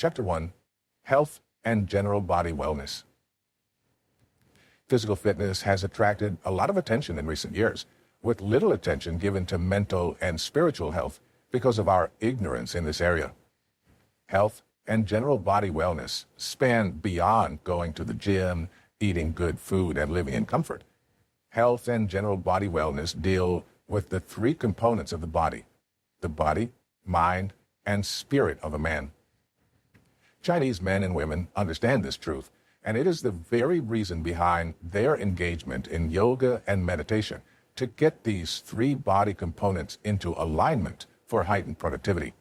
Chapter 1, Health and General Body Wellness. Physical fitness has attracted a lot of attention in recent years, with little attention given to mental and spiritual health because of our ignorance in this area. Health and general body wellness span beyond going to the gym, eating good food, and living in comfort. Health and general body wellness deal with the three components of the body, mind, and spirit of a man. Chinese men and women understand this truth, and it is the very reason behind their engagement in yoga and meditation to get these three body components into alignment for heightened productivity.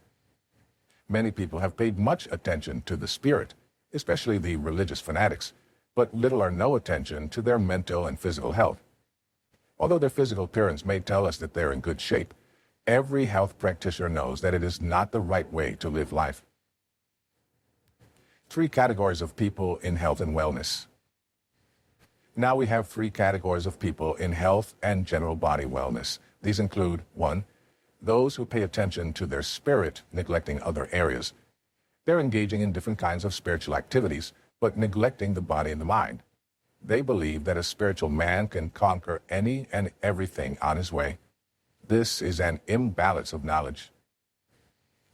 Many people have paid much attention to the spirit, especially the religious fanatics, but little or no attention to their mental and physical health. Although their physical appearance may tell us that they're in good shape, every health practitioner knows that it is not the right way to live life. Three categories of people in health and wellness. Now we have three categories of people in health and general body wellness. These include 1. Those who pay attention to their spirit, neglecting other areas. They're engaging in different kinds of spiritual activities, but neglecting the body and the mind. They believe that a spiritual man can conquer any and everything on his way. This is an imbalance of knowledge.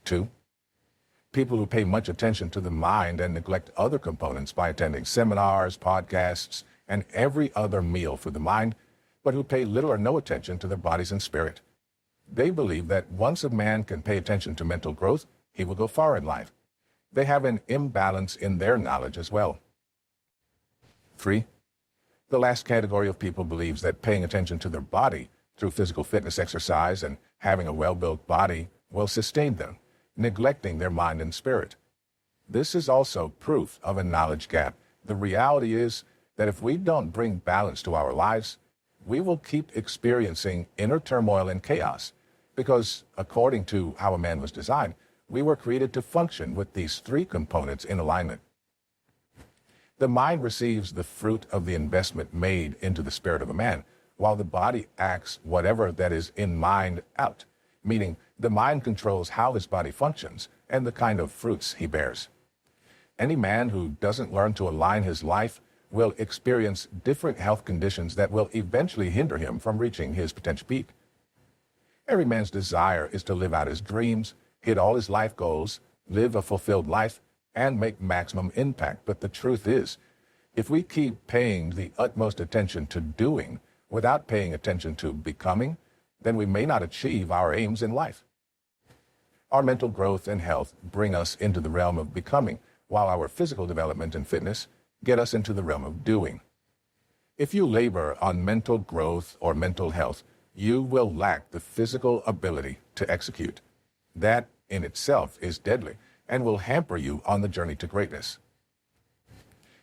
2. People who pay much attention to the mind and neglect other components by attending seminars, podcasts, and every other meal for the mind, but who pay little or no attention to their bodies and spirit. They believe that once a man can pay attention to mental growth, he will go far in life. They have an imbalance in their knowledge as well. 3. The last category of people believes that paying attention to their body through physical fitness exercise and having a well-built body will sustain them, neglecting their mind and spirit. This is also proof of a knowledge gap. The reality is that if we don't bring balance to our lives, we will keep experiencing inner turmoil and chaos, because according to how a man was designed, we were created to function with these three components in alignment. The mind receives the fruit of the investment made into the spirit of a man, while the body acts whatever that is in mind out, meaning the mind controls how his body functions and the kind of fruits he bears. Any man who doesn't learn to align his life will experience different health conditions that will eventually hinder him from reaching his potential peak. Every man's desire is to live out his dreams, hit all his life goals, live a fulfilled life, and make maximum impact. But the truth is, if we keep paying the utmost attention to doing without paying attention to becoming, then we may not achieve our aims in life. Our mental growth and health bring us into the realm of becoming, while our physical development and fitness get us into the realm of doing. If you labor on mental growth or mental health, you will lack the physical ability to execute. That in itself is deadly and will hamper you on the journey to greatness.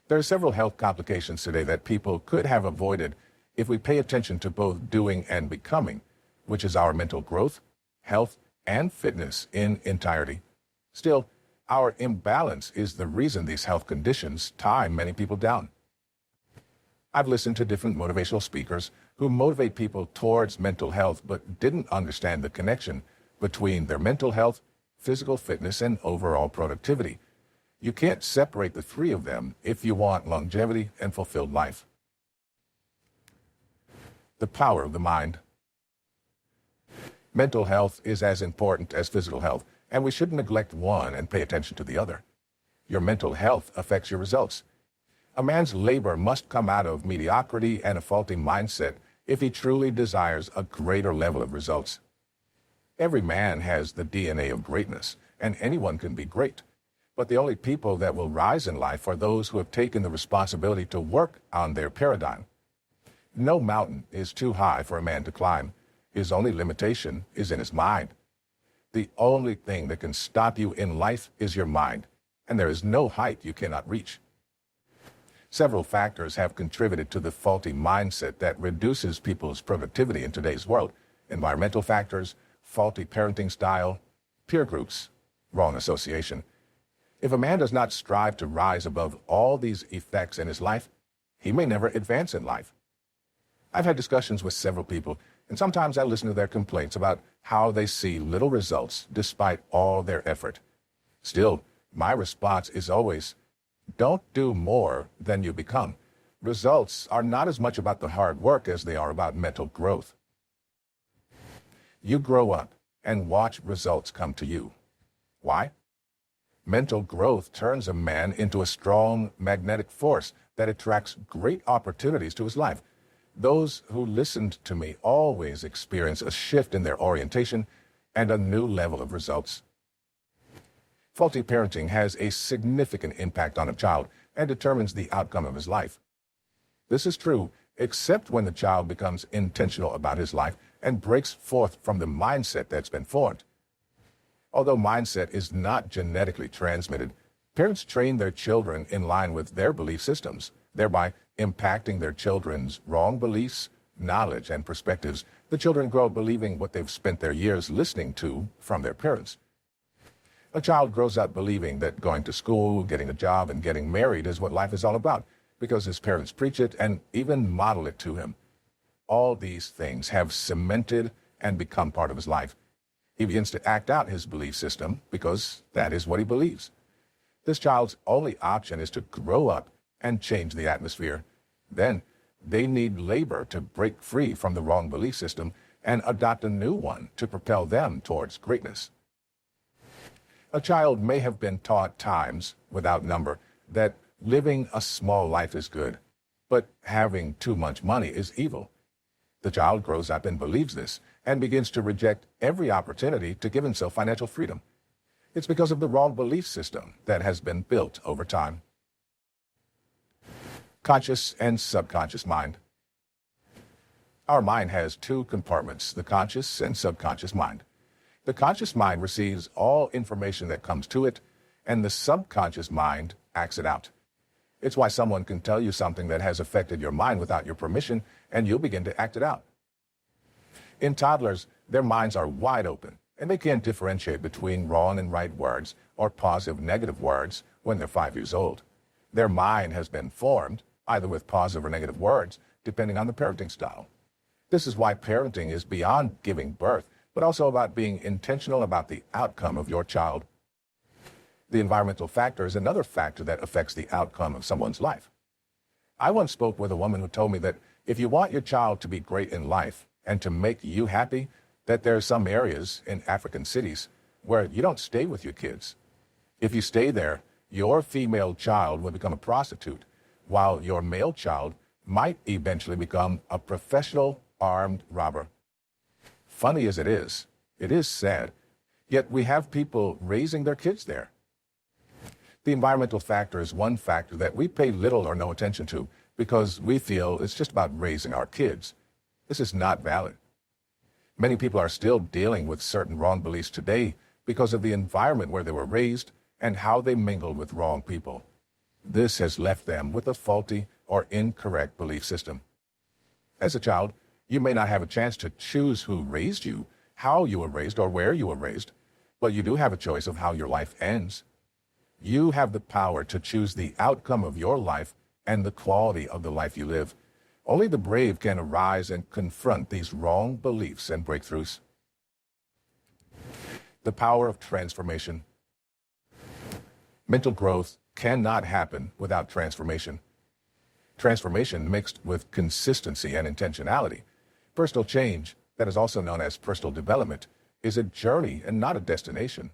There are several health complications today that people could have avoided if we pay attention to both doing and becoming, which is our mental growth, health, and fitness in entirety. Still, our imbalance is the reason these health conditions tie many people down. I've listened to different motivational speakers who motivate people towards mental health but didn't understand the connection between their mental health, physical fitness, and overall productivity. You can't separate the three of them if you want longevity and fulfilled life. The power of the mind. Mental health is as important as physical health, and we shouldn't neglect one and pay attention to the other. Your mental health affects your results. A man's labor must come out of mediocrity and a faulty mindset if he truly desires a greater level of results. Every man has the DNA of greatness, and anyone can be great. But the only people that will rise in life are those who have taken the responsibility to work on their paradigm. No mountain is too high for a man to climb. His only limitation is in his mind. The only thing that can stop you in life is your mind, and there is no height you cannot reach. Several factors have contributed to the faulty mindset that reduces people's productivity in today's world. Environmental factors, faulty parenting style, peer groups, wrong association. If a man does not strive to rise above all these effects in his life, he may never advance in life. I've had discussions with several people, and sometimes I listen to their complaints about how they see little results despite all their effort. Still, My response is always, don't do more than you become. Results are not as much about the hard work as they are about mental growth. You grow up and watch results come to you. Why? Mental growth turns a man into a strong magnetic force that attracts great opportunities to his life. Those who listened to me always experience a shift in their orientation and a new level of results. Faulty parenting has a significant impact on a child and determines the outcome of his life. This is true, except when the child becomes intentional about his life and breaks forth from the mindset that's been formed. Although mindset is not genetically transmitted, parents train their children in line with their belief systems, thereby impacting their children's wrong beliefs, knowledge, and perspectives. The children grow up believing what they've spent their years listening to from their parents. A child grows up believing that going to school, getting a job, and getting married is what life is all about, because his parents preach it and even model it to him. All these things have cemented and become part of his life. He begins to act out his belief system because that is what he believes. This child's only option is to grow up and change the atmosphere. Then they need labor to break free from the wrong belief system and adopt a new one to propel them towards greatness. A child may have been taught times without number that living a small life is good, but having too much money is evil. The child grows up and believes this and begins to reject every opportunity to give himself financial freedom. It's because of the wrong belief system that has been built over time. Conscious and subconscious mind. Our mind has two compartments, the conscious and subconscious mind. The conscious mind receives all information that comes to it, and the subconscious mind acts it out. It's why someone can tell you something that has affected your mind without your permission, and you'll begin to act it out. In toddlers, their minds are wide open, and they can't differentiate between wrong and right words or positive and negative words when they're 5 years old. Their mind has been formed, either with positive or negative words, depending on the parenting style. This is why parenting is beyond giving birth, but also about being intentional about the outcome of your child. The environmental factor is another factor that affects the outcome of someone's life. I once spoke with a woman who told me that if you want your child to be great in life and to make you happy, that there are some areas in African cities where you don't stay with your kids. If you stay there, your female child will become a prostitute, while your male child might eventually become a professional armed robber. Funny as it is sad, yet we have people raising their kids there. The environmental factor is one factor that we pay little or no attention to because we feel it's just about raising our kids. This is not valid. Many people are still dealing with certain wrong beliefs today because of the environment where they were raised and how they mingled with wrong people. This has left them with a faulty or incorrect belief system. As a child, you may not have a chance to choose who raised you, how you were raised, or where you were raised, but you do have a choice of how your life ends. You have the power to choose the outcome of your life and the quality of the life you live. Only the brave can arise and confront these wrong beliefs and breakthroughs. The power of transformation. Mental growth cannot happen without transformation. Transformation mixed with consistency and intentionality. Personal change, that is also known as personal development, is a journey and not a destination.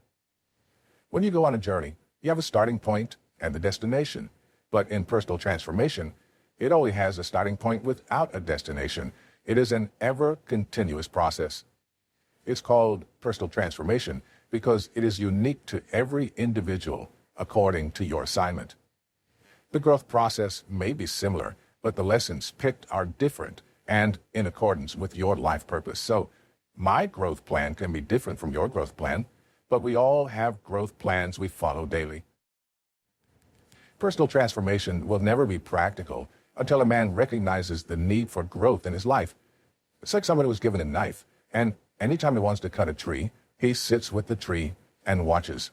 When you go on a journey, you have a starting point and the destination. But in personal transformation, it only has a starting point without a destination. It is an ever-continuous process. It's called personal transformation because it is unique to every individual according to your assignment. The growth process may be similar, but the lessons picked are different and in accordance with your life purpose. So my growth plan can be different from your growth plan, but we all have growth plans we follow daily. Personal transformation will never be practical until a man recognizes the need for growth in his life. It's like someone who was given a knife, and anytime he wants to cut a tree, he sits with the tree and watches.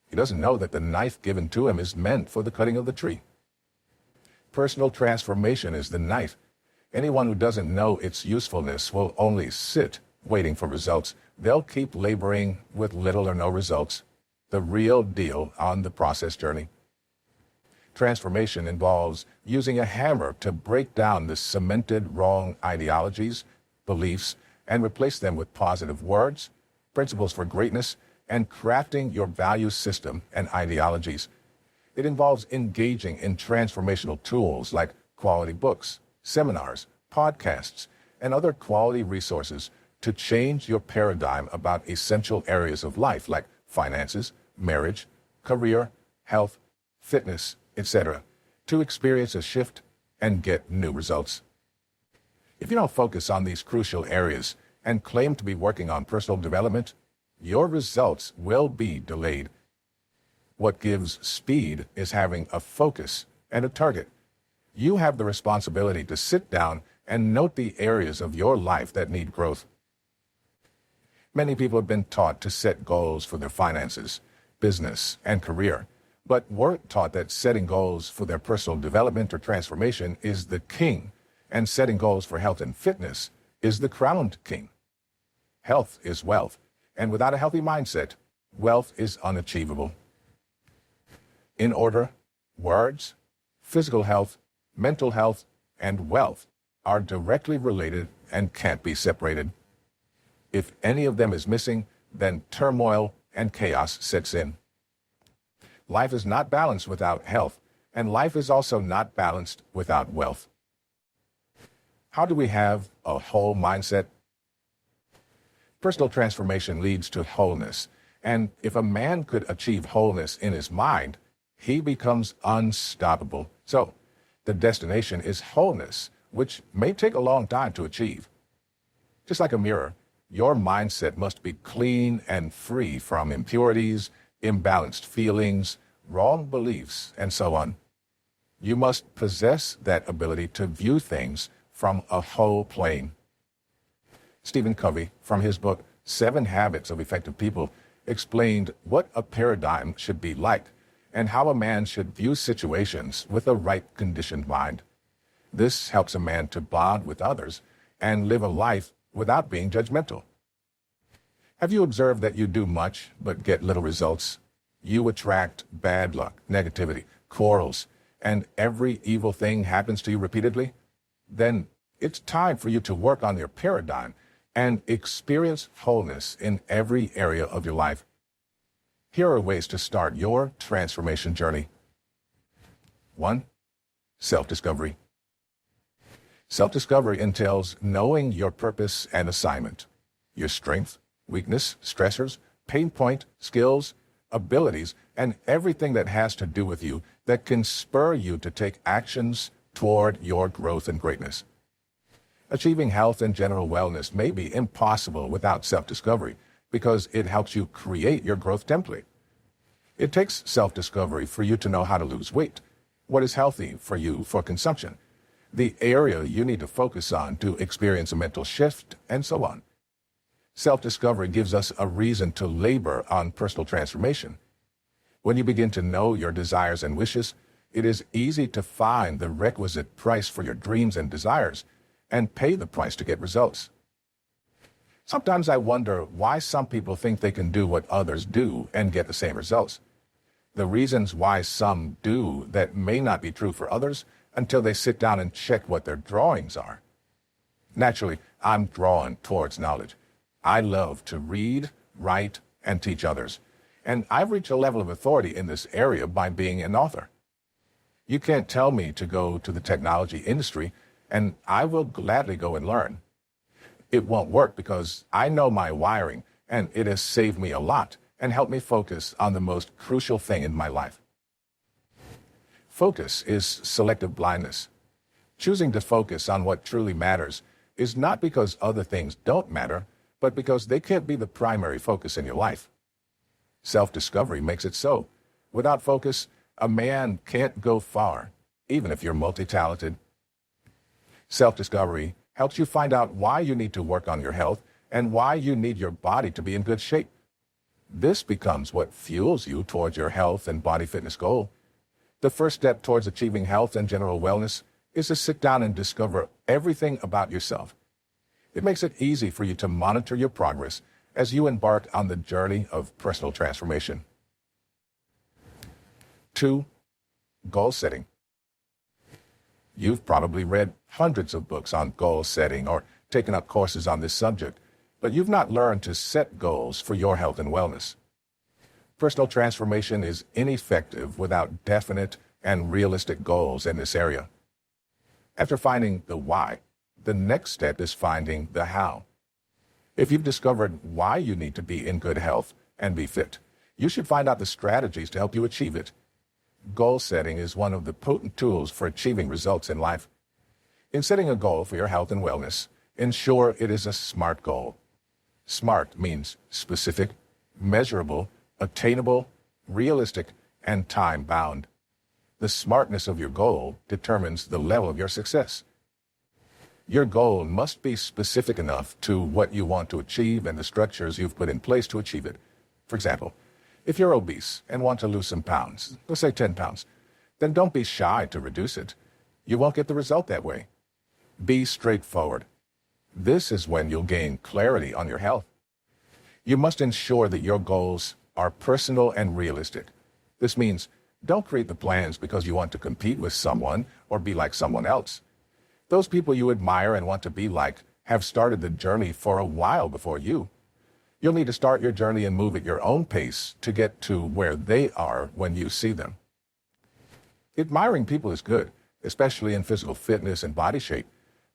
He doesn't know that the knife given to him is meant for the cutting of the tree. Personal transformation is the knife. Anyone who doesn't know its usefulness will only sit waiting for results. They'll keep laboring with little or no results. the real deal on the process journey. Transformation involves using a hammer to break down the cemented wrong ideologies, beliefs, and replace them with positive words, principles for greatness, and crafting your value system and ideologies. It involves engaging in transformational tools like quality books, seminars, podcasts, and other quality resources to change your paradigm about essential areas of life like finances, marriage, career, health, fitness, etc., to experience a shift and get new results. If you don't focus on these crucial areas and claim to be working on personal development, your results will be delayed. What gives speed is having a focus and a target. You have the responsibility to sit down and note the areas of your life that need growth. Many people have been taught to set goals for their finances, business, and career, but weren't taught that setting goals for their personal development or transformation is the king, and setting goals for health and fitness is the crowned king. Health is wealth, and without a healthy mindset, wealth is unachievable. In order, words, physical health, mental health, and wealth are directly related and can't be separated. If any of them is missing, then turmoil and chaos sets in. Life is not balanced without health, and life is also not balanced without wealth. How do we have a whole mindset? Personal transformation leads to wholeness, and if a man could achieve wholeness in his mind, he becomes unstoppable. So, the destination is wholeness, which may take a long time to achieve. Just like a mirror, your mindset must be clean and free from impurities, imbalanced feelings, wrong beliefs, and so on. You must possess that ability to view things from a whole plane. Stephen Covey, from his book 7 Habits of Effective People, explained what a paradigm should be like and how a man should view situations with a right conditioned mind. This helps a man to bond with others and live a life without being judgmental. Have you observed that you do much but get little results? You attract bad luck, negativity, quarrels, and every evil thing happens to you repeatedly? Then it's time for you to work on your paradigm and experience wholeness in every area of your life. Here are ways to start your transformation journey. 1. Self-discovery. Self-discovery entails knowing your purpose and assignment, your strength, weakness, stressors, pain point, skills, abilities, and everything that has to do with you that can spur you to take actions toward your growth and greatness. Achieving health and general wellness may be impossible without self-discovery because it helps you create your growth template. It takes self-discovery for you to know how to lose weight, what is healthy for you for consumption, the area you need to focus on to experience a mental shift, and so on. Self-discovery gives us a reason to labor on personal transformation. When you begin to know your desires and wishes, it is easy to find the requisite price for your dreams and desires and pay the price to get results. Sometimes I wonder why some people think they can do what others do and get the same results. The reasons why some do that may not be true for others until they sit down and check what their drawings are. Naturally, I'm drawn towards knowledge. I love to read, write, and teach others, and I've reached a level of authority in this area by being an author. You can't tell me to go to the technology industry, and I will gladly go and learn. It won't work because I know my wiring, and it has saved me a lot and helped me focus on the most crucial thing in my life. Focus is selective blindness. Choosing to focus on what truly matters is not because other things don't matter, but because they can't be the primary focus in your life. Self-discovery makes it so. Without focus, a man can't go far, even if you're multi-talented. Self-discovery helps you find out why you need to work on your health and why you need your body to be in good shape. This becomes what fuels you towards your health and body fitness goal. The first step towards achieving health and general wellness is to sit down and discover everything about yourself. It makes it easy for you to monitor your progress as you embark on the journey of personal transformation. 2. Goal setting. You've probably read hundreds of books on goal setting or taken up courses on this subject, but you've not learned to set goals for your health and wellness. Personal transformation is ineffective without definite and realistic goals in this area. After finding the why, the next step is finding the how. If you've discovered why you need to be in good health and be fit, you should find out the strategies to help you achieve it. Goal setting is one of the potent tools for achieving results in life. In setting a goal for your health and wellness, ensure it is a SMART goal. SMART means specific, measurable, attainable, realistic, and time-bound. The smartness of your goal determines the level of your success. Your goal must be specific enough to what you want to achieve and the structures you've put in place to achieve it. For example, if you're obese and want to lose some pounds, let's say 10 pounds, then don't be shy to reduce it. You won't get the result that way. Be straightforward. This is when you'll gain clarity on your health. You must ensure that your goals are personal and realistic. This means don't create the plans because you want to compete with someone or be like someone else. Those people you admire and want to be like have started the journey for a while before you. You'll need to start your journey and move at your own pace to get to where they are when you see them. Admiring people is good, especially in physical fitness and body shape,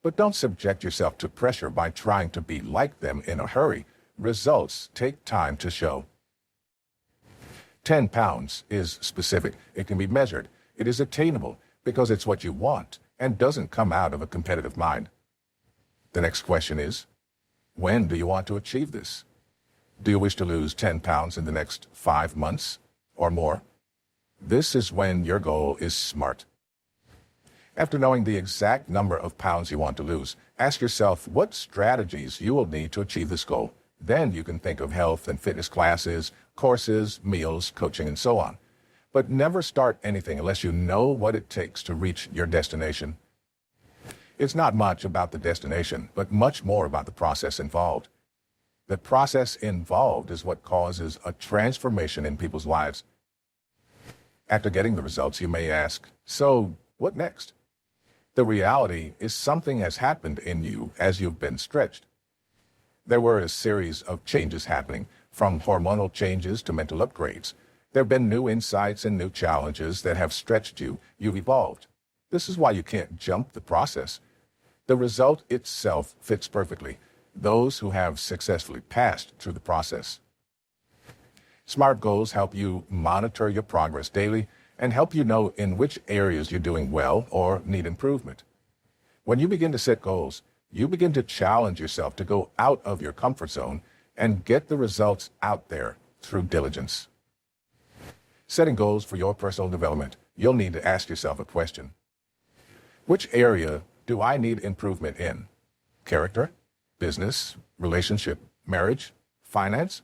but don't subject yourself to pressure by trying to be like them in a hurry. Results take time to show. 10 pounds is specific. It can be measured. It is attainable because it's what you want and doesn't come out of a competitive mind. The next question is, when do you want to achieve this? Do you wish to lose 10 pounds in the next 5 months or more? This is when your goal is SMART. After knowing the exact number of pounds you want to lose, ask yourself what strategies you will need to achieve this goal. Then you can think of health and fitness classes, courses, meals, coaching, and so on. But never start anything unless you know what it takes to reach your destination. It's not much about the destination, but much more about the process involved. The process involved is what causes a transformation in people's lives. After getting the results, you may ask, so what next? The reality is something has happened in you as you've been stretched. There were a series of changes happening, from hormonal changes to mental upgrades. There have been new insights and new challenges that have stretched you. You've evolved. This is why you can't jump the process. The result itself fits perfectly. Those who have successfully passed through the process. SMART goals help you monitor your progress daily and help you know in which areas you're doing well or need improvement. When you begin to set goals, you begin to challenge yourself to go out of your comfort zone and get the results out there through diligence. Setting goals for your personal development, you'll need to ask yourself a question. Which area do I need improvement in? Character, business, relationship, marriage, finance?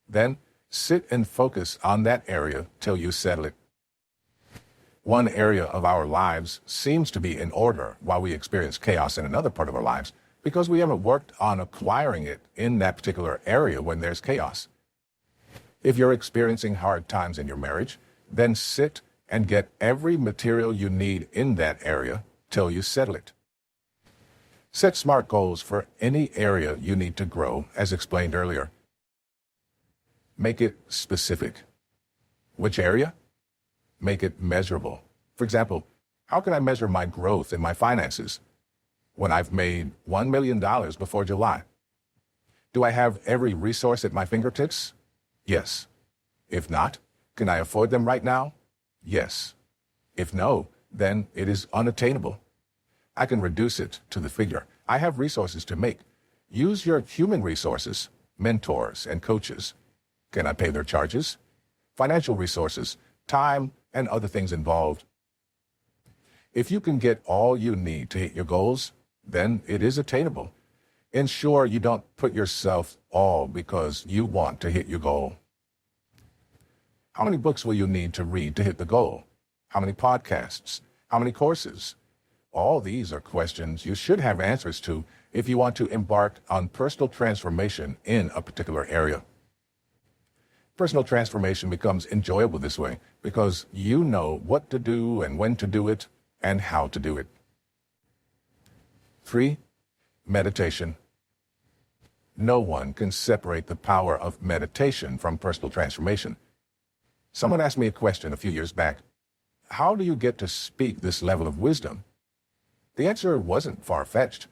Then sit and focus on that area till you settle it. One area of our lives seems to be in order while we experience chaos in another part of our lives because we haven't worked on acquiring it in that particular area when there's chaos. If you're experiencing hard times in your marriage, then sit and get every material you need in that area till you settle it. Set SMART goals for any area you need to grow, as explained earlier. Make it specific. Which area? Make it measurable. For example, how can I measure my growth in my finances when I've made $1 million before July? Do I have every resource at my fingertips? Yes. If not, can I afford them right now? Yes. If no, then it is unattainable. I can reduce it to the figure. I have resources to make. Use your human resources, mentors, and coaches. Can I pay their charges? Financial resources, time, and other things involved. If you can get all you need to hit your goals, then it is attainable. Ensure you don't put yourself all because you want to hit your goal. How many books will you need to read to hit the goal? How many podcasts? How many courses? All these are questions you should have answers to if you want to embark on personal transformation in a particular area. Personal transformation becomes enjoyable this way because you know what to do and when to do it and how to do it. 3. Meditation. No one can separate the power of meditation from personal transformation. Someone asked me a question a few years back. How do you get to speak this level of wisdom? The answer wasn't far-fetched.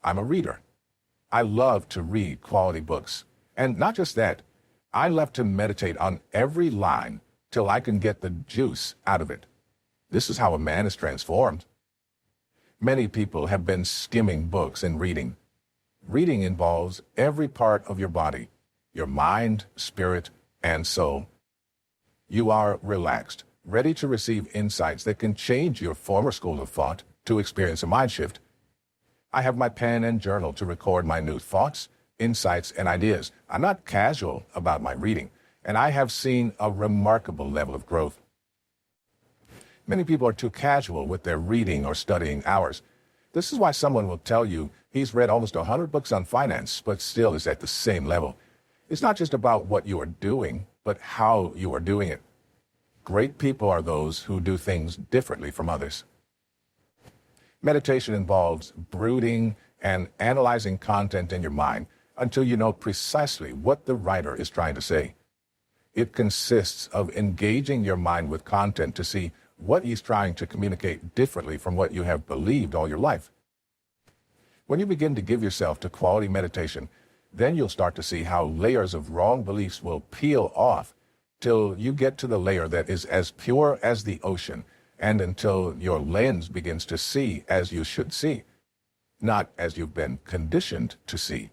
I'm a reader. I love to read quality books. And not just that, I love to meditate on every line till I can get the juice out of it. This is how a man is transformed. Many people have been skimming books and reading. Reading involves every part of your body, your mind, spirit, and soul. You are relaxed, ready to receive insights that can change your former school of thought to experience a mind shift. I have my pen and journal to record my new thoughts, insights, and ideas. I'm not casual about my reading, and I have seen a remarkable level of growth. Many people are too casual with their reading or studying hours. This is why someone will tell you he's read almost 100 books on finance, but still is at the same level. It's not just about what you are doing, but how you are doing it. Great people are those who do things differently from others. Meditation involves brooding and analyzing content in your mind until you know precisely what the writer is trying to say. It consists of engaging your mind with content to see what he's trying to communicate differently from what you have believed all your life. When you begin to give yourself to quality meditation, then you'll start to see how layers of wrong beliefs will peel off till you get to the layer that is as pure as the ocean, and until your lens begins to see as you should see, not as you've been conditioned to see.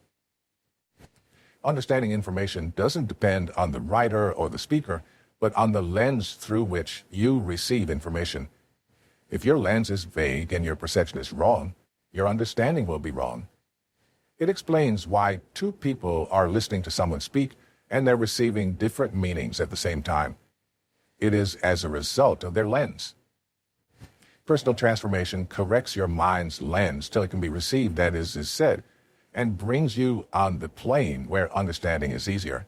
Understanding information doesn't depend on the writer or the speaker, but on the lens through which you receive information. If your lens is vague and your perception is wrong, your understanding will be wrong. It explains why two people are listening to someone speak and they're receiving different meanings at the same time. It is as a result of their lens. Personal transformation corrects your mind's lens till it can be received, that is said, and brings you on the plane where understanding is easier.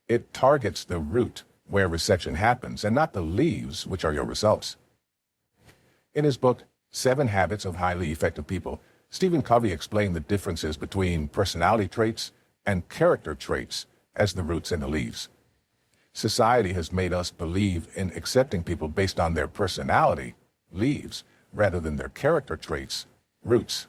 It targets the root where reception happens and not the leaves, which are your results. In his book, 7 Habits of Highly Effective People, Stephen Covey explained the differences between personality traits and character traits as the roots and the leaves. Society has made us believe in accepting people based on their personality, leaves, rather than their character traits, roots.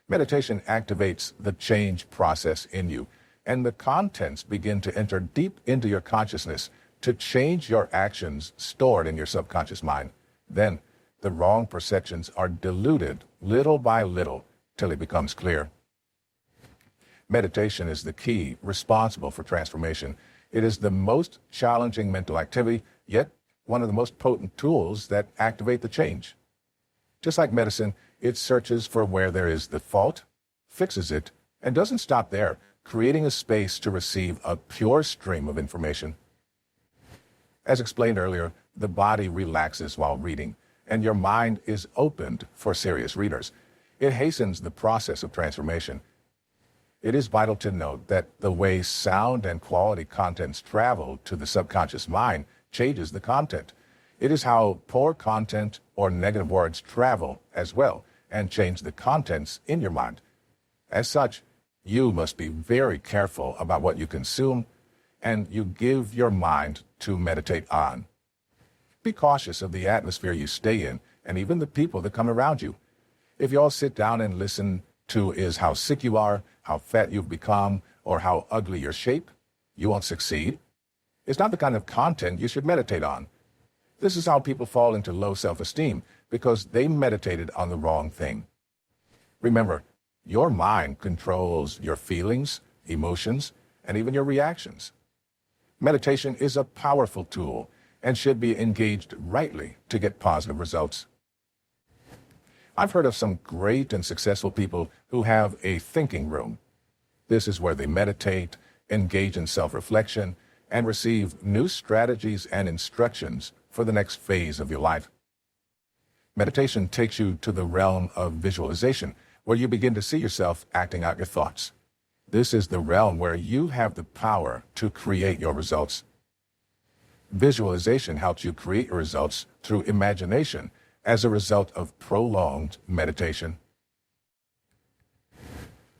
Meditation activates the change process in you, and the contents begin to enter deep into your consciousness to change your actions stored in your subconscious mind. Then, the wrong perceptions are diluted little by little till it becomes clear. Meditation is the key responsible for transformation. It is the most challenging mental activity, yet one of the most potent tools that activate the change. Just like medicine, it searches for where there is the fault, fixes it, and doesn't stop there, creating a space to receive a pure stream of information. As explained earlier, the body relaxes while reading, and your mind is opened for serious readers. It hastens the process of transformation. It is vital to note that the way sound and quality contents travel to the subconscious mind changes the content. It is how poor content or negative words travel as well and change the contents in your mind. As such, you must be very careful about what you consume and you give your mind to meditate on. Be cautious of the atmosphere you stay in and even the people that come around you. If you all sit down and listen to is how sick you are, how fat you've become, or how ugly your shape, you won't succeed. It's not the kind of content you should meditate on. This is how people fall into low self-esteem, because they meditated on the wrong thing. Remember, your mind controls your feelings, emotions, and even your reactions. Meditation is a powerful tool and should be engaged rightly to get positive results. I've heard of some great and successful people who have a thinking room. This is where they meditate, engage in self-reflection, and receive new strategies and instructions for the next phase of your life. Meditation takes you to the realm of visualization, where you begin to see yourself acting out your thoughts. This is the realm where you have the power to create your results. Visualization helps you create your results through imagination as a result of prolonged meditation.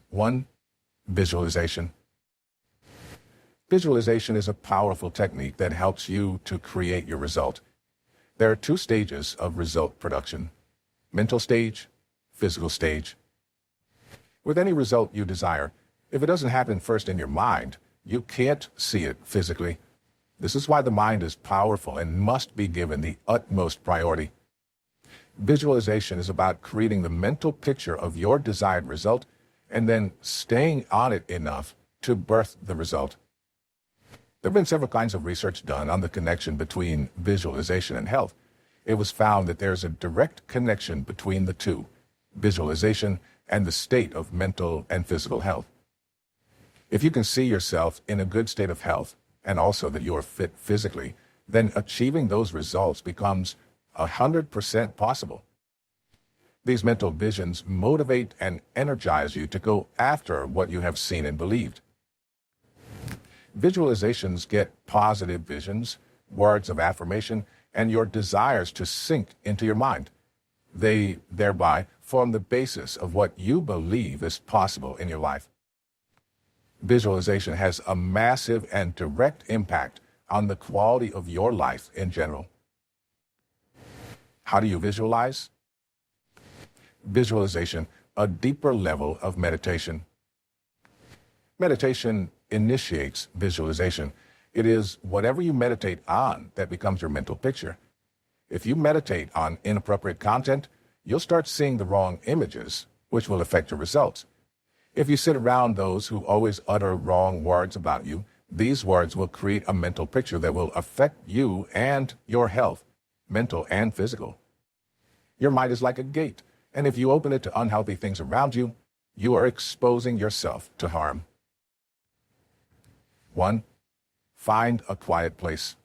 1. Visualization. Visualization is a powerful technique that helps you to create your result. There are 2 stages of result production: mental stage, physical stage. With any result you desire, if it doesn't happen first in your mind, you can't see it physically. This is why the mind is powerful and must be given the utmost priority. Visualization is about creating the mental picture of your desired result and then staying on it enough to birth the result. There have been several kinds of research done on the connection between visualization and health. It was found that there's a direct connection between the two, visualization and the state of mental and physical health. If you can see yourself in a good state of health, and also that you are fit physically, then achieving those results becomes 100% possible. These mental visions motivate and energize you to go after what you have seen and believed. Visualizations get positive visions, words of affirmation, and your desires to sink into your mind. They thereby form the basis of what you believe is possible in your life. Visualization has a massive and direct impact on the quality of your life in general. How do you visualize? Visualization, a deeper level of meditation. Meditation initiates visualization. It is whatever you meditate on that becomes your mental picture. If you meditate on inappropriate content, you'll start seeing the wrong images, which will affect your results. If you sit around those who always utter wrong words about you, these words will create a mental picture that will affect you and your health, mental and physical. Your mind is like a gate, and if you open it to unhealthy things around you, you are exposing yourself to harm. 1. Find a quiet place.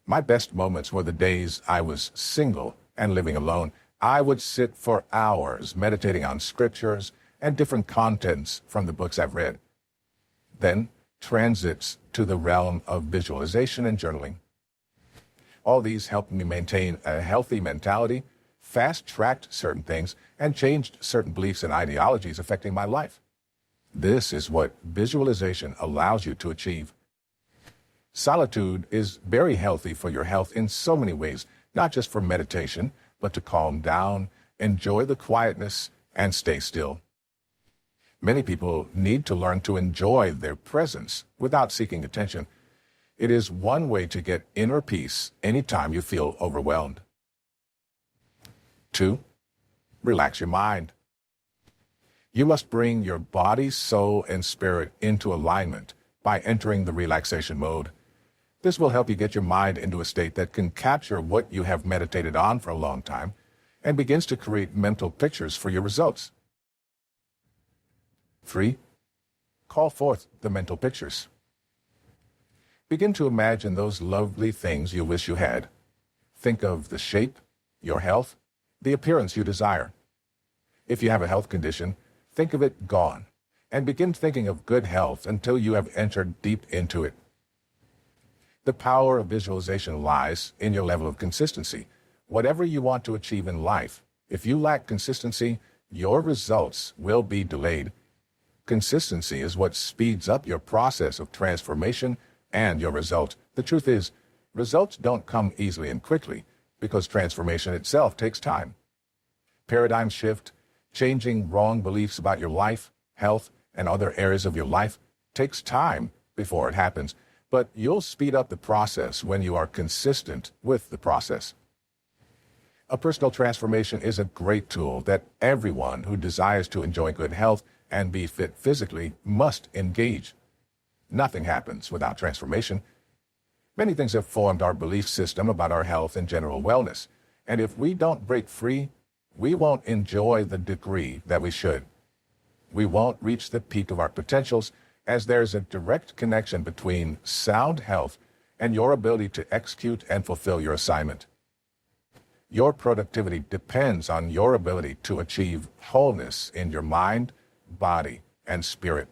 My best moments were the days I was single and living alone. I would sit for hours meditating on scriptures and different contents from the books I've read. Then transits to the realm of visualization and journaling. All these helped me maintain a healthy mentality, fast-tracked certain things, and changed certain beliefs and ideologies affecting my life. This is what visualization allows you to achieve. Solitude is very healthy for your health in so many ways, not just for meditation, but to calm down, enjoy the quietness, and stay still. Many people need to learn to enjoy their presence without seeking attention. It is one way to get inner peace anytime you feel overwhelmed. 2. Relax your mind. You must bring your body, soul, and spirit into alignment by entering the relaxation mode. This will help you get your mind into a state that can capture what you have meditated on for a long time and begins to create mental pictures for your results. 3. Call forth the mental pictures. Begin to imagine those lovely things you wish you had. Think of the shape, your health, the appearance you desire. If you have a health condition, think of it gone, and begin thinking of good health until you have entered deep into it. The power of visualization lies in your level of consistency. Whatever you want to achieve in life, if you lack consistency, your results will be delayed. Consistency is what speeds up your process of transformation and your result. The truth is, results don't come easily and quickly because transformation itself takes time. Paradigm shift, changing wrong beliefs about your life, health, and other areas of your life takes time before it happens, but you'll speed up the process when you are consistent with the process. A personal transformation is a great tool that everyone who desires to enjoy good health and be fit physically must engage. Nothing happens without transformation. Many things have formed our belief system about our health and general wellness, and if we don't break free, we won't enjoy the degree that we should. We won't reach the peak of our potentials, as there's a direct connection between sound health and your ability to execute and fulfill your assignment. Your productivity depends on your ability to achieve wholeness in your mind, body, and spirit.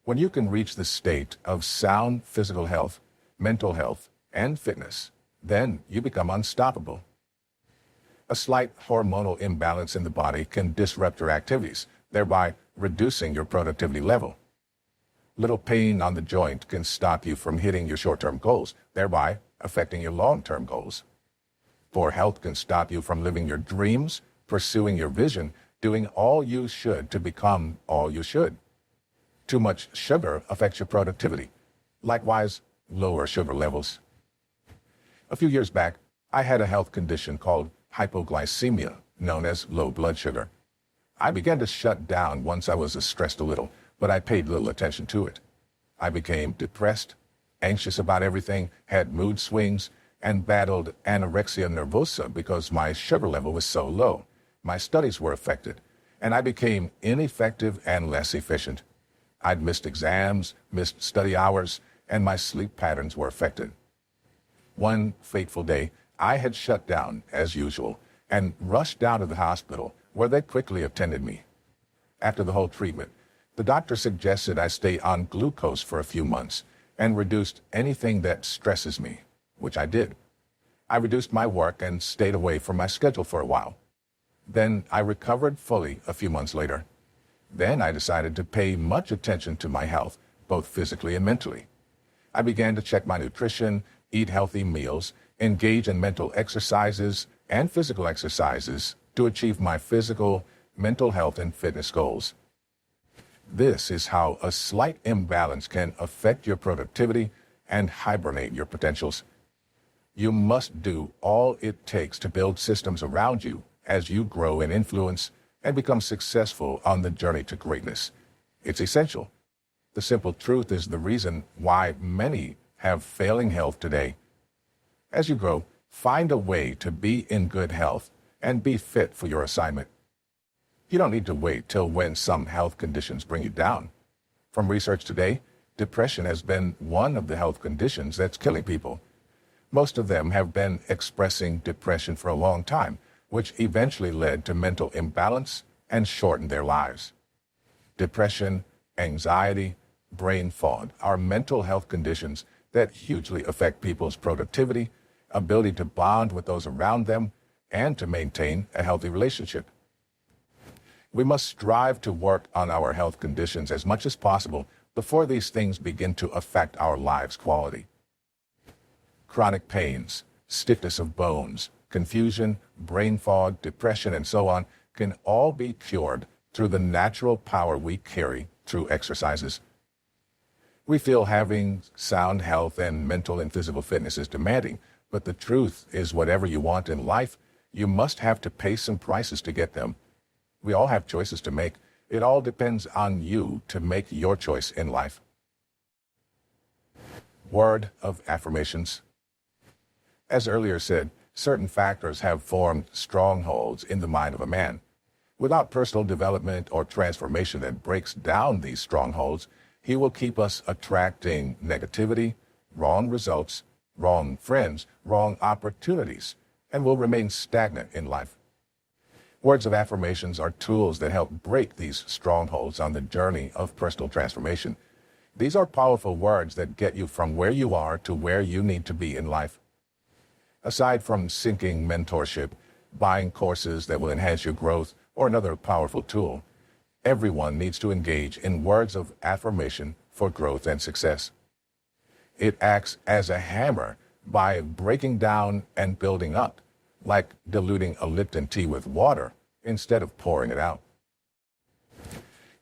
When you can reach the state of sound physical health, mental health, and fitness, then you become unstoppable. A slight hormonal imbalance in the body can disrupt your activities, thereby reducing your productivity level. Little pain on the joint can stop you from hitting your short-term goals, thereby affecting your long-term goals. Poor health can stop you from living your dreams, pursuing your vision, doing all you should to become all you should. Too much sugar affects your productivity. Likewise, lower sugar levels. A few years back, I had a health condition called hypoglycemia, known as low blood sugar. I began to shut down once I was stressed a little, but I paid little attention to it. I became depressed, anxious about everything, had mood swings, and battled anorexia nervosa because my sugar level was so low. My studies were affected, and I became ineffective and less efficient. I'd missed exams, missed study hours, and my sleep patterns were affected. One fateful day, I had shut down, as usual, and rushed down to the hospital, where they quickly attended me. After the whole treatment, the doctor suggested I stay on glucose for a few months and reduced anything that stresses me, which I did. I reduced my work and stayed away from my schedule for a while. Then I recovered fully a few months later. Then I decided to pay much attention to my health, both physically and mentally. I began to check my nutrition, eat healthy meals, engage in mental exercises and physical exercises to achieve my physical, mental health, and fitness goals. This is how a slight imbalance can affect your productivity and hibernate your potentials. You must do all it takes to build systems around you as you grow in influence and become successful on the journey to greatness. It's essential. The simple truth is the reason why many have failing health today. As you grow, find a way to be in good health and be fit for your assignment. You don't need to wait till when some health conditions bring you down. From research today, depression has been one of the health conditions that's killing people. Most of them have been expressing depression for a long time, which eventually led to mental imbalance and shortened their lives. Depression, anxiety, brain fog are mental health conditions that hugely affect people's productivity, ability to bond with those around them, and to maintain a healthy relationship. We must strive to work on our health conditions as much as possible before these things begin to affect our lives' quality. Chronic pains, stiffness of bones, confusion, brain fog, depression, and so on can all be cured through the natural power we carry through exercises. We feel having sound health and mental and physical fitness is demanding, but the truth is whatever you want in life, you must have to pay some prices to get them. We all have choices to make. It all depends on you to make your choice in life. Word of affirmations. As earlier said, certain factors have formed strongholds in the mind of a man. Without personal development or transformation that breaks down these strongholds, he will keep us attracting negativity, wrong results, wrong friends, wrong opportunities, and will remain stagnant in life. Words of affirmations are tools that help break these strongholds on the journey of personal transformation. These are powerful words that get you from where you are to where you need to be in life. Aside from seeking mentorship, buying courses that will enhance your growth, or another powerful tool, everyone needs to engage in words of affirmation for growth and success. It acts as a hammer by breaking down and building up, like diluting a Lipton tea with water instead of pouring it out.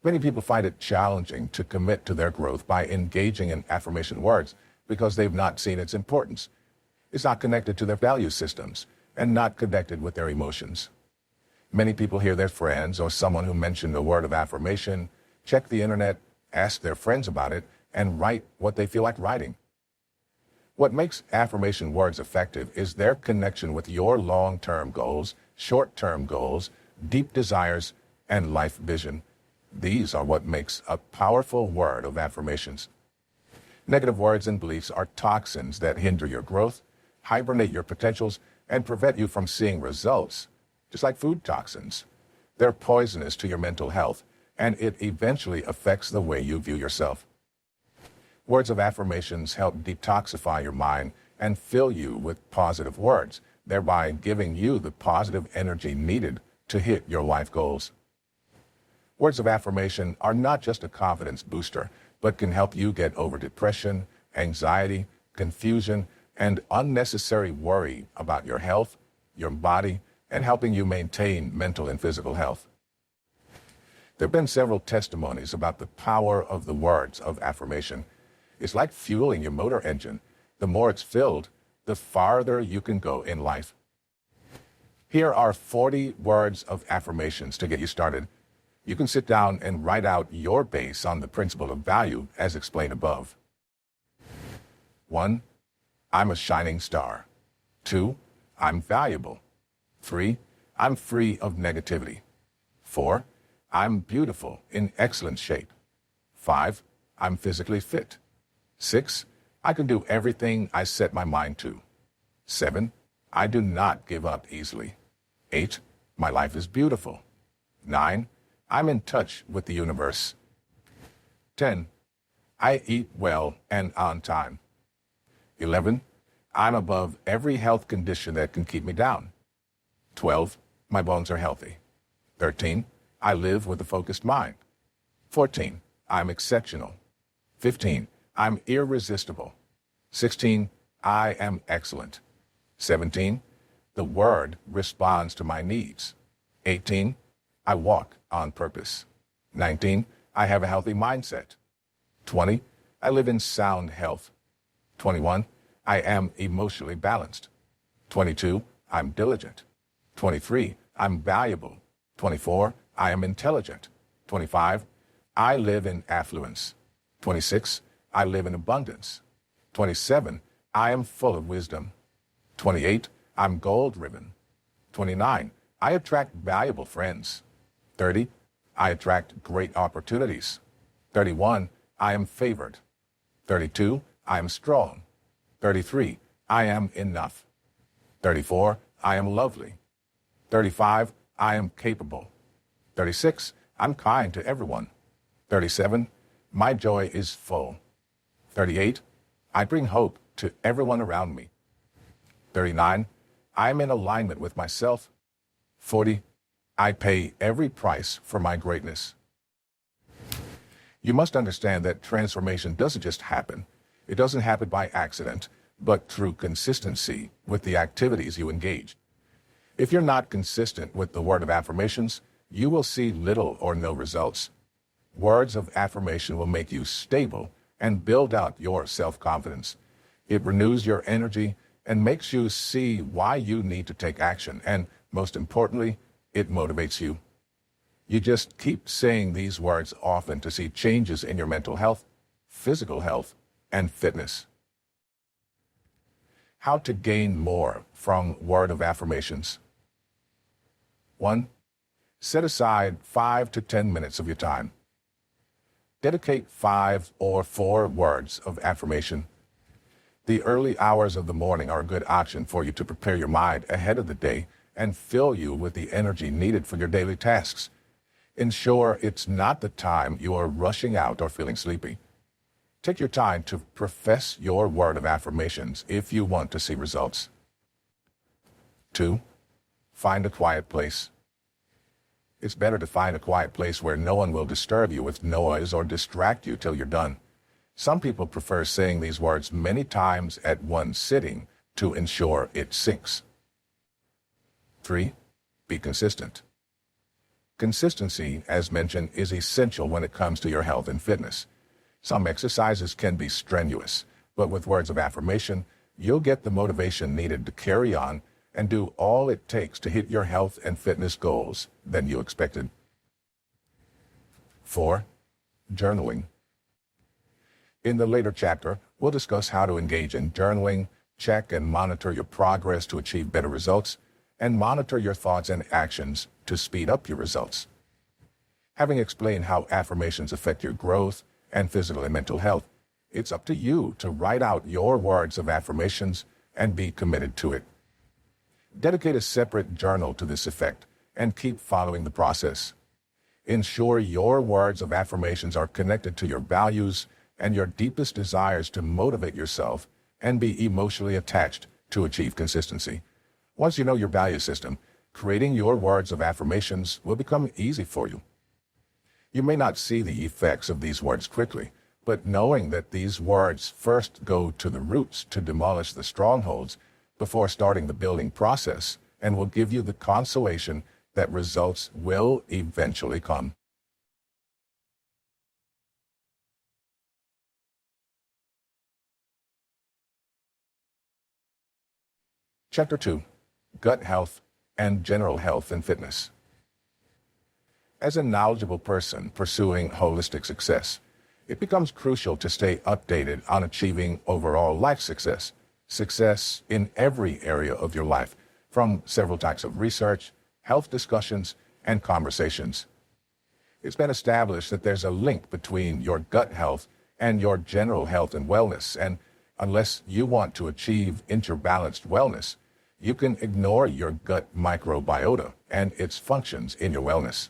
Many people find it challenging to commit to their growth by engaging in affirmation words because they've not seen its importance. It's not connected to their value systems and not connected with their emotions. Many people hear their friends or someone who mentioned a word of affirmation, check the internet, ask their friends about it, and write what they feel like writing. What makes affirmation words effective is their connection with your long-term goals, short-term goals, deep desires, and life vision. These are what makes a powerful word of affirmations. Negative words and beliefs are toxins that hinder your growth, hibernate your potentials, and prevent you from seeing results, just like food toxins. They're poisonous to your mental health, and it eventually affects the way you view yourself. Words of affirmations help detoxify your mind and fill you with positive words, thereby giving you the positive energy needed to hit your life goals. Words of affirmation are not just a confidence booster, but can help you get over depression, anxiety, confusion, and unnecessary worry about your health, your body, and helping you maintain mental and physical health. There have been several testimonies about the power of the words of affirmation. It's like fueling your motor engine. The more it's filled, the farther you can go in life. Here are 40 words of affirmations to get you started. You can sit down and write out your base on the principle of value as explained above. 1. I'm a shining star. 2. I'm valuable. 3. I'm free of negativity. 4. I'm beautiful, in excellent shape. 5. I'm physically fit. 6. I can do everything I set my mind to. 7. I do not give up easily. 8. My life is beautiful. 9. I'm in touch with the universe. 10. I eat well and on time. 11. I'm above every health condition that can keep me down. 12. My bones are healthy. 13. I live with a focused mind. 14. I'm exceptional. 15. I'm irresistible. 16. I am excellent. 17. The word responds to my needs. 18. I walk on purpose. 19. I have a healthy mindset. 20. I live in sound health. 21. I am emotionally balanced. 22. I'm diligent. 23. I'm valuable. 24. I am intelligent. 25. I live in affluence. 26. I live in abundance. 27. I am full of wisdom. 28. I'm goal-driven. 29. I attract valuable friends. 30. I attract great opportunities. 31. I am favored. 32. I am strong. 33. I am enough. 34. I am lovely. 35. I am capable. 36. I'm kind to everyone. 37. My joy is full. 38. I bring hope to everyone around me. 39. I'm in alignment with myself. 40. I pay every price for my greatness. You must understand that transformation doesn't just happen. It doesn't happen by accident, but through consistency with the activities you engage. If you're not consistent with the word of affirmations, you will see little or no results. Words of affirmation will make you stable and build out your self-confidence. It renews your energy and makes you see why you need to take action, and most importantly, it motivates you. You just keep saying these words often to see changes in your mental health, physical health, and fitness. How to gain more from word of affirmations. 1. Set aside 5 to 10 minutes of your time. Dedicate 5 or 4 words of affirmation. The early hours of the morning are a good option for you to prepare your mind ahead of the day and fill you with the energy needed for your daily tasks. Ensure it's not the time you are rushing out or feeling sleepy. Take your time to profess your word of affirmations if you want to see results. 2. Find a quiet place. It's better to find a quiet place where no one will disturb you with noise or distract you till you're done. Some people prefer saying these words many times at one sitting to ensure it sinks. 3. Be consistent. Consistency, as mentioned, is essential when it comes to your health and fitness. Some exercises can be strenuous, but with words of affirmation, you'll get the motivation needed to carry on and do all it takes to hit your health and fitness goals than you expected. 4. Journaling. In the later chapter, we'll discuss how to engage in journaling, check and monitor your progress to achieve better results, and monitor your thoughts and actions to speed up your results. Having explained how affirmations affect your growth and physical and mental health, it's up to you to write out your words of affirmations and be committed to it. Dedicate a separate journal to this effect and keep following the process. Ensure your words of affirmations are connected to your values and your deepest desires to motivate yourself and be emotionally attached to achieve consistency. Once you know your value system, creating your words of affirmations will become easy for you. You may not see the effects of these words quickly, but knowing that these words first go to the roots to demolish the strongholds before starting the building process and will give you the consolation that results will eventually come. Chapter 2. Gut Health and General Health and Fitness. As a knowledgeable person pursuing holistic success, it becomes crucial to stay updated on achieving overall life success, success in every area of your life, from several types of research, health discussions, and conversations. It's been established that there's a link between your gut health and your general health and wellness, and unless you want to achieve interbalanced wellness, you can ignore your gut microbiota and its functions in your wellness.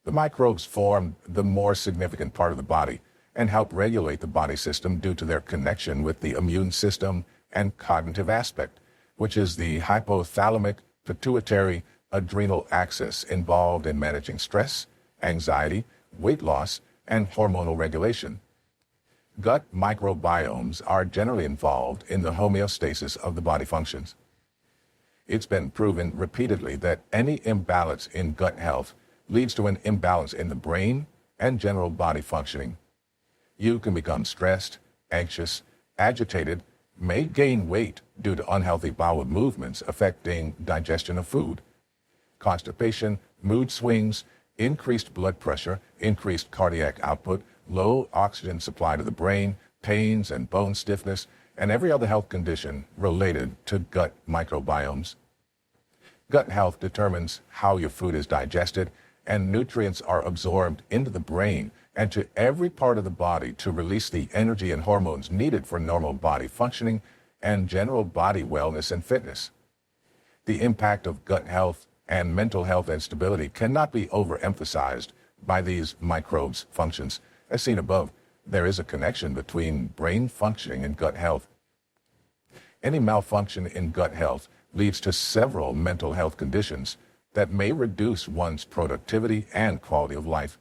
The microbes form the more significant part of the body and help regulate the body system due to their connection with the immune system and cognitive aspect, which is the hypothalamic pituitary adrenal axis involved in managing stress, anxiety, weight loss, and hormonal regulation. Gut microbiomes are generally involved in the homeostasis of the body functions. It's been proven repeatedly that any imbalance in gut health leads to an imbalance in the brain and general body functioning. You can become stressed, anxious, agitated, may gain weight due to unhealthy bowel movements affecting digestion of food, constipation, mood swings, increased blood pressure, increased cardiac output, low oxygen supply to the brain, pains and bone stiffness, and every other health condition related to gut microbiomes. Gut health determines how your food is digested and nutrients are absorbed into the brain and to every part of the body to release the energy and hormones needed for normal body functioning and general body wellness and fitness. The impact of gut health and mental health and stability cannot be overemphasized by these microbes' functions. As seen above, there is a connection between brain functioning and gut health. Any malfunction in gut health leads to several mental health conditions that may reduce one's productivity and quality of life.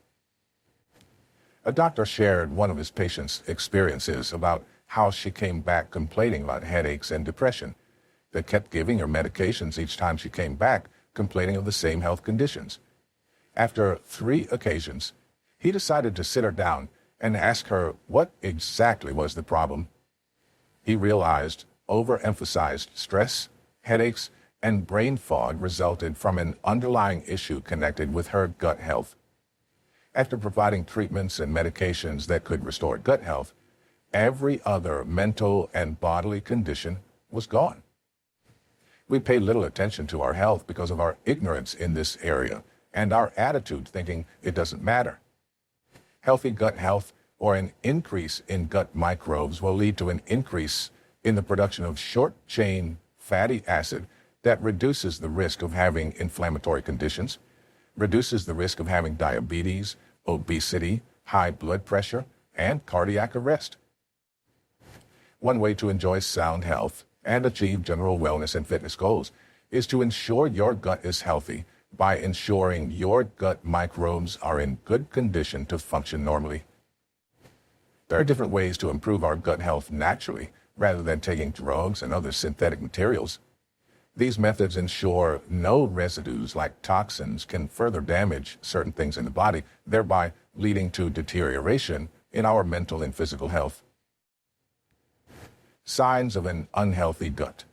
A doctor shared one of his patients' experiences about how she came back complaining about headaches and depression. They kept giving her medications each time she came back, complaining of the same health conditions. After 3 occasions, he decided to sit her down and ask her what exactly was the problem. He realized overemphasized stress, headaches, and brain fog resulted from an underlying issue connected with her gut health. After providing treatments and medications that could restore gut health, every other mental and bodily condition was gone. We pay little attention to our health because of our ignorance in this area and our attitude thinking it doesn't matter. Healthy gut health or an increase in gut microbes will lead to an increase in the production of short-chain fatty acid that reduces the risk of having inflammatory conditions, reduces the risk of having diabetes, obesity, high blood pressure, and cardiac arrest. One way to enjoy sound health and achieve general wellness and fitness goals is to ensure your gut is healthy by ensuring your gut microbes are in good condition to function normally. There are different ways to improve our gut health naturally rather than taking drugs and other synthetic materials. These methods ensure no residues like toxins can further damage certain things in the body, thereby leading to deterioration in our mental and physical health. Signs of an unhealthy gut.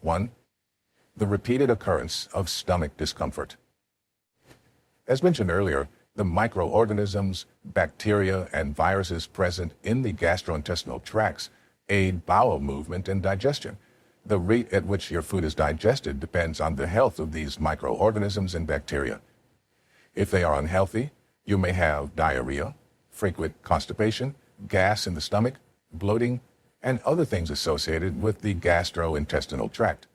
1. The repeated occurrence of stomach discomfort. As mentioned earlier, the microorganisms, bacteria, and viruses present in the gastrointestinal tracts aid bowel movement and digestion. The rate at which your food is digested depends on the health of these microorganisms and bacteria. If they are unhealthy, you may have diarrhea, frequent constipation, gas in the stomach, bloating, and other things associated with the gastrointestinal tract.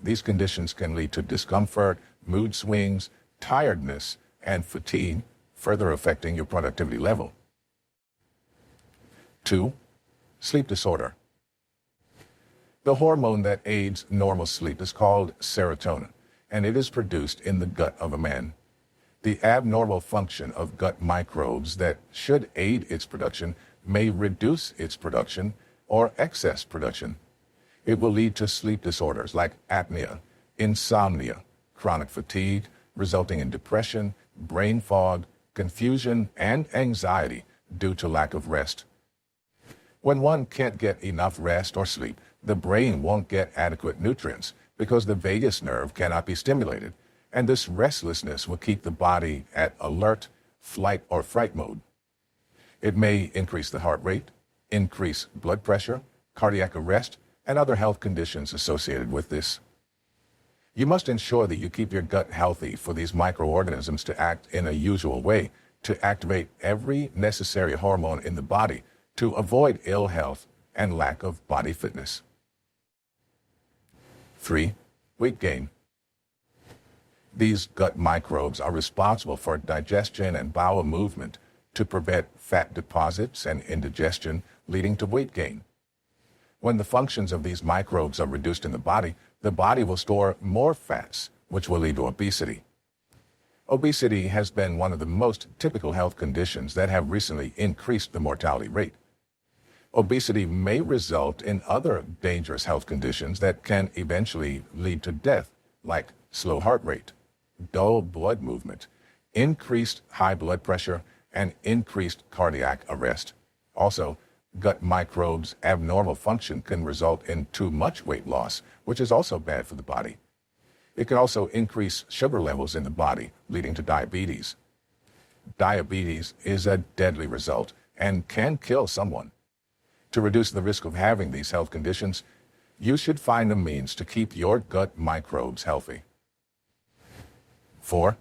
These conditions can lead to discomfort, mood swings, tiredness, and fatigue, further affecting your productivity level. 2. Sleep disorder. The hormone that aids normal sleep is called serotonin, and it is produced in the gut of a man. The abnormal function of gut microbes that should aid its production may reduce its production or excess production. It will lead to sleep disorders like apnea, insomnia, chronic fatigue, resulting in depression, brain fog, confusion, and anxiety due to lack of rest. When one can't get enough rest or sleep, the brain won't get adequate nutrients because the vagus nerve cannot be stimulated, and this restlessness will keep the body at alert, flight, or fright mode. It may increase the heart rate, increase blood pressure, cardiac arrest, and other health conditions associated with this. You must ensure that you keep your gut healthy for these microorganisms to act in a usual way, to activate every necessary hormone in the body to avoid ill health and lack of body fitness. 3. Weight gain. These gut microbes are responsible for digestion and bowel movement to prevent fat deposits and indigestion, leading to weight gain. When the functions of these microbes are reduced in the body will store more fats, which will lead to obesity. Obesity has been one of the most typical health conditions that have recently increased the mortality rate. Obesity may result in other dangerous health conditions that can eventually lead to death, like slow heart rate, dull blood movement, increased high blood pressure, and increased cardiac arrest. Also, gut microbes' abnormal function can result in too much weight loss, which is also bad for the body. It can also increase sugar levels in the body, leading to diabetes. Diabetes is a deadly result and can kill someone. To reduce the risk of having these health conditions, you should find a means to keep your gut microbes healthy. 4.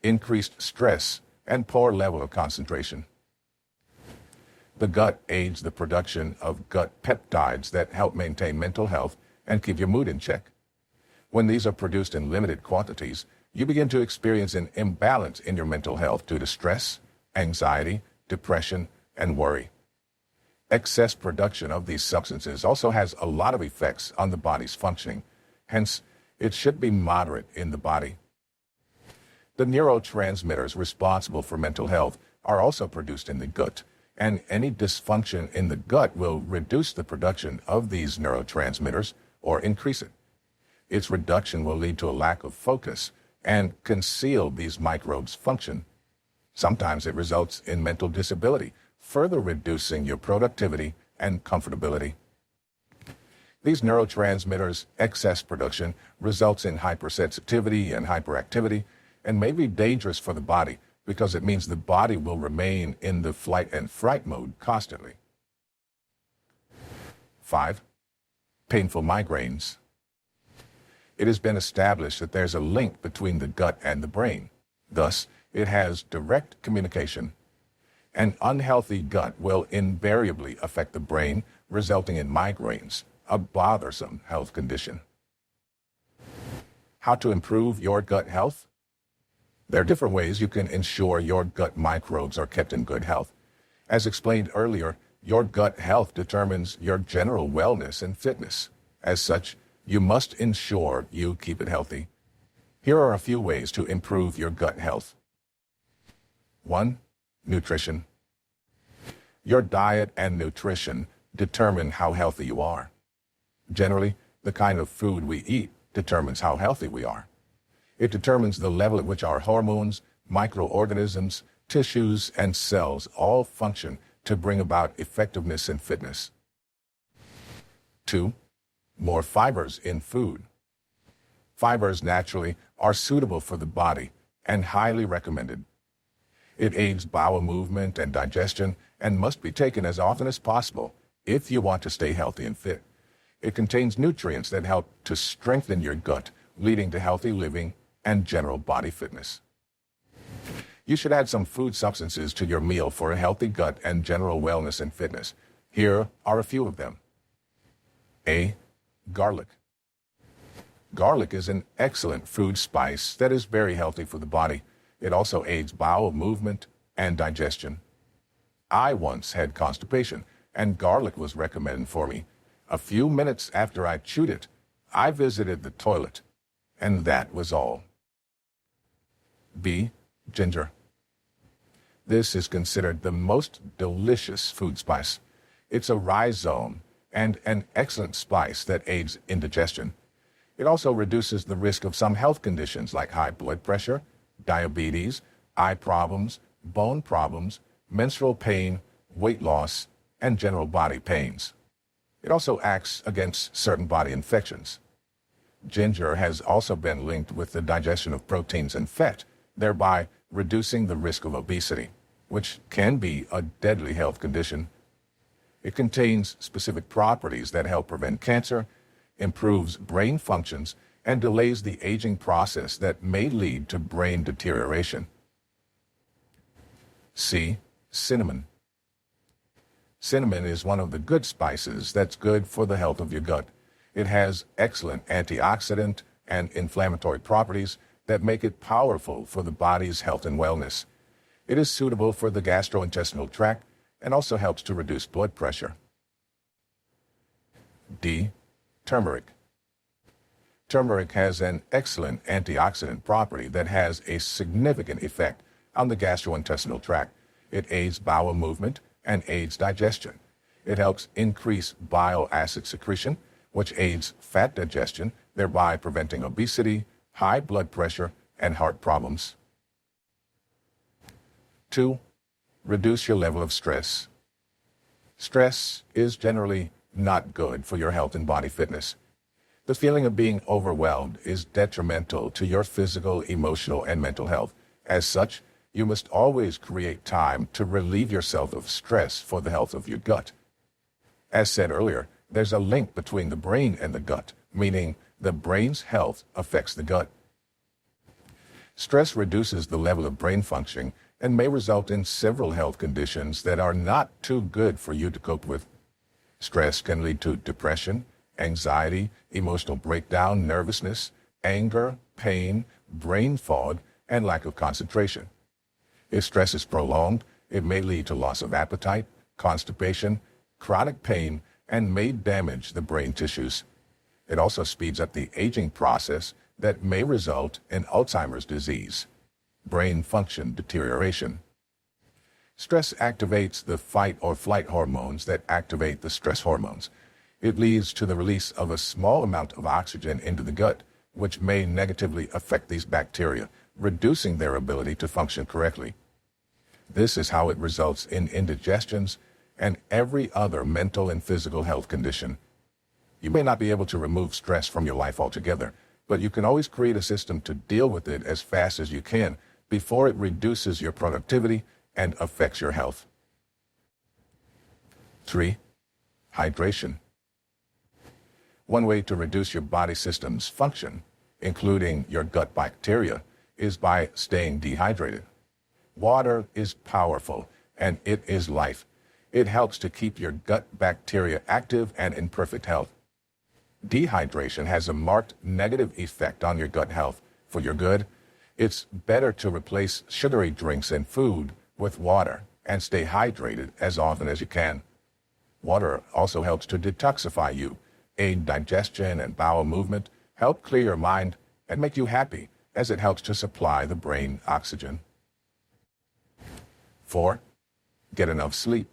Increased stress and poor level of concentration. The gut aids the production of gut peptides that help maintain mental health and keep your mood in check. When these are produced in limited quantities, you begin to experience an imbalance in your mental health due to stress, anxiety, depression, and worry. Excess production of these substances also has a lot of effects on the body's functioning. Hence, it should be moderate in the body. The neurotransmitters responsible for mental health are also produced in the gut, and any dysfunction in the gut will reduce the production of these neurotransmitters or increase it. Its reduction will lead to a lack of focus and conceal these microbes' function. Sometimes it results in mental disability, further reducing your productivity and comfortability. These neurotransmitters' excess production results in hypersensitivity and hyperactivity and may be dangerous for the body because it means the body will remain in the flight and fright mode constantly. 5. Painful migraines. It has been established that there's a link between the gut and the brain. Thus, it has direct communication. An unhealthy gut will invariably affect the brain, resulting in migraines, a bothersome health condition. How to improve your gut health? There are different ways you can ensure your gut microbes are kept in good health. As explained earlier, your gut health determines your general wellness and fitness. As such, you must ensure you keep it healthy. Here are a few ways to improve your gut health. 1. Nutrition. Your diet and nutrition determine how healthy you are. Generally, the kind of food we eat determines how healthy we are. It determines the level at which our hormones, microorganisms, tissues, and cells all function to bring about effectiveness and fitness. 2. More fibers in food. Fibers naturally are suitable for the body and highly recommended. It aids bowel movement and digestion and must be taken as often as possible if you want to stay healthy and fit. It contains nutrients that help to strengthen your gut, leading to healthy living and general body fitness. You should add some food substances to your meal for a healthy gut and general wellness and fitness. Here are a few of them. A. Garlic. Garlic is an excellent food spice that is very healthy for the body. It also aids bowel movement and digestion. I once had constipation, and garlic was recommended for me. A few minutes after I chewed it, I visited the toilet, and that was all. B. Ginger. This is considered the most delicious food spice. It's a rhizome and an excellent spice that aids indigestion. It also reduces the risk of some health conditions like high blood pressure, diabetes, eye problems, bone problems, menstrual pain, weight loss, and general body pains. It also acts against certain body infections. Ginger has also been linked with the digestion of proteins and fat, thereby reducing the risk of obesity, which can be a deadly health condition. It contains specific properties that help prevent cancer, improves brain functions, and delays the aging process that may lead to brain deterioration. C. Cinnamon. Cinnamon is one of the good spices that's good for the health of your gut. It has excellent antioxidant and inflammatory properties that make it powerful for the body's health and wellness. It is suitable for the gastrointestinal tract and also helps to reduce blood pressure. D. Turmeric. Turmeric has an excellent antioxidant property that has a significant effect on the gastrointestinal tract. It aids bowel movement and aids digestion. It helps increase bile acid secretion, which aids fat digestion, thereby preventing obesity, high blood pressure, and heart problems. 2. Reduce your level of stress. Stress is generally not good for your health and body fitness. The feeling of being overwhelmed is detrimental to your physical, emotional, and mental health. As such, you must always create time to relieve yourself of stress for the health of your gut. As said earlier, there's a link between the brain and the gut, meaning the brain's health affects the gut. Stress reduces the level of brain functioning and may result in several health conditions that are not too good for you to cope with. Stress can lead to depression, anxiety, emotional breakdown, nervousness, anger, pain, brain fog, and lack of concentration. If stress is prolonged, it may lead to loss of appetite, constipation, chronic pain, and may damage the brain tissues. It also speeds up the aging process that may result in Alzheimer's disease, brain function deterioration. Stress activates the fight or flight hormones that activate the stress hormones. It leads to the release of a small amount of oxygen into the gut, which may negatively affect these bacteria, reducing their ability to function correctly. This is how it results in indigestions and every other mental and physical health condition. You may not be able to remove stress from your life altogether, but you can always create a system to deal with it as fast as you can before it reduces your productivity and affects your health. 3. Hydration. One way to reduce your body system's function, including your gut bacteria, is by staying dehydrated. Water is powerful, and it is life. It helps to keep your gut bacteria active and in perfect health. Dehydration has a marked negative effect on your gut health. For your good, it's better to replace sugary drinks and food with water and stay hydrated as often as you can. Water also helps to detoxify you, aid digestion and bowel movement, help clear your mind, and make you happy as it helps to supply the brain oxygen. 4. Get enough sleep.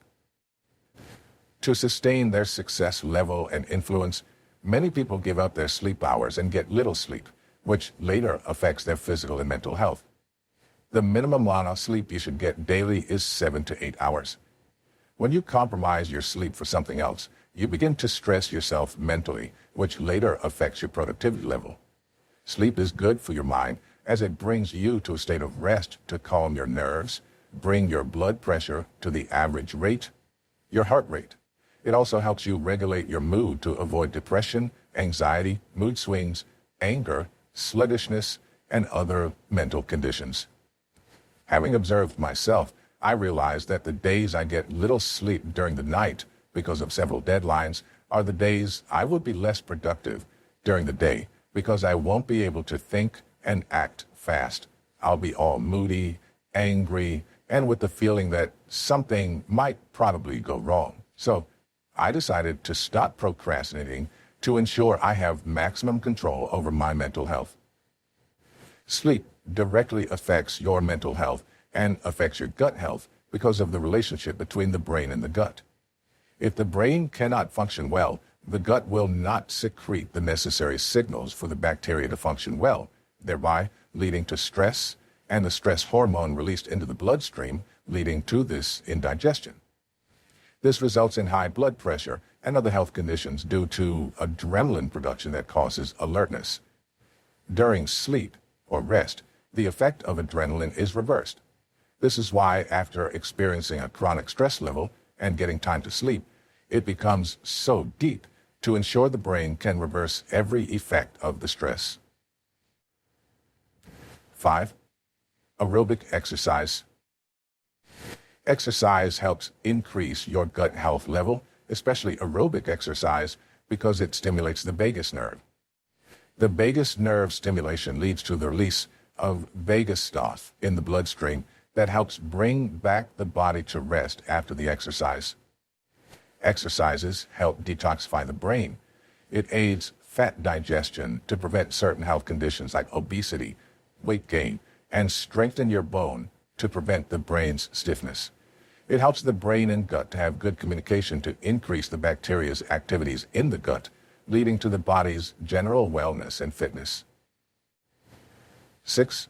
To sustain their success level and influence, many people give up their sleep hours and get little sleep, which later affects their physical and mental health. The minimum amount of sleep you should get daily is 7 to 8 hours. When you compromise your sleep for something else, you begin to stress yourself mentally, which later affects your productivity level. Sleep is good for your mind as it brings you to a state of rest to calm your nerves, bring your blood pressure to the average rate, your heart rate. It also helps you regulate your mood to avoid depression, anxiety, mood swings, anger, sluggishness, and other mental conditions. Having observed myself, I realize that the days I get little sleep during the night because of several deadlines are the days I will be less productive during the day because I won't be able to think and act fast. I'll be all moody, angry, and with the feeling that something might probably go wrong. So I decided to stop procrastinating to ensure I have maximum control over my mental health. Sleep directly affects your mental health and affects your gut health because of the relationship between the brain and the gut. If the brain cannot function well, the gut will not secrete the necessary signals for the bacteria to function well, thereby leading to stress and the stress hormone released into the bloodstream, leading to this indigestion. This results in high blood pressure and other health conditions due to adrenaline production that causes alertness. During sleep or rest, the effect of adrenaline is reversed. This is why after experiencing a chronic stress level and getting time to sleep, it becomes so deep to ensure the brain can reverse every effect of the stress. 5. Aerobic exercise. Exercise helps increase your gut health level, especially aerobic exercise, because it stimulates the vagus nerve. The vagus nerve stimulation leads to the release of vagus stuff in the bloodstream that helps bring back the body to rest after the exercise. Exercises help detoxify the brain. It aids fat digestion to prevent certain health conditions like obesity, weight gain, and strengthen your bone to prevent the brain's stiffness. It helps the brain and gut to have good communication to increase the bacteria's activities in the gut, leading to the body's general wellness and fitness. 6.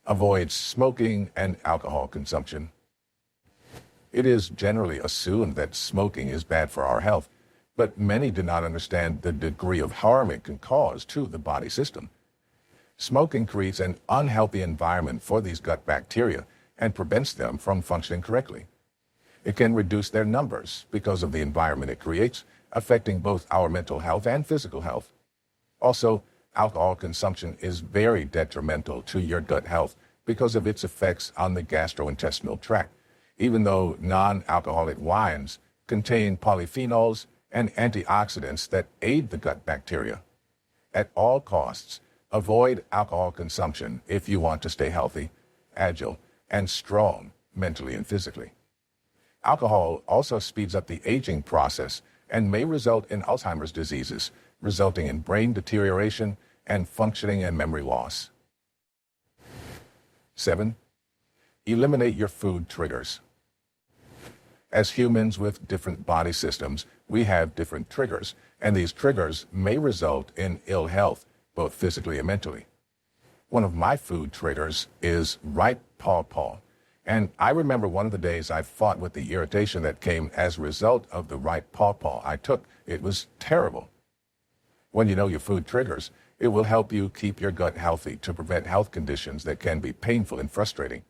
Avoid smoking and alcohol consumption. It is generally assumed that smoking is bad for our health, but many do not understand the degree of harm it can cause to the body system. Smoking creates an unhealthy environment for these gut bacteria and prevents them from functioning correctly. It can reduce their numbers because of the environment it creates, affecting both our mental health and physical health. Also, alcohol consumption is very detrimental to your gut health because of its effects on the gastrointestinal tract, even though non-alcoholic wines contain polyphenols and antioxidants that aid the gut bacteria. At all costs, avoid alcohol consumption if you want to stay healthy, agile, and strong mentally and physically. Alcohol also speeds up the aging process and may result in Alzheimer's diseases, resulting in brain deterioration and functioning and memory loss. 7. Eliminate your food triggers. As humans with different body systems, we have different triggers, and these triggers may result in ill health, both physically and mentally. One of my food triggers is right pawpaw, and I remember one of the days I fought with the irritation that came as a result of the right pawpaw I took. It was terrible. When you know your food triggers, it will help you keep your gut healthy to prevent health conditions that can be painful and frustrating.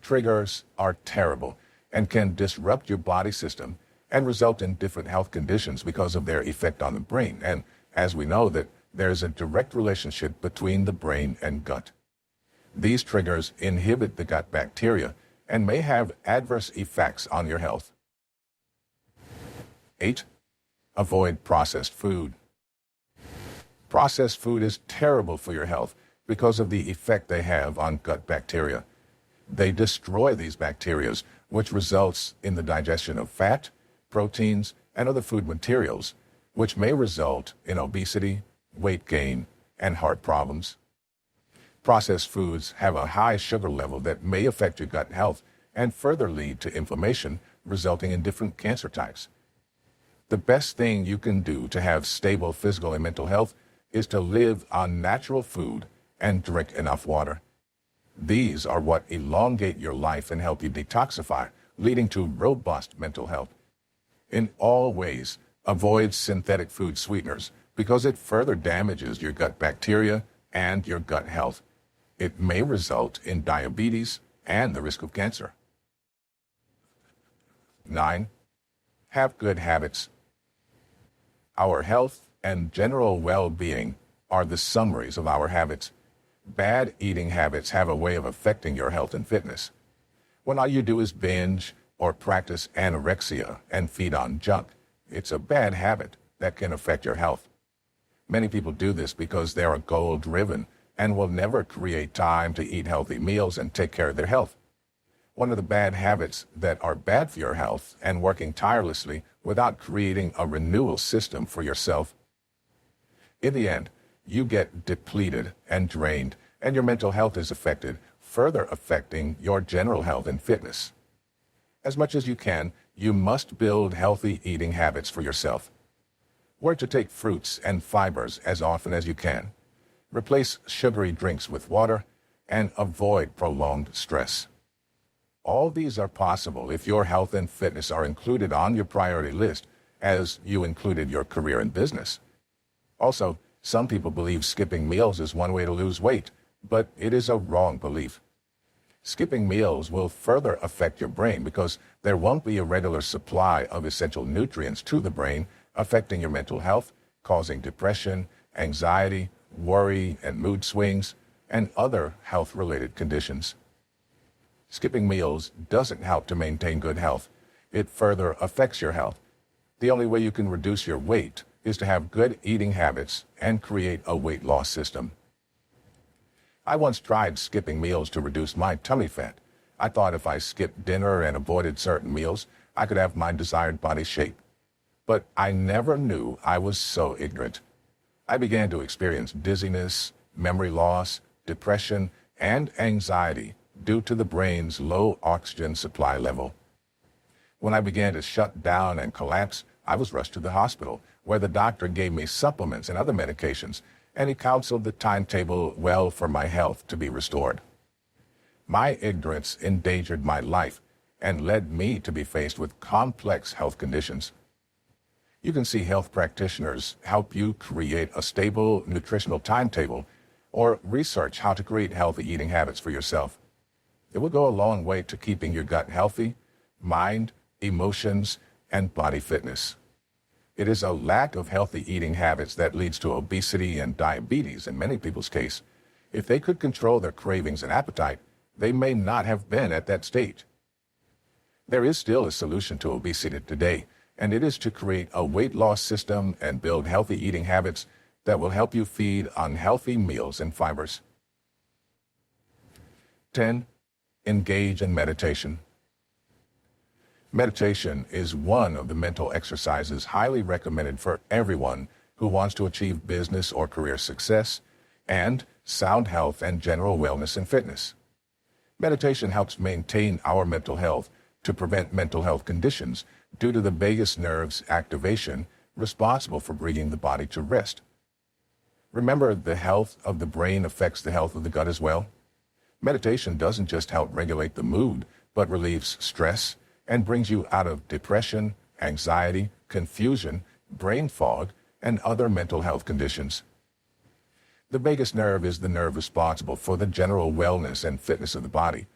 Triggers are terrible and can disrupt your body system and result in different health conditions because of their effect on the brain. And as we know that there's a direct relationship between the brain and gut. These triggers inhibit the gut bacteria and may have adverse effects on your health. 8. Avoid processed food. Processed food is terrible for your health because of the effect they have on gut bacteria. They destroy these bacteria, which results in the digestion of fat, proteins, and other food materials, which may result in obesity, weight gain, and heart problems. Processed foods have a high sugar level that may affect your gut health and further lead to inflammation, resulting in different cancer types. The best thing you can do to have stable physical and mental health is to live on natural food and drink enough water. These are what elongate your life and help you detoxify, leading to robust mental health. In all ways, avoid synthetic food sweeteners because it further damages your gut bacteria and your gut health. It may result in diabetes and the risk of cancer. 9. Have good habits. Our health and general well-being are the summaries of our habits. Bad eating habits have a way of affecting your health and fitness. When all you do is binge or practice anorexia and feed on junk, it's a bad habit that can affect your health. Many people do this because they are goal-driven and will never create time to eat healthy meals and take care of their health. One of the bad habits that are bad for your health and working tirelessly without creating a renewal system for yourself. In the end, you get depleted and drained, and your mental health is affected, further affecting your general health and fitness. As much as you can, you must build healthy eating habits for yourself. Work to take fruits and fibers as often as you can. Replace sugary drinks with water and avoid prolonged stress. All these are possible if your health and fitness are included on your priority list as you included your career and business. Also, some people believe skipping meals is one way to lose weight, but it is a wrong belief. Skipping meals will further affect your brain because there won't be a regular supply of essential nutrients to the brain, affecting your mental health, causing depression, anxiety, worry, and mood swings, and other health-related conditions. Skipping meals doesn't help to maintain good health. It further affects your health. The only way you can reduce your weight is to have good eating habits and create a weight loss system. I once tried skipping meals to reduce my tummy fat. I thought if I skipped dinner and avoided certain meals, I could have my desired body shape. But I never knew I was so ignorant. I began to experience dizziness, memory loss, depression, and anxiety due to the brain's low oxygen supply level. When I began to shut down and collapse, I was rushed to the hospital, where the doctor gave me supplements and other medications, and he counseled the timetable well for my health to be restored. My ignorance endangered my life and led me to be faced with complex health conditions. You can see health practitioners help you create a stable nutritional timetable or research how to create healthy eating habits for yourself. It will go a long way to keeping your gut healthy, mind, emotions, and body fitness. It is a lack of healthy eating habits that leads to obesity and diabetes in many people's case. If they could control their cravings and appetite, they may not have been at that stage. There is still a solution to obesity today, and it is to create a weight loss system and build healthy eating habits that will help you feed on healthy meals and fibers. 10. Engage in meditation. Meditation is one of the mental exercises highly recommended for everyone who wants to achieve business or career success and sound health and general wellness and fitness. Meditation helps maintain our mental health to prevent mental health conditions due to the vagus nerve's activation responsible for bringing the body to rest. Remember, the health of the brain affects the health of the gut as well. Meditation doesn't just help regulate the mood, but relieves stress and brings you out of depression, anxiety, confusion, brain fog, and other mental health conditions. The vagus nerve is the nerve responsible for the general wellness and fitness of the body.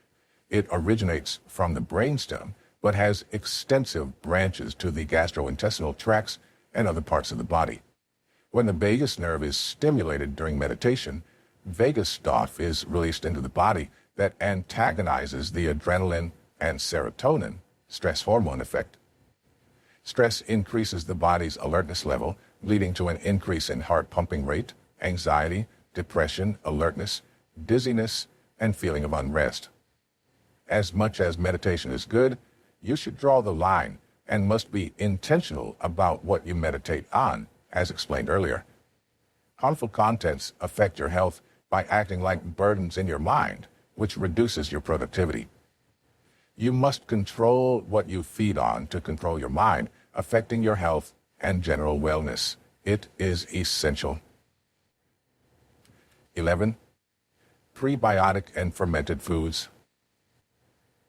It originates from the brainstem, but has extensive branches to the gastrointestinal tracts and other parts of the body. When the vagus nerve is stimulated during meditation, vagus stuff is released into the body that antagonizes the adrenaline and serotonin stress hormone effect. Stress increases the body's alertness level, leading to an increase in heart pumping rate, anxiety, depression, alertness, dizziness, and feeling of unrest. As much as meditation is good, you should draw the line and must be intentional about what you meditate on, as explained earlier. Harmful contents affect your health by acting like burdens in your mind, which reduces your productivity. You must control what you feed on to control your mind, affecting your health and general wellness. It is essential. 11. Prebiotic and fermented foods.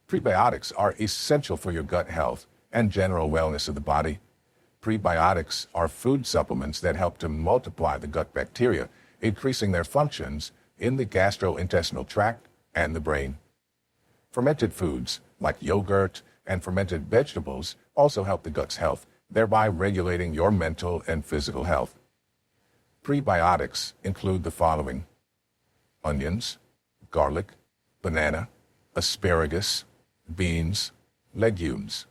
Prebiotics are essential for your gut health and general wellness of the body. Prebiotics are food supplements that help to multiply the gut bacteria, increasing their functions in the gastrointestinal tract and the brain. Fermented foods, like yogurt and fermented vegetables, also help the gut's health, thereby regulating your mental and physical health. Prebiotics include the following: onions, garlic, banana, asparagus, beans, legumes.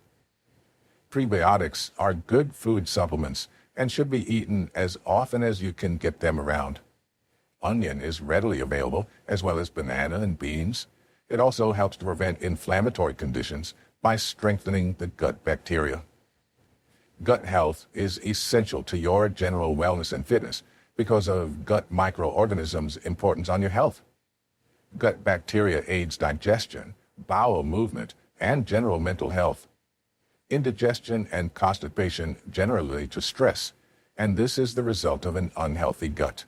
Prebiotics are good food supplements and should be eaten as often as you can get them around. onion is readily available, as well as banana and beans. It also helps to prevent inflammatory conditions by strengthening the gut bacteria. Gut health is essential to your general wellness and fitness because of gut microorganisms' importance on your health. Gut bacteria aids digestion, bowel movement, and general mental health. Indigestion and constipation generally lead to stress, and this is the result of an unhealthy gut.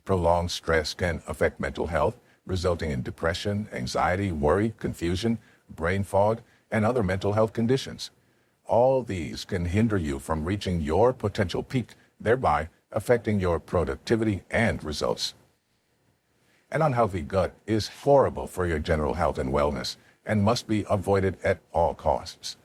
Prolonged stress can affect mental health, resulting in depression, anxiety, worry, confusion, brain fog, and other mental health conditions. All these can hinder you from reaching your potential peak, thereby affecting your productivity and results. An unhealthy gut is horrible for your general health and wellness and must be avoided at all costs.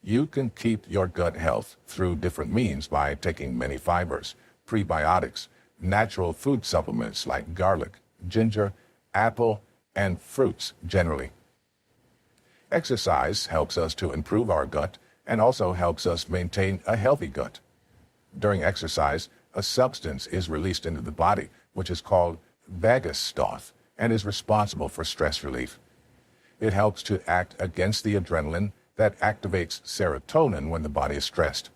You can keep your gut health through different means by taking many fibers, prebiotics, natural food supplements like garlic, ginger, apple, and fruits generally. Exercise helps us to improve our gut and also helps us maintain a healthy gut. During exercise, a substance is released into the body, which is called vagus stuff, and is responsible for stress relief. It helps to act against the adrenaline that activates serotonin when the body is stressed.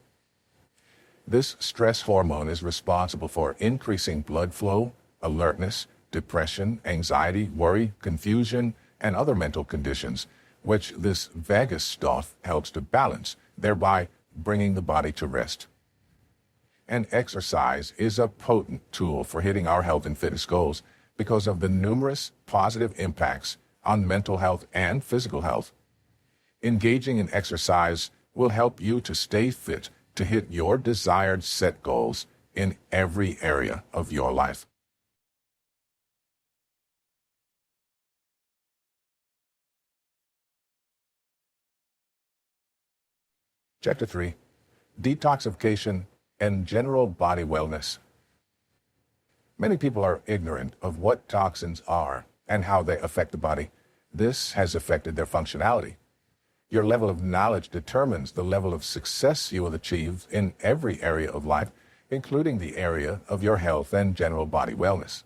This stress hormone is responsible for increasing blood flow, alertness, depression, anxiety, worry, confusion, and other mental conditions, which this vagus stuff helps to balance, thereby bringing the body to rest. And exercise is a potent tool for hitting our health and fitness goals because of the numerous positive impacts on mental health and physical health. Engaging in exercise will help you to stay fit to hit your desired set goals in every area of your life. Chapter 3. Detoxification and General Body Wellness. Many people are ignorant of what toxins are and how they affect the body. This has affected their functionality. Your level of knowledge determines the level of success you will achieve in every area of life, including the area of your health and general body wellness.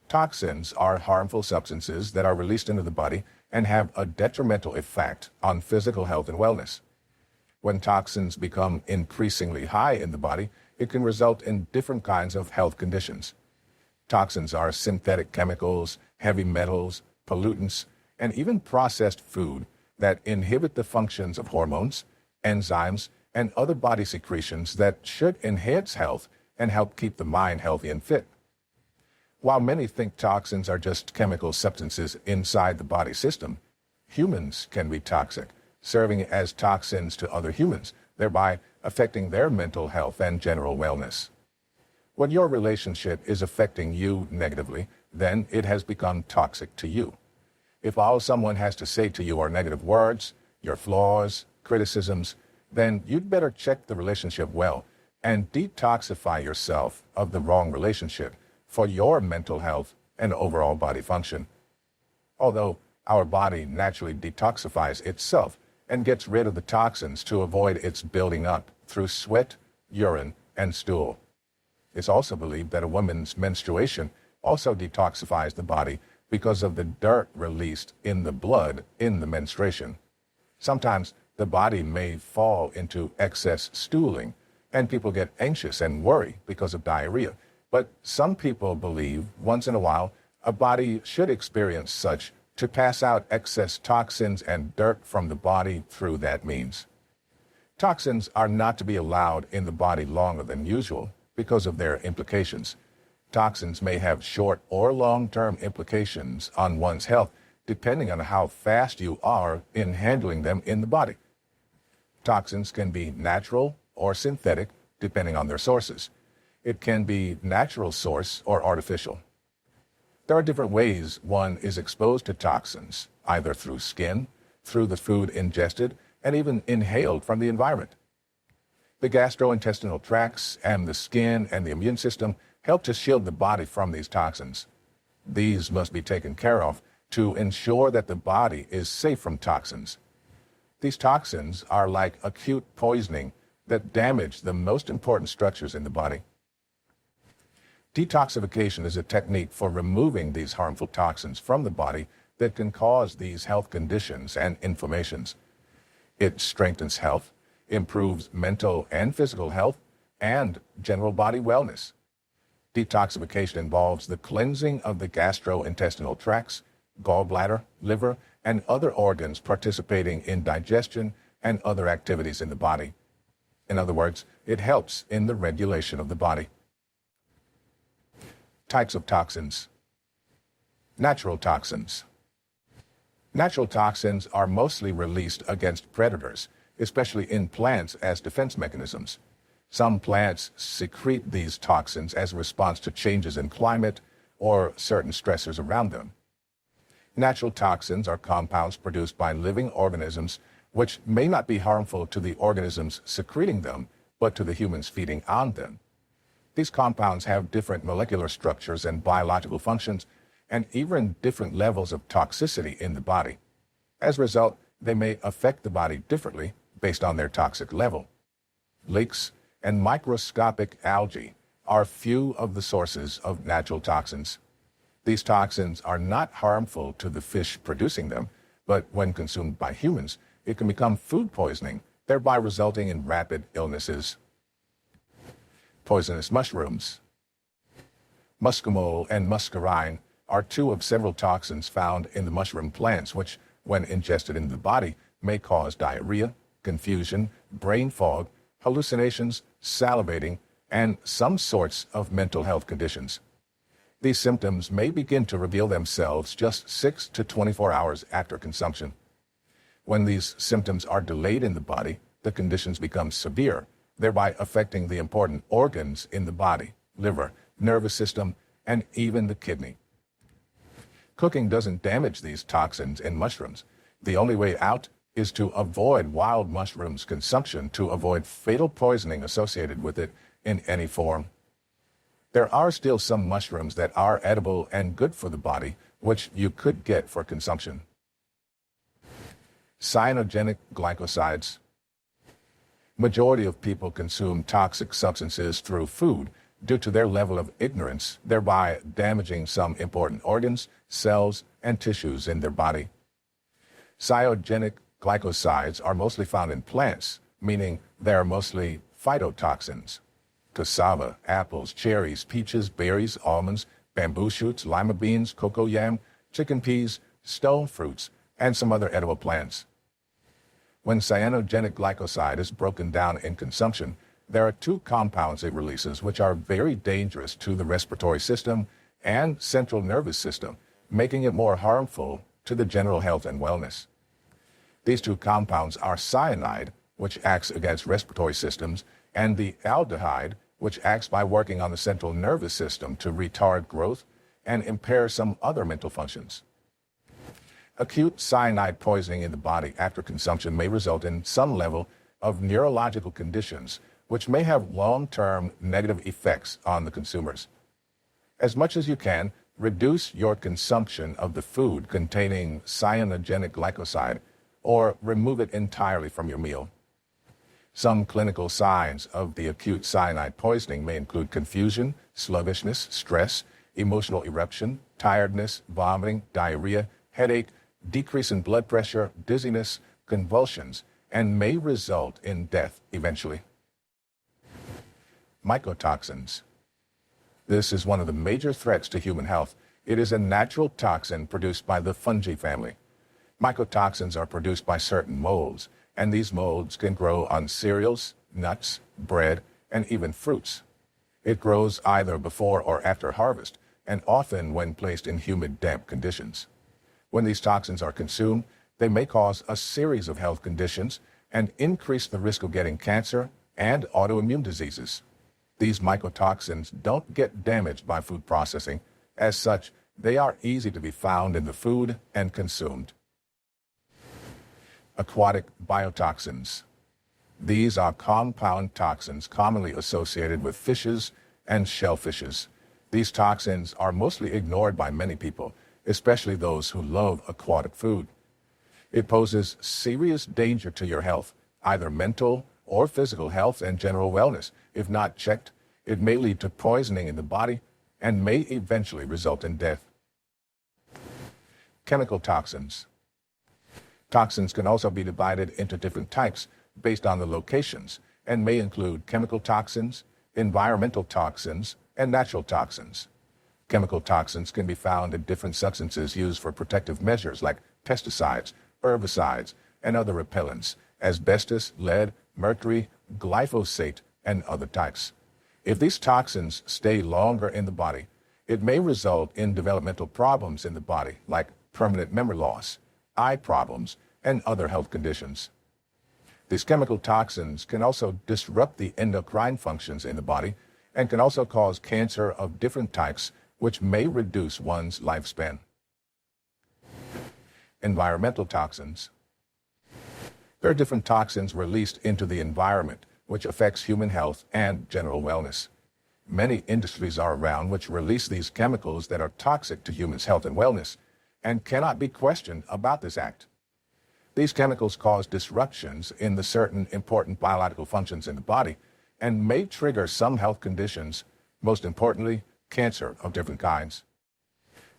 Toxins are harmful substances that are released into the body and have a detrimental effect on physical health and wellness. When toxins become increasingly high in the body, it can result in different kinds of health conditions. Toxins are synthetic chemicals, heavy metals, pollutants, and even processed food that inhibit the functions of hormones, enzymes, and other body secretions that should enhance health and help keep the mind healthy and fit. While many think toxins are just chemical substances inside the body system, humans can be toxic, serving as toxins to other humans, thereby affecting their mental health and general wellness. When your relationship is affecting you negatively, then it has become toxic to you. If all someone has to say to you are negative words, your flaws, criticisms, then you'd better check the relationship well and detoxify yourself of the wrong relationship for your mental health and overall body function. Although our body naturally detoxifies itself and gets rid of the toxins to avoid its building up through sweat, urine, and stool. It's also believed that a woman's menstruation also detoxifies the body because of the dirt released in the blood in the menstruation. Sometimes the body may fall into excess stooling, and people get anxious and worry because of diarrhea. But some people believe once in a while a body should experience such to pass out excess toxins and dirt from the body through that means. Toxins are not to be allowed in the body longer than usual because of their implications. Toxins may have short or long-term implications on one's health, depending on how fast you are in handling them in the body. Toxins can be natural or synthetic, depending on their sources. It can be natural source or artificial. There are different ways one is exposed to toxins, either through skin, through the food ingested, and even inhaled from the environment. The gastrointestinal tracts and the skin and the immune system help to shield the body from these toxins. These must be taken care of to ensure that the body is safe from toxins. These toxins are like acute poisoning that damage the most important structures in the body. Detoxification is a technique for removing these harmful toxins from the body that can cause these health conditions and inflammations. It strengthens health, improves mental and physical health, and general body wellness. Detoxification involves the cleansing of the gastrointestinal tracts, gallbladder, liver, and other organs participating in digestion and other activities in the body. In other words, it helps in the regulation of the body. Types of toxins. Natural toxins. Natural toxins are mostly released against predators, especially in plants as defense mechanisms. Some plants secrete these toxins as a response to changes in climate or certain stressors around them. Natural toxins are compounds produced by living organisms which may not be harmful to the organisms secreting them, but to the humans feeding on them. These compounds have different molecular structures and biological functions, and even different levels of toxicity in the body. As a result, they may affect the body differently based on their toxic level. Leeks and microscopic algae are few of the sources of natural toxins. These toxins are not harmful to the fish producing them, but when consumed by humans, it can become food poisoning, thereby resulting in rapid illnesses. Poisonous mushrooms. Muscimol and muscarine are two of several toxins found in the mushroom plants which, when ingested in the body, may cause diarrhea, confusion, brain fog, hallucinations, salivating, and some sorts of mental health conditions. These symptoms may begin to reveal themselves just 6 to 24 hours after consumption. When these symptoms are delayed in the body, the conditions become severe, thereby affecting the important organs in the body, liver, nervous system, and even the kidney. Cooking doesn't damage these toxins in mushrooms. The only way out is to avoid wild mushrooms consumption to avoid fatal poisoning associated with it in any form. There are still some mushrooms that are edible and good for the body, which you could get for consumption. Cyanogenic glycosides. Majority of people consume toxic substances through food due to their level of ignorance, thereby damaging some important organs, cells, and tissues in their body. Cyanogenic glycosides are mostly found in plants, meaning they are mostly phytotoxins. Cassava, apples, cherries, peaches, berries, almonds, bamboo shoots, lima beans, cocoa yam, chicken peas, stone fruits, and some other edible plants. When cyanogenic glycoside is broken down in consumption, there are two compounds it releases which are very dangerous to the respiratory system and central nervous system, making it more harmful to the general health and wellness. These two compounds are cyanide, which acts against respiratory systems, and the aldehyde, which acts by working on the central nervous system to retard growth and impair some other mental functions. Acute cyanide poisoning in the body after consumption may result in some level of neurological conditions, which may have long-term negative effects on the consumers. As much as you can, reduce your consumption of the food containing cyanogenic glycoside, or remove it entirely from your meal. Some clinical signs of the acute cyanide poisoning may include confusion, sluggishness, stress, emotional eruption, tiredness, vomiting, diarrhea, headache, decrease in blood pressure, dizziness, convulsions, and may result in death eventually. Mycotoxins. This is one of the major threats to human health. It is a natural toxin produced by the fungi family. Mycotoxins are produced by certain molds, and these molds can grow on cereals, nuts, bread, and even fruits. It grows either before or after harvest, and often when placed in humid, damp conditions. When these toxins are consumed, they may cause a series of health conditions and increase the risk of getting cancer and autoimmune diseases. These mycotoxins don't get damaged by food processing. As such, they are easy to be found in the food and consumed. Aquatic biotoxins. These are compound toxins commonly associated with fishes and shellfishes. These toxins are mostly ignored by many people, especially those who love aquatic food. It poses serious danger to your health, either mental or physical health and general wellness. If not checked, it may lead to poisoning in the body, and may eventually result in death. Chemical toxins. Toxins can also be divided into different types based on the locations and may include chemical toxins, environmental toxins, and natural toxins. Chemical toxins can be found in different substances used for protective measures like pesticides, herbicides, and other repellents, asbestos, lead, mercury, glyphosate, and other types. If these toxins stay longer in the body, it may result in developmental problems in the body like permanent memory loss, eye problems, and other health conditions. These chemical toxins can also disrupt the endocrine functions in the body and can also cause cancer of different types, which may reduce one's lifespan. Environmental toxins. There are different toxins released into the environment, which affects human health and general wellness. Many industries are around which release these chemicals that are toxic to humans' health and wellness, and cannot be questioned about this act. These chemicals cause disruptions in the certain important biological functions in the body and may trigger some health conditions, most importantly, cancer of different kinds.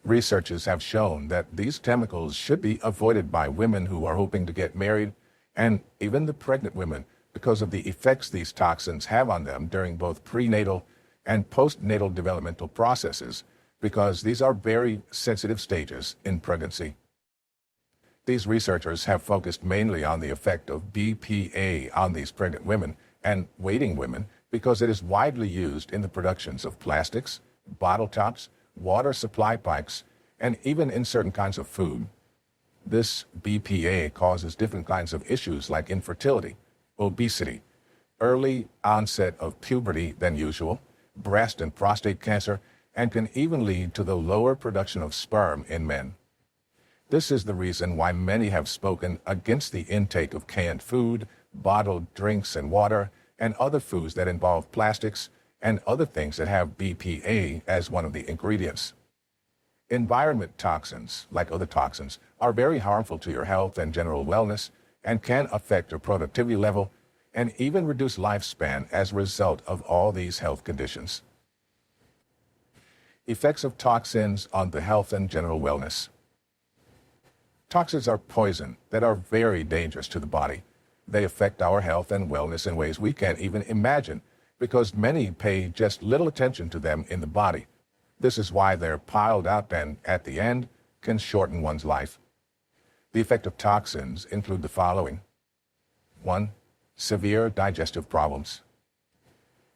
Researchers have shown that these chemicals should be avoided by women who are hoping to get married and even the pregnant women because of the effects these toxins have on them during both prenatal and postnatal developmental processes, because these are very sensitive stages in pregnancy. These researchers have focused mainly on the effect of BPA on these pregnant women and waiting women because it is widely used in the productions of plastics, bottle tops, water supply pipes, and even in certain kinds of food. This BPA causes different kinds of issues like infertility, obesity, early onset of puberty than usual, breast and prostate cancer, and can even lead to the lower production of sperm in men. This is the reason why many have spoken against the intake of canned food, bottled drinks and water, and other foods that involve plastics and other things that have BPA as one of the ingredients. Environment toxins, like other toxins, are very harmful to your health and general wellness and can affect your productivity level and even reduce lifespan as a result of all these health conditions. Effects of toxins on the health and general wellness. Toxins are poison that are very dangerous to the body. They affect our health and wellness in ways we can't even imagine because many pay just little attention to them in the body. This is why they're piled up and, at the end, can shorten one's life. The effect of toxins include the following. 1. Severe digestive problems.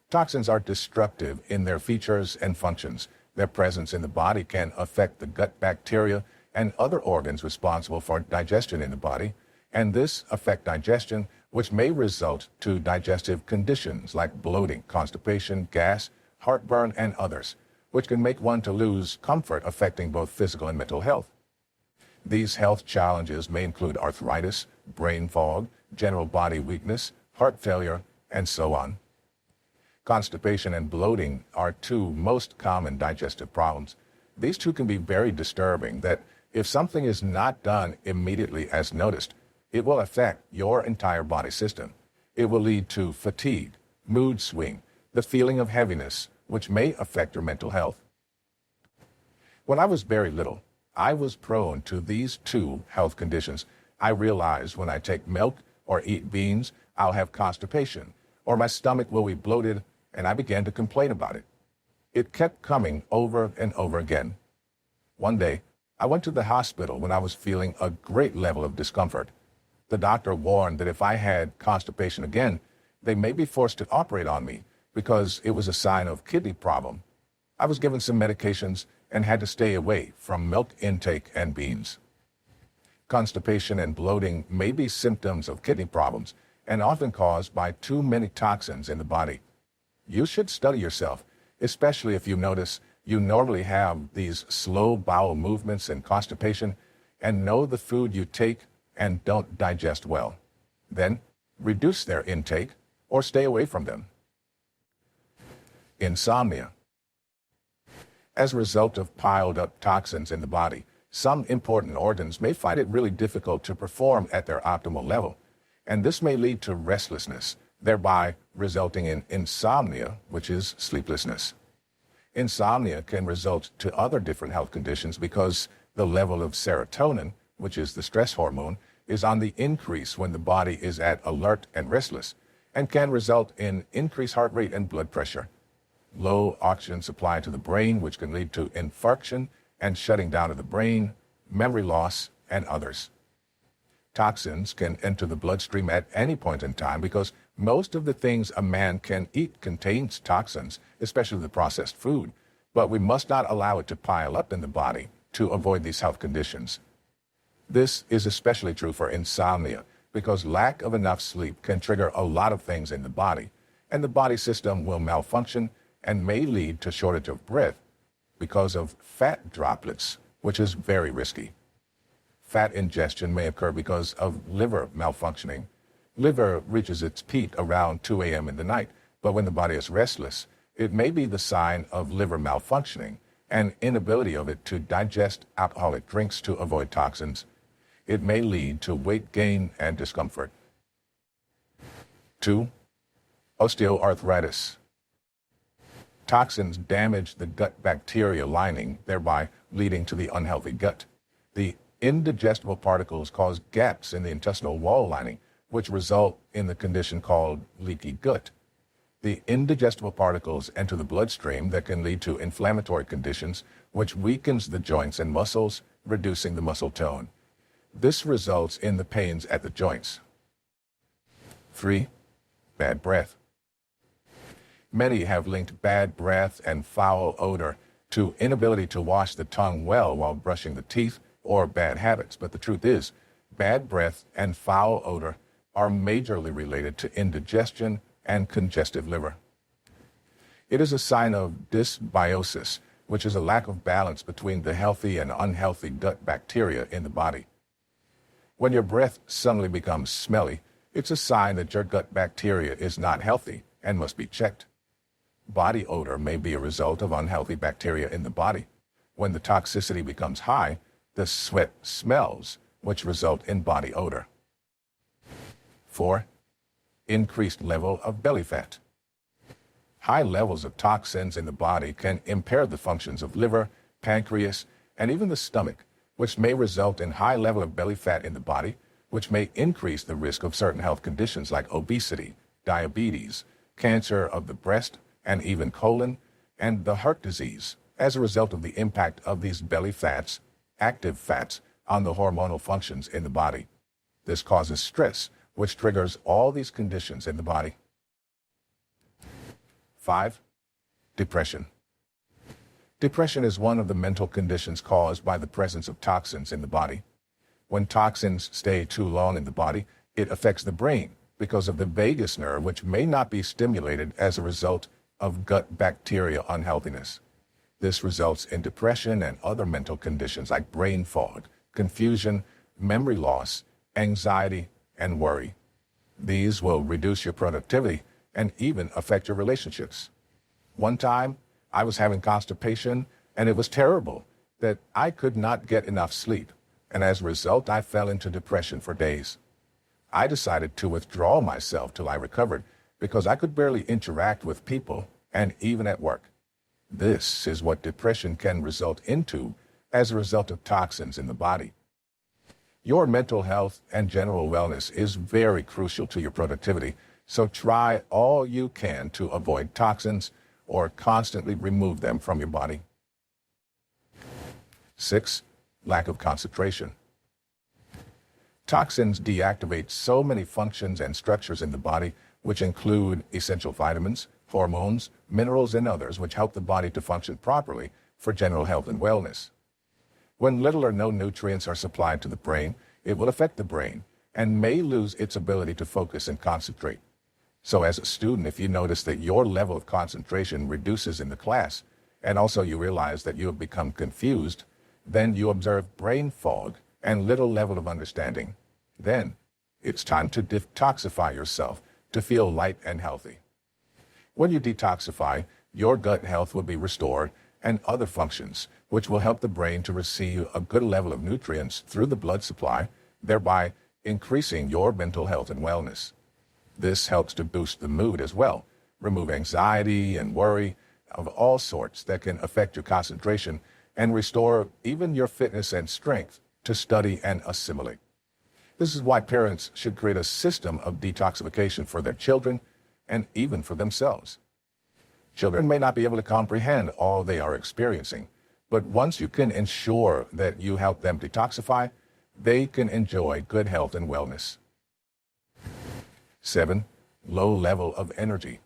Toxins are destructive in their features and functions. Their presence in the body can affect the gut bacteria and other organs responsible for digestion in the body, and this affect digestion, which may result to digestive conditions like bloating, constipation, gas, heartburn, and others, which can make one to lose comfort, affecting both physical and mental health. These health challenges may include arthritis, brain fog, general body weakness, heart failure, and so on. Constipation and bloating are two most common digestive problems. These two can be very disturbing that if something is not done immediately as noticed, it will affect your entire body system. It will lead to fatigue, mood swing, the feeling of heaviness, which may affect your mental health. When I was very little, I was prone to these two health conditions. I realized when I take milk or eat beans, I'll have constipation, or my stomach will be bloated, and I began to complain about it. It kept coming over and over again. One day, I went to the hospital when I was feeling a great level of discomfort. The doctor warned that if I had constipation again, they may be forced to operate on me because it was a sign of kidney problem. I was given some medications and had to stay away from milk intake and beans. Constipation and bloating may be symptoms of kidney problems and often caused by too many toxins in the body. You should study yourself, especially if you notice you normally have these slow bowel movements and constipation, and know the food you take and don't digest well. Then reduce their intake or stay away from them. Insomnia. As a result of piled up toxins in the body, some important organs may find it really difficult to perform at their optimal level, and this may lead to restlessness, thereby resulting in insomnia, which is sleeplessness. Insomnia can result to other different health conditions because the level of serotonin, which is the stress hormone, is on the increase when the body is at alert and restless, and can result in increased heart rate and blood pressure. Low oxygen supply to the brain, which can lead to infarction and shutting down of the brain, memory loss, and others. Toxins can enter the bloodstream at any point in time because most of the things a man can eat contains toxins, especially the processed food, but we must not allow it to pile up in the body to avoid these health conditions. This is especially true for insomnia because lack of enough sleep can trigger a lot of things in the body, and the body system will malfunction and may lead to shortage of breath because of fat droplets, which is very risky. Fat ingestion may occur because of liver malfunctioning. Liver reaches its peak around 2 a.m. in the night, but when the body is restless, it may be the sign of liver malfunctioning and inability of it to digest alcoholic drinks to avoid toxins. It may lead to weight gain and discomfort. 2. Osteoarthritis. Toxins damage the gut bacteria lining, thereby leading to the unhealthy gut. The indigestible particles cause gaps in the intestinal wall lining, which result in the condition called leaky gut. The indigestible particles enter the bloodstream that can lead to inflammatory conditions, which weakens the joints and muscles, reducing the muscle tone. This results in the pains at the joints. 3. Bad breath. Many have linked bad breath and foul odor to inability to wash the tongue well while brushing the teeth or bad habits, but the truth is, bad breath and foul odor are majorly related to indigestion and congestive liver. It is a sign of dysbiosis, which is a lack of balance between the healthy and unhealthy gut bacteria in the body. When your breath suddenly becomes smelly, it's a sign that your gut bacteria is not healthy and must be checked. Body odor may be a result of unhealthy bacteria in the body. When the toxicity becomes high, the sweat smells, which result in body odor. 4. Increased level of belly fat. High levels of toxins in the body can impair the functions of liver, pancreas, and even the stomach, which may result in high level of belly fat in the body, which may increase the risk of certain health conditions like obesity, diabetes, cancer of the breast, and even colon, and the heart disease, as a result of the impact of these belly fats, active fats, on the hormonal functions in the body. This causes stress, which triggers all these conditions in the body. 5. Depression. Depression is one of the mental conditions caused by the presence of toxins in the body. When toxins stay too long in the body, it affects the brain because of the vagus nerve, which may not be stimulated as a result of gut bacteria unhealthiness. This results in depression and other mental conditions like brain fog, confusion, memory loss, anxiety, and worry. These will reduce your productivity and even affect your relationships. One time, I was having constipation, and it was terrible that I could not get enough sleep, and as a result, I fell into depression for days. I decided to withdraw myself till I recovered because I could barely interact with people and even at work. This is what depression can result into as a result of toxins in the body. Your mental health and general wellness is very crucial to your productivity, so try all you can to avoid toxins or constantly remove them from your body. 6. Lack of concentration. Toxins deactivate so many functions and structures in the body, which include essential vitamins, hormones, minerals, and others which help the body to function properly for general health and wellness. When little or no nutrients are supplied to the brain, it will affect the brain and may lose its ability to focus and concentrate. So as a student, if you notice that your level of concentration reduces in the class, and also you realize that you have become confused, then you observe brain fog and little level of understanding. Then it's time to detoxify yourself to feel light and healthy. When you detoxify, your gut health will be restored and other functions, which will help the brain to receive a good level of nutrients through the blood supply, thereby increasing your mental health and wellness. This helps to boost the mood as well, remove anxiety and worry, of all sorts that can affect your concentration and restore even your fitness and strength to study and assimilate. This is why parents should create a system of detoxification for their children and even for themselves. Children may not be able to comprehend all they are experiencing, but once you can ensure that you help them detoxify, they can enjoy good health and wellness. 7. Low level of energy.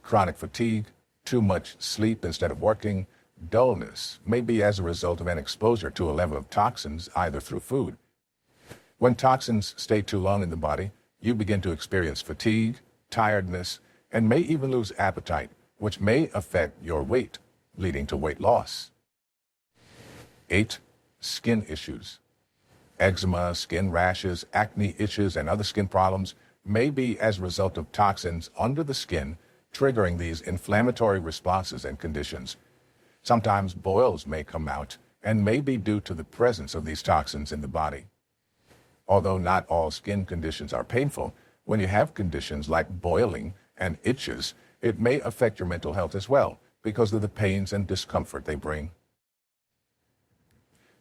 Chronic fatigue, too much sleep instead of working, dullness may be as a result of an exposure to a level of toxins either through food. When toxins stay too long in the body, you begin to experience fatigue, tiredness, and may even lose appetite, which may affect your weight, leading to weight loss. 8. Skin issues. Eczema, skin rashes, acne, itches, and other skin problems may be as a result of toxins under the skin, triggering these inflammatory responses and conditions. Sometimes boils may come out and may be due to the presence of these toxins in the body. Although not all skin conditions are painful, when you have conditions like boiling and itches, it may affect your mental health as well because of the pains and discomfort they bring.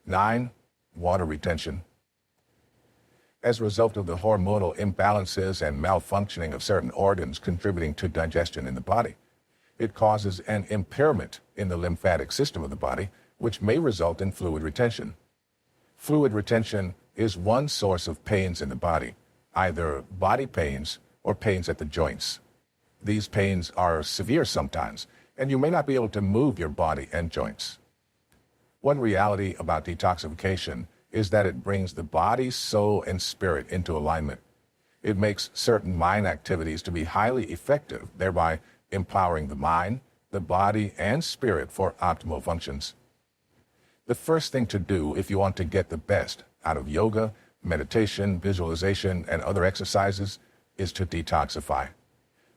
9. Water retention. As a result of the hormonal imbalances and malfunctioning of certain organs contributing to digestion in the body, it causes an impairment in the lymphatic system of the body, which may result in fluid retention. Fluid retention is one source of pains in the body, either body pains or pains at the joints. These pains are severe sometimes, and you may not be able to move your body and joints. One reality about detoxification is that it brings the body, soul, and spirit into alignment. It makes certain mind activities to be highly effective, thereby empowering the mind, the body, and spirit for optimal functions. The first thing to do if you want to get the best out of yoga, meditation, visualization, and other exercises is to detoxify.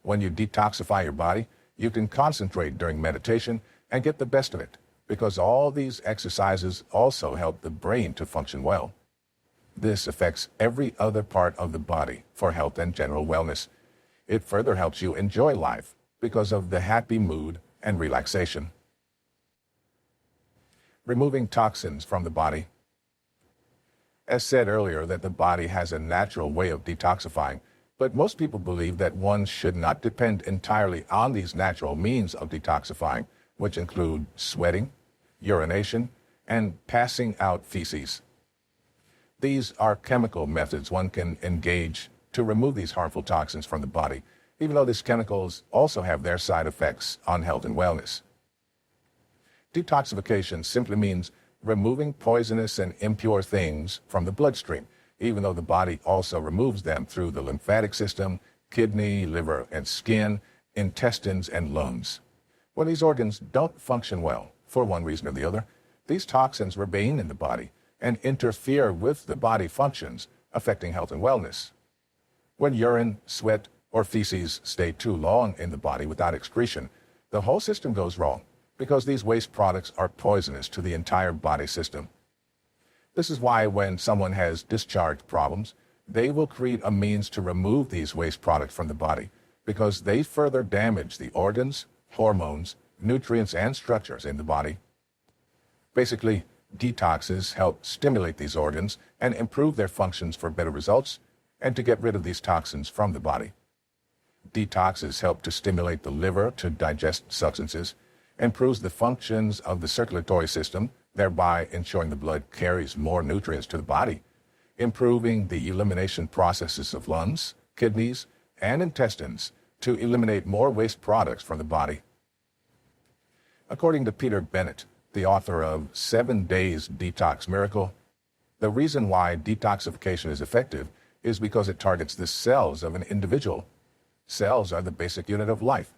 When you detoxify your body, you can concentrate during meditation and get the best of it, because all these exercises also help the brain to function well. This affects every other part of the body for health and general wellness. It further helps you enjoy life because of the happy mood and relaxation. Removing toxins from the body. As said earlier, that the body has a natural way of detoxifying, but most people believe that one should not depend entirely on these natural means of detoxifying, which include sweating, urination, and passing out feces. These are chemical methods one can engage to remove these harmful toxins from the body, even though these chemicals also have their side effects on health and wellness. Detoxification simply means removing poisonous and impure things from the bloodstream, even though the body also removes them through the lymphatic system, kidney, liver, and skin, intestines, and lungs. When these organs don't function well, for one reason or the other, these toxins remain in the body and interfere with the body functions, affecting health and wellness. When urine, sweat, or feces stay too long in the body without excretion, the whole system goes wrong because these waste products are poisonous to the entire body system. This is why when someone has discharge problems, they will create a means to remove these waste products from the body because they further damage the organs, hormones, nutrients, and structures in the body. Basically, detoxes help stimulate these organs and improve their functions for better results and to get rid of these toxins from the body. Detoxes help to stimulate the liver to digest substances, improves the functions of the circulatory system, thereby ensuring the blood carries more nutrients to the body, improving the elimination processes of lungs, kidneys, and intestines to eliminate more waste products from the body. According to Peter Bennett, the author of 7 Days Detox Miracle, the reason why detoxification is effective is because it targets the cells of an individual. Cells are the basic unit of life.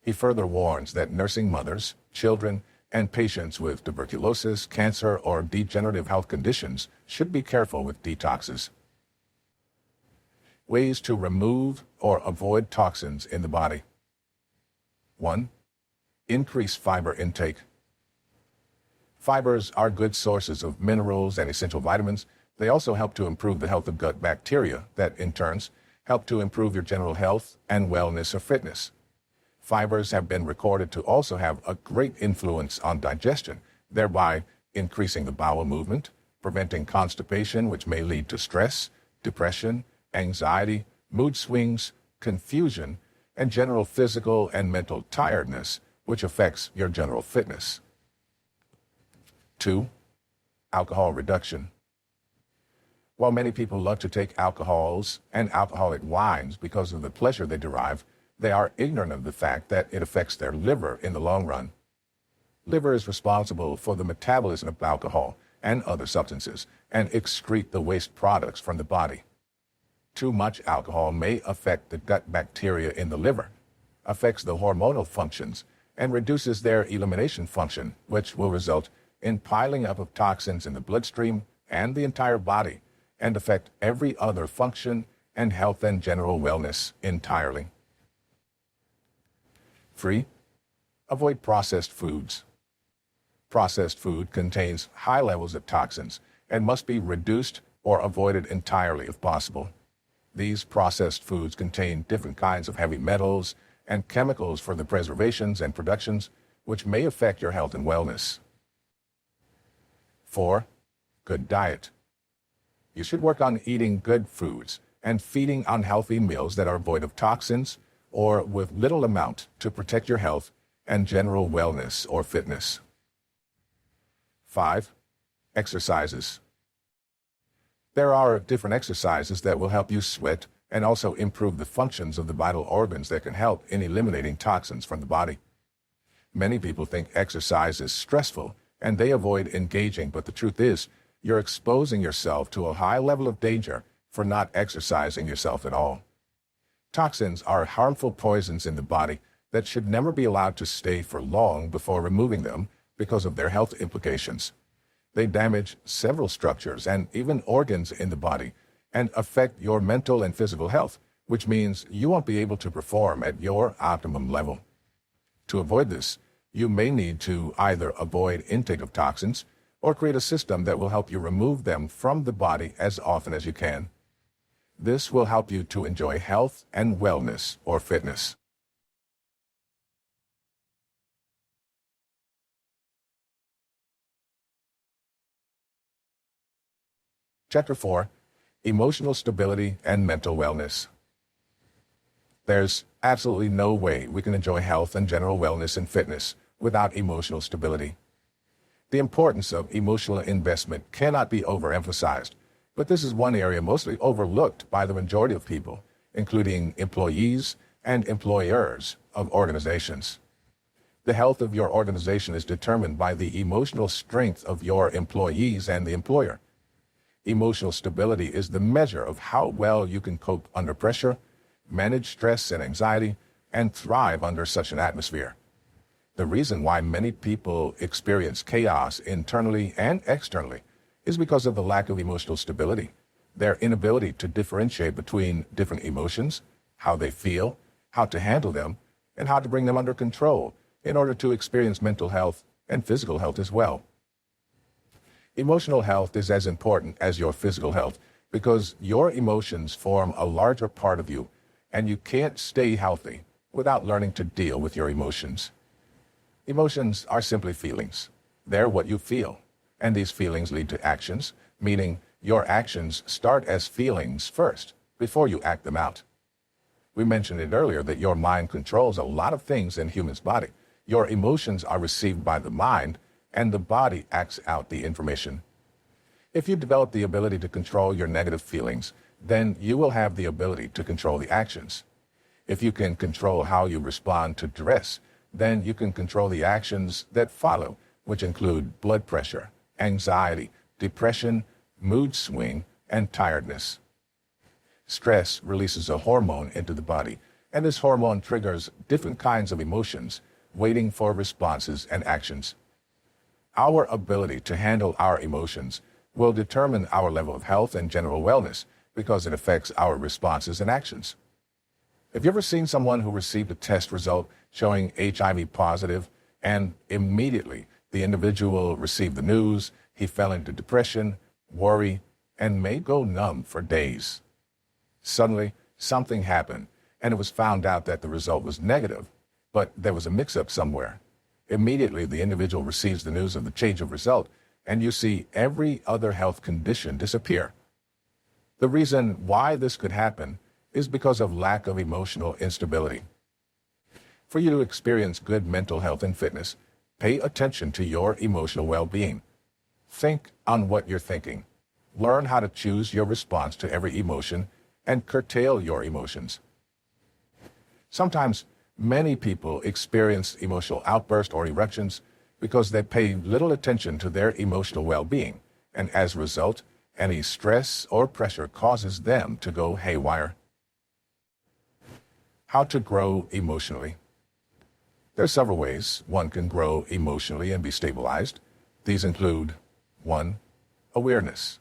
He further warns that nursing mothers, children, and patients with tuberculosis, cancer, or degenerative health conditions should be careful with detoxes. Ways to remove or avoid toxins in the body. 1. Increase fiber intake. Fibers are good sources of minerals and essential vitamins. They also help to improve the health of gut bacteria that, in turn, help to improve your general health and wellness or fitness. Fibers have been recorded to also have a great influence on digestion, thereby increasing the bowel movement, preventing constipation, which may lead to stress, depression, anxiety, mood swings, confusion, and general physical and mental tiredness, which affects your general fitness. 2. Alcohol reduction. While many people love to take alcohols and alcoholic wines because of the pleasure they derive, they are ignorant of the fact that it affects their liver in the long run. Liver is responsible for the metabolism of alcohol and other substances and excrete the waste products from the body. Too much alcohol may affect the gut bacteria in the liver, affects the hormonal functions, and reduces their elimination function, which will result in piling up of toxins in the bloodstream and the entire body, and affect every other function and health and general wellness entirely. 3. Avoid processed foods. Processed food contains high levels of toxins and must be reduced or avoided entirely if possible. These processed foods contain different kinds of heavy metals and chemicals for the preservations and productions, which may affect your health and wellness. 4. Good diet. You should work on eating good foods and feeding on healthy meals that are void of toxins or with little amount to protect your health and general wellness or fitness. 5. Exercises. There are different exercises that will help you sweat and also improve the functions of the vital organs that can help in eliminating toxins from the body. Many people think exercise is stressful and they avoid engaging, but the truth is, you're exposing yourself to a high level of danger for not exercising yourself at all. Toxins are harmful poisons in the body that should never be allowed to stay for long before removing them because of their health implications. They damage several structures and even organs in the body and affect your mental and physical health, which means you won't be able to perform at your optimum level. To avoid this, you may need to either avoid intake of toxins or create a system that will help you remove them from the body as often as you can. This will help you to enjoy health and wellness or fitness. Chapter 4. Emotional Stability and Mental Wellness. There's absolutely no way we can enjoy health and general wellness and fitness without emotional stability. The importance of emotional investment cannot be overemphasized, but this is one area mostly overlooked by the majority of people, including employees and employers of organizations. The health of your organization is determined by the emotional strength of your employees and the employer. Emotional stability is the measure of how well you can cope under pressure, manage stress and anxiety, and thrive under such an atmosphere. The reason why many people experience chaos internally and externally is because of the lack of emotional stability, their inability to differentiate between different emotions, how they feel, how to handle them, and how to bring them under control in order to experience mental health and physical health as well. Emotional health is as important as your physical health because your emotions form a larger part of you, and you can't stay healthy without learning to deal with your emotions. Emotions are simply feelings. They're what you feel. And these feelings lead to actions, meaning your actions start as feelings first, before you act them out. We mentioned it earlier that your mind controls a lot of things in humans' body. Your emotions are received by the mind, and the body acts out the information. If you develop the ability to control your negative feelings, then you will have the ability to control the actions. If you can control how you respond to stress, then you can control the actions that follow, which include blood pressure, anxiety, depression, mood swing, and tiredness. Stress releases a hormone into the body, and this hormone triggers different kinds of emotions, waiting for responses and actions. Our ability to handle our emotions will determine our level of health and general wellness because it affects our responses and actions. Have you ever seen someone who received a test result showing HIV positive and immediately the individual received the news, he fell into depression, worry, and may go numb for days? Suddenly, something happened, and it was found out that the result was negative, but there was a mix-up somewhere. Immediately, the individual receives the news of the change of result, and you see every other health condition disappear. The reason why this could happen is because of lack of emotional instability. For you to experience good mental health and fitness, pay attention to your emotional well-being. Think on what you're thinking. Learn how to choose your response to every emotion and curtail your emotions. Sometimes, many people experience emotional outbursts or eruptions because they pay little attention to their emotional well-being, and as a result, any stress or pressure causes them to go haywire. How to grow emotionally. There are several ways one can grow emotionally and be stabilized. These include 1. Awareness.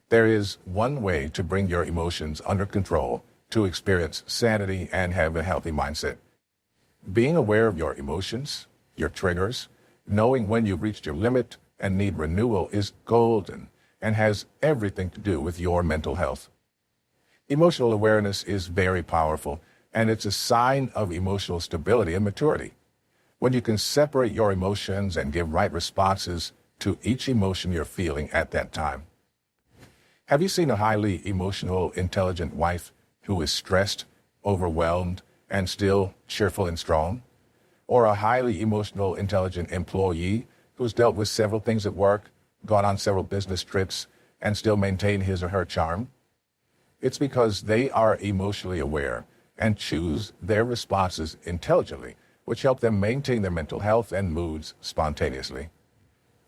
There is one way to bring your emotions under control, to experience sanity and have a healthy mindset. Being aware of your emotions, your triggers, knowing when you've reached your limit and need renewal is golden and has everything to do with your mental health. Emotional awareness is very powerful, and it's a sign of emotional stability and maturity. When you can separate your emotions and give right responses to each emotion you're feeling at that time. Have you seen a highly emotional, intelligent wife who is stressed, overwhelmed, and still cheerful and strong? Or a highly emotional, intelligent employee who's dealt with several things at work, gone on several business trips, and still maintain his or her charm? It's because they are emotionally aware and choose their responses intelligently, which help them maintain their mental health and moods spontaneously.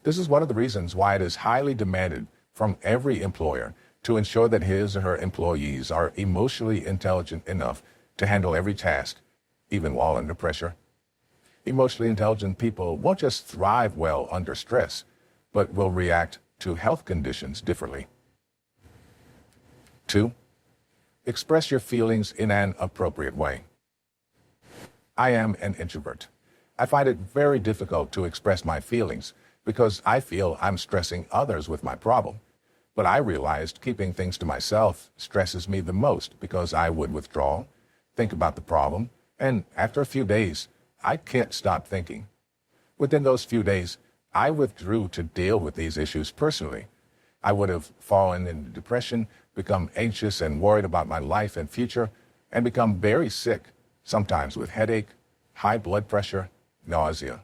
This is one of the reasons why it is highly demanded from every employer to ensure that his or her employees are emotionally intelligent enough to handle every task, even while under pressure. Emotionally intelligent people won't just thrive well under stress, but will react to health conditions differently. 2. Express your feelings in an appropriate way. I am an introvert. I find it very difficult to express my feelings because I feel I'm stressing others with my problem. But I realized keeping things to myself stresses me the most because I would withdraw, think about the problem, and after a few days, I can't stop thinking. Within those few days, I withdrew to deal with these issues personally. I would have fallen into depression, become anxious and worried about my life and future, and become very sick, sometimes with headache, high blood pressure, nausea.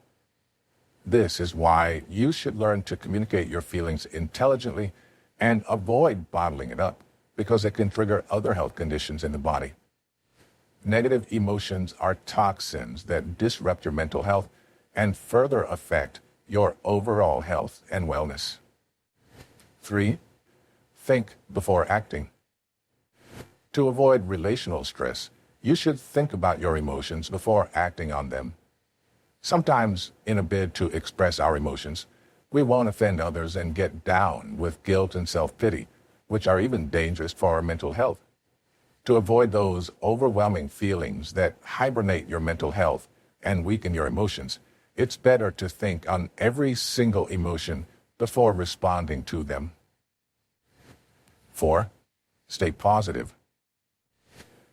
This is why you should learn to communicate your feelings intelligently and avoid bottling it up, because it can trigger other health conditions in the body. Negative emotions are toxins that disrupt your mental health and further affect your overall health and wellness. 3. Think before acting. To avoid relational stress, you should think about your emotions before acting on them. Sometimes, in a bid to express our emotions, we won't offend others and get down with guilt and self-pity, which are even dangerous for our mental health. To avoid those overwhelming feelings that hibernate your mental health and weaken your emotions, it's better to think on every single emotion before responding to them. 4. Stay positive.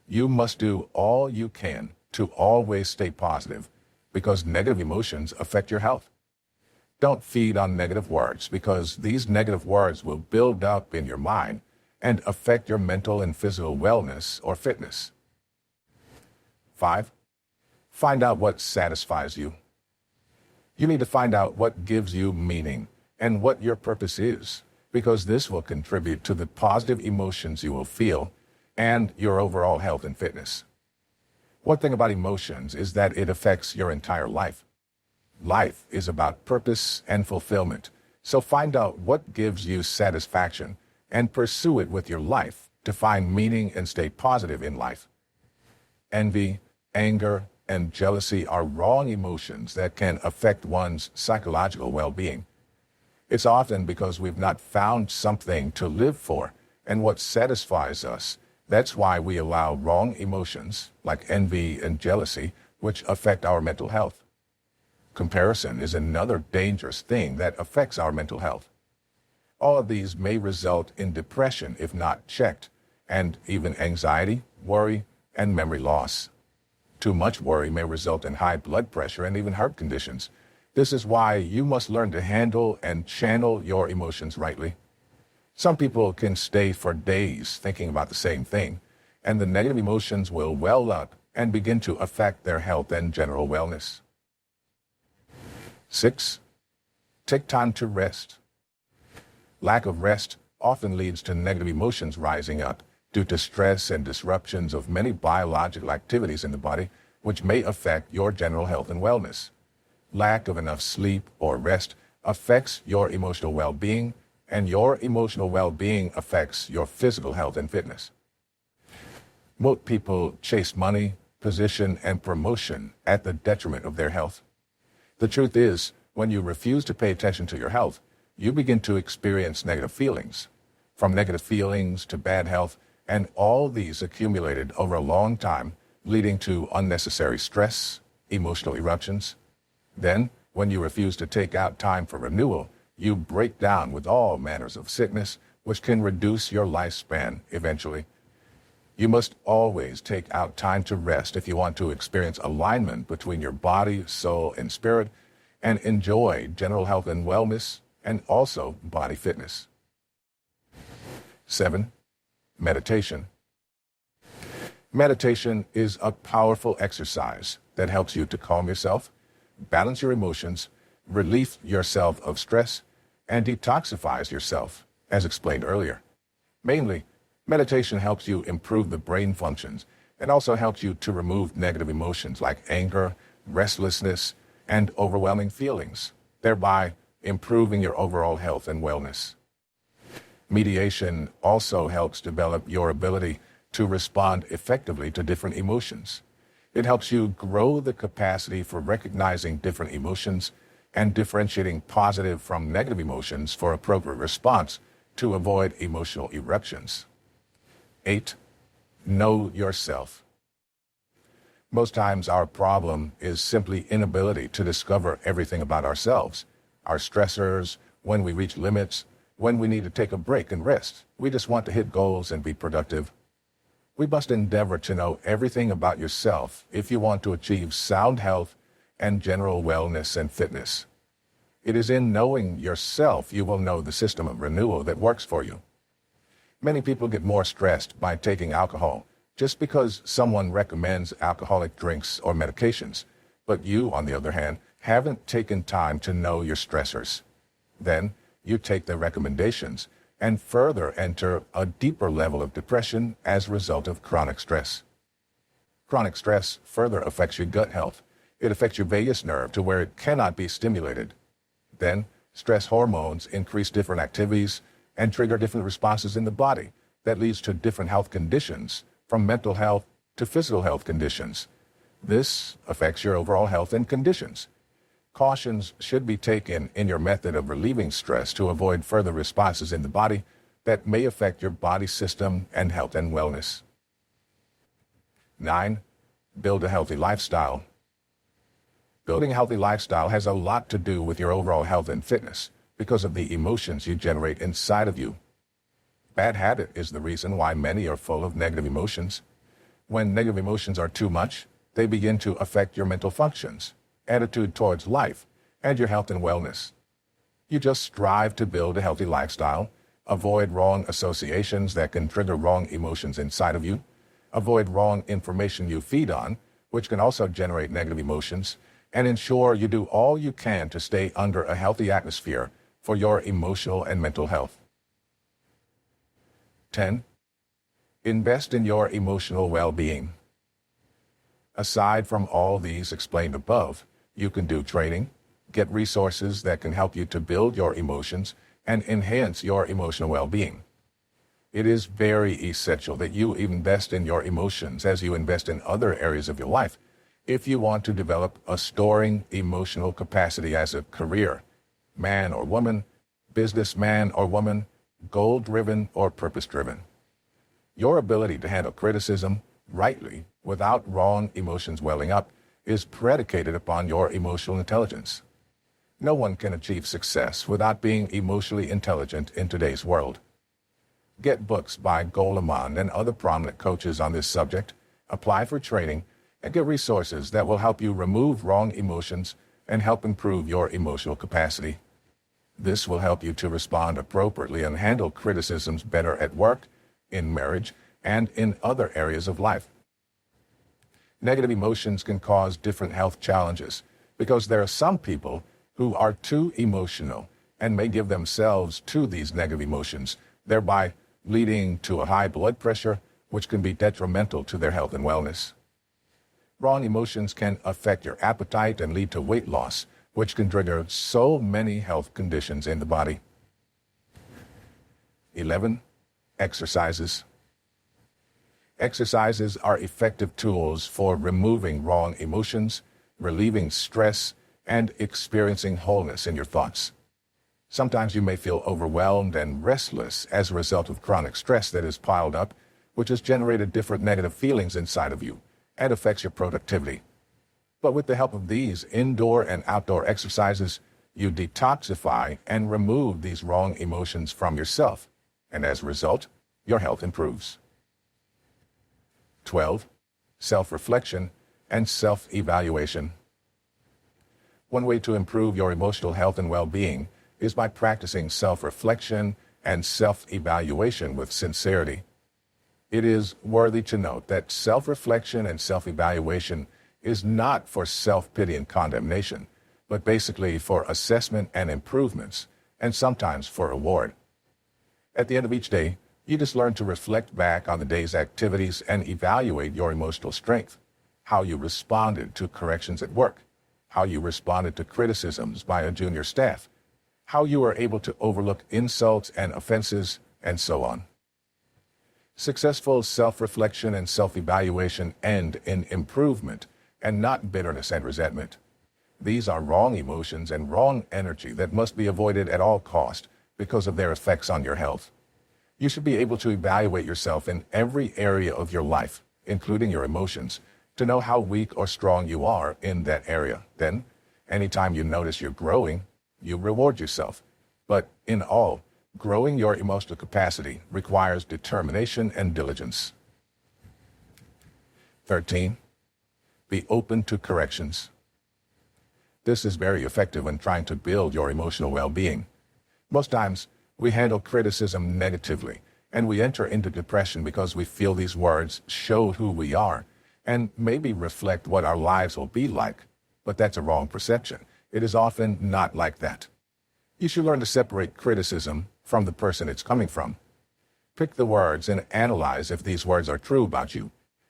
You must do all you can to always stay positive, because negative emotions affect your health. Don't feed on negative words, because these negative words will build up in your mind and affect your mental and physical wellness or fitness. 5. Find out what satisfies you. You need to find out what gives you meaning and what your purpose is, because this will contribute to the positive emotions you will feel and your overall health and fitness. One thing about emotions is that it affects your entire life. Life is about purpose and fulfillment, so find out what gives you satisfaction and pursue it with your life to find meaning and stay positive in life. Envy, anger, and jealousy are wrong emotions that can affect one's psychological well-being. It's often because we've not found something to live for and what satisfies us. That's why we allow wrong emotions like envy and jealousy, which affect our mental health. Comparison is another dangerous thing that affects our mental health. All of these may result in depression if not checked, and even anxiety, worry, and memory loss. Too much worry may result in high blood pressure and even heart conditions. This is why you must learn to handle and channel your emotions rightly. Some people can stay for days thinking about the same thing, and the negative emotions will well up and begin to affect their health and general wellness. 6. Take time to rest. Lack of rest often leads to negative emotions rising up due to stress and disruptions of many biological activities in the body, which may affect your general health and wellness. Lack of enough sleep or rest affects your emotional well-being, and your emotional well-being affects your physical health and fitness. Most people chase money, position, and promotion at the detriment of their health. The truth is, when you refuse to pay attention to your health, you begin to experience negative feelings. From negative feelings to bad health, and all these accumulated over a long time, leading to unnecessary stress, emotional eruptions. Then, when you refuse to take out time for renewal, you break down with all manners of sickness, which can reduce your lifespan eventually. You must always take out time to rest if you want to experience alignment between your body, soul, and spirit, and enjoy general health and wellness, and also body fitness. 7. Meditation. Meditation is a powerful exercise that helps you to calm yourself, balance your emotions, relieve yourself of stress, and detoxifies yourself, as explained earlier. Mainly, meditation helps you improve the brain functions and also helps you to remove negative emotions like anger, restlessness, and overwhelming feelings, thereby improving your overall health and wellness. Mediation also helps develop your ability to respond effectively to different emotions. It helps you grow the capacity for recognizing different emotions and differentiating positive from negative emotions for appropriate response to avoid emotional eruptions. 8. Know yourself. Most times our problem is simply inability to discover everything about ourselves, our stressors, when we reach limits, when we need to take a break and rest. We just want to hit goals and be productive. We must endeavor to know everything about yourself if you want to achieve sound health and general wellness and fitness. It is in knowing yourself you will know the system of renewal that works for you. Many people get more stressed by taking alcohol just because someone recommends alcoholic drinks or medications, but you, on the other hand, haven't taken time to know your stressors. Then, you take their recommendations and further enter a deeper level of depression as a result of chronic stress. Chronic stress further affects your gut health. It affects your vagus nerve to where it cannot be stimulated. Then, stress hormones increase different activities and trigger different responses in the body that leads to different health conditions, from mental health to physical health conditions. This affects your overall health and conditions. Cautions should be taken in your method of relieving stress to avoid further responses in the body that may affect your body system and health and wellness. 9. Build a healthy lifestyle. Building a healthy lifestyle has a lot to do with your overall health and fitness because of the emotions you generate inside of you. Bad habit is the reason why many are full of negative emotions. When negative emotions are too much, they begin to affect your mental functions, attitude towards life, and your health and wellness. You just strive to build a healthy lifestyle, avoid wrong associations that can trigger wrong emotions inside of you, avoid wrong information you feed on, which can also generate negative emotions, and ensure you do all you can to stay under a healthy atmosphere for your emotional and mental health. 10. Invest in your emotional well-being. Aside from all these explained above, you can do training, get resources that can help you to build your emotions and enhance your emotional well-being. It is very essential that you invest in your emotions as you invest in other areas of your life if you want to develop a storing emotional capacity as a career, man or woman, businessman or woman, goal-driven or purpose-driven. Your ability to handle criticism rightly without wrong emotions welling up is predicated upon your emotional intelligence. No one can achieve success without being emotionally intelligent in today's world. Get books by Goleman and other prominent coaches on this subject, apply for training, and get resources that will help you remove wrong emotions and help improve your emotional capacity. This will help you to respond appropriately and handle criticisms better at work, in marriage, and in other areas of life. Negative emotions can cause different health challenges because there are some people who are too emotional and may give themselves to these negative emotions, thereby leading to a high blood pressure, which can be detrimental to their health and wellness. Wrong emotions can affect your appetite and lead to weight loss, which can trigger so many health conditions in the body. 11. Exercises. Exercises are effective tools for removing wrong emotions, relieving stress, and experiencing wholeness in your thoughts. Sometimes you may feel overwhelmed and restless as a result of chronic stress that is piled up, which has generated different negative feelings inside of you and affects your productivity. But with the help of these indoor and outdoor exercises, you detoxify and remove these wrong emotions from yourself, and as a result, your health improves. 12. Self-reflection and self-evaluation. One way to improve your emotional health and well-being is by practicing self-reflection and self-evaluation with sincerity. It is worthy to note that self-reflection and self-evaluation is not for self-pity and condemnation, but basically for assessment and improvements, and sometimes for reward. At the end of each day, you just learn to reflect back on the day's activities and evaluate your emotional strength, how you responded to corrections at work, how you responded to criticisms by a junior staff, how you were able to overlook insults and offenses, and so on. Successful self-reflection and self-evaluation end in improvement and not bitterness and resentment. These are wrong emotions and wrong energy that must be avoided at all cost because of their effects on your health. You should be able to evaluate yourself in every area of your life, including your emotions, to know how weak or strong you are in that area. Then, anytime you notice you're growing, you reward yourself. But in all, growing your emotional capacity requires determination and diligence. 13. Be open to corrections. This is very effective when trying to build your emotional well-being. Most times, we handle criticism negatively, and we enter into depression because we feel these words show who we are and maybe reflect what our lives will be like. But that's a wrong perception. It is often not like that. You should learn to separate criticism from the person it's coming from. Pick the words and analyze if these words are true about you.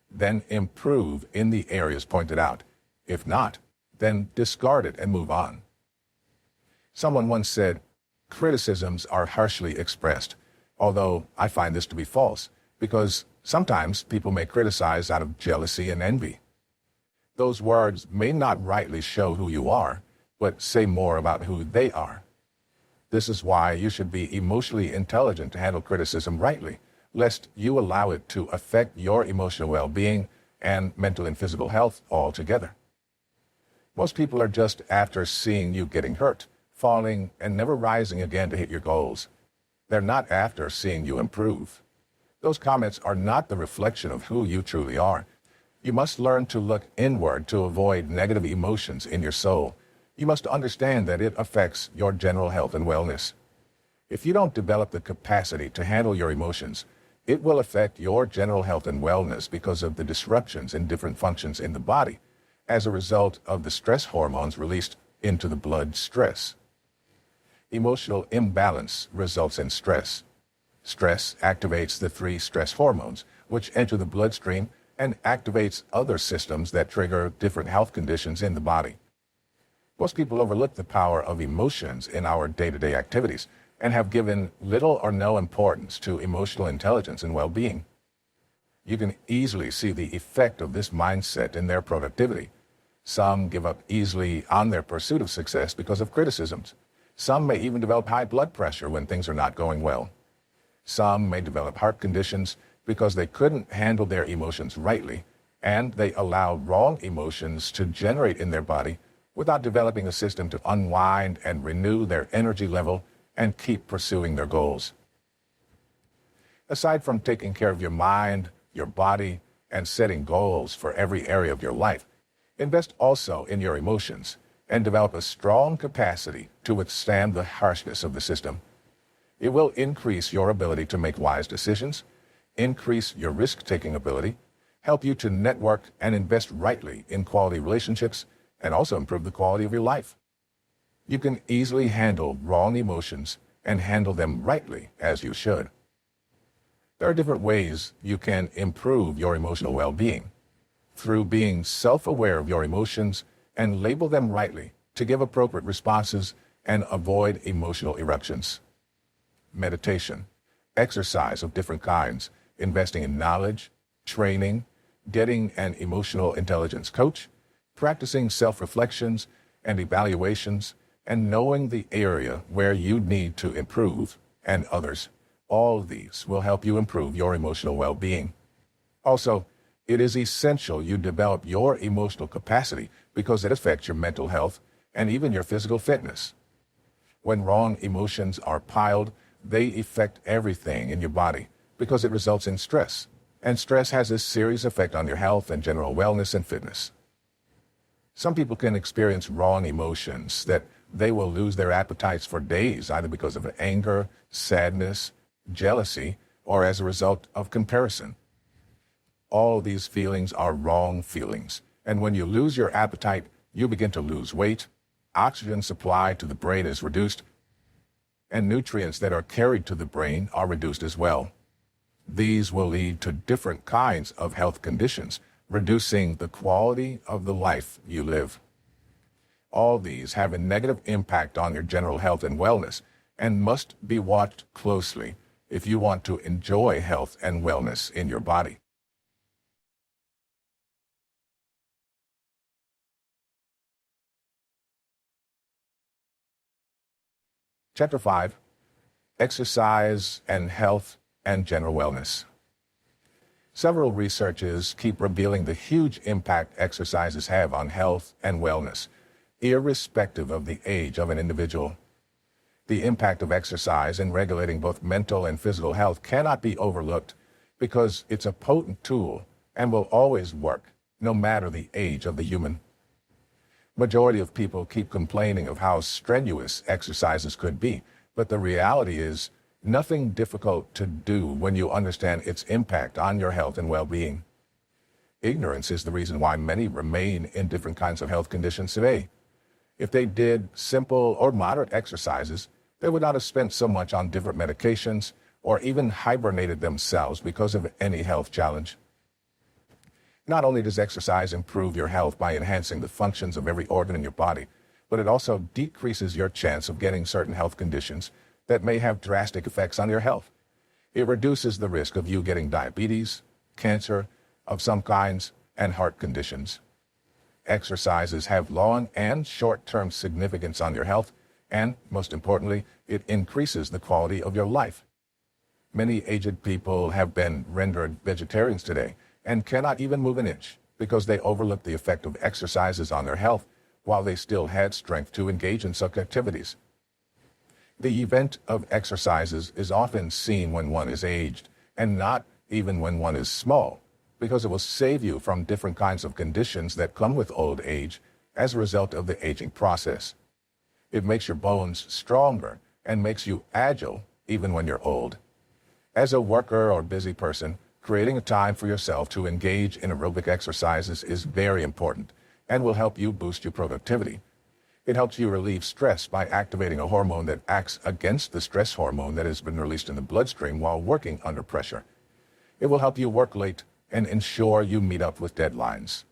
Then improve in the areas pointed out. If not, then discard it and move on. Someone once said, criticisms are harshly expressed, although I find this to be false, because sometimes people may criticize out of jealousy and envy. Those words may not rightly show who you are, but say more about who they are. This is why you should be emotionally intelligent to handle criticism rightly, lest you allow it to affect your emotional well-being and mental and physical health altogether. Most people are just after seeing you getting hurt, falling, and never rising again to hit your goals. They're not after seeing you improve. Those comments are not the reflection of who you truly are. You must learn to look inward to avoid negative emotions in your soul. You must understand that it affects your general health and wellness. If you don't develop the capacity to handle your emotions, it will affect your general health and wellness because of the disruptions in different functions in the body as a result of the stress hormones released into the blood stress. Emotional imbalance results in stress. Stress activates the 3 stress hormones, which enter the bloodstream and activates other systems that trigger different health conditions in the body. Most people overlook the power of emotions in our day-to-day activities and have given little or no importance to emotional intelligence and well-being. You can easily see the effect of this mindset in their productivity. Some give up easily on their pursuit of success because of criticisms. Some may even develop high blood pressure when things are not going well. Some may develop heart conditions because they couldn't handle their emotions rightly, and they allow wrong emotions to generate in their body without developing a system to unwind and renew their energy level and keep pursuing their goals. Aside from taking care of your mind, your body, and setting goals for every area of your life, invest also in your emotions and develop a strong capacity to withstand the harshness of the system. It will increase your ability to make wise decisions, increase your risk-taking ability, help you to network and invest rightly in quality relationships, and also improve the quality of your life. You can easily handle wrong emotions and handle them rightly as you should. There are different ways you can improve your emotional well-being through being self-aware of your emotions and label them rightly to give appropriate responses and avoid emotional eruptions. Meditation, exercise of different kinds, investing in knowledge, training, getting an emotional intelligence coach, practicing self-reflections and evaluations, and knowing the area where you need to improve, and others. All these will help you improve your emotional well-being. Also, it is essential you develop your emotional capacity because it affects your mental health and even your physical fitness. When wrong emotions are piled, they affect everything in your body because it results in stress, and stress has a serious effect on your health and general wellness and fitness. Some people can experience wrong emotions that they will lose their appetites for days, either because of anger, sadness, jealousy, or as a result of comparison. All these feelings are wrong feelings, and when you lose your appetite, you begin to lose weight, oxygen supply to the brain is reduced, and nutrients that are carried to the brain are reduced as well. These will lead to different kinds of health conditions, reducing the quality of the life you live. All these have a negative impact on your general health and wellness and must be watched closely if you want to enjoy health and wellness in your body. Chapter 5, Exercise and Health and General Wellness. Several researches keep revealing the huge impact exercises have on health and wellness, irrespective of the age of an individual. The impact of exercise in regulating both mental and physical health cannot be overlooked because it's a potent tool and will always work, no matter the age of the human. Majority of people keep complaining of how strenuous exercises could be, but the reality is nothing difficult to do when you understand its impact on your health and well-being. Ignorance is the reason why many remain in different kinds of health conditions today. If they did simple or moderate exercises, they would not have spent so much on different medications or even hibernated themselves because of any health challenge. Not only does exercise improve your health by enhancing the functions of every organ in your body, but it also decreases your chance of getting certain health conditions that may have drastic effects on your health. It reduces the risk of you getting diabetes, cancer of some kinds, and heart conditions. Exercises have long and short-term significance on your health, and, most importantly, it increases the quality of your life. Many aged people have been rendered vegetarians today and cannot even move an inch because they overlooked the effect of exercises on their health while they still had strength to engage in such activities. The event of exercises is often seen when one is aged, and not even when one is small, because it will save you from different kinds of conditions that come with old age as a result of the aging process. It makes your bones stronger and makes you agile even when you're old. As a worker or busy person, creating a time for yourself to engage in aerobic exercises is very important and will help you boost your productivity. It helps you relieve stress by activating a hormone that acts against the stress hormone that has been released in the bloodstream while working under pressure. It will help you work late and ensure you meet up with deadlines.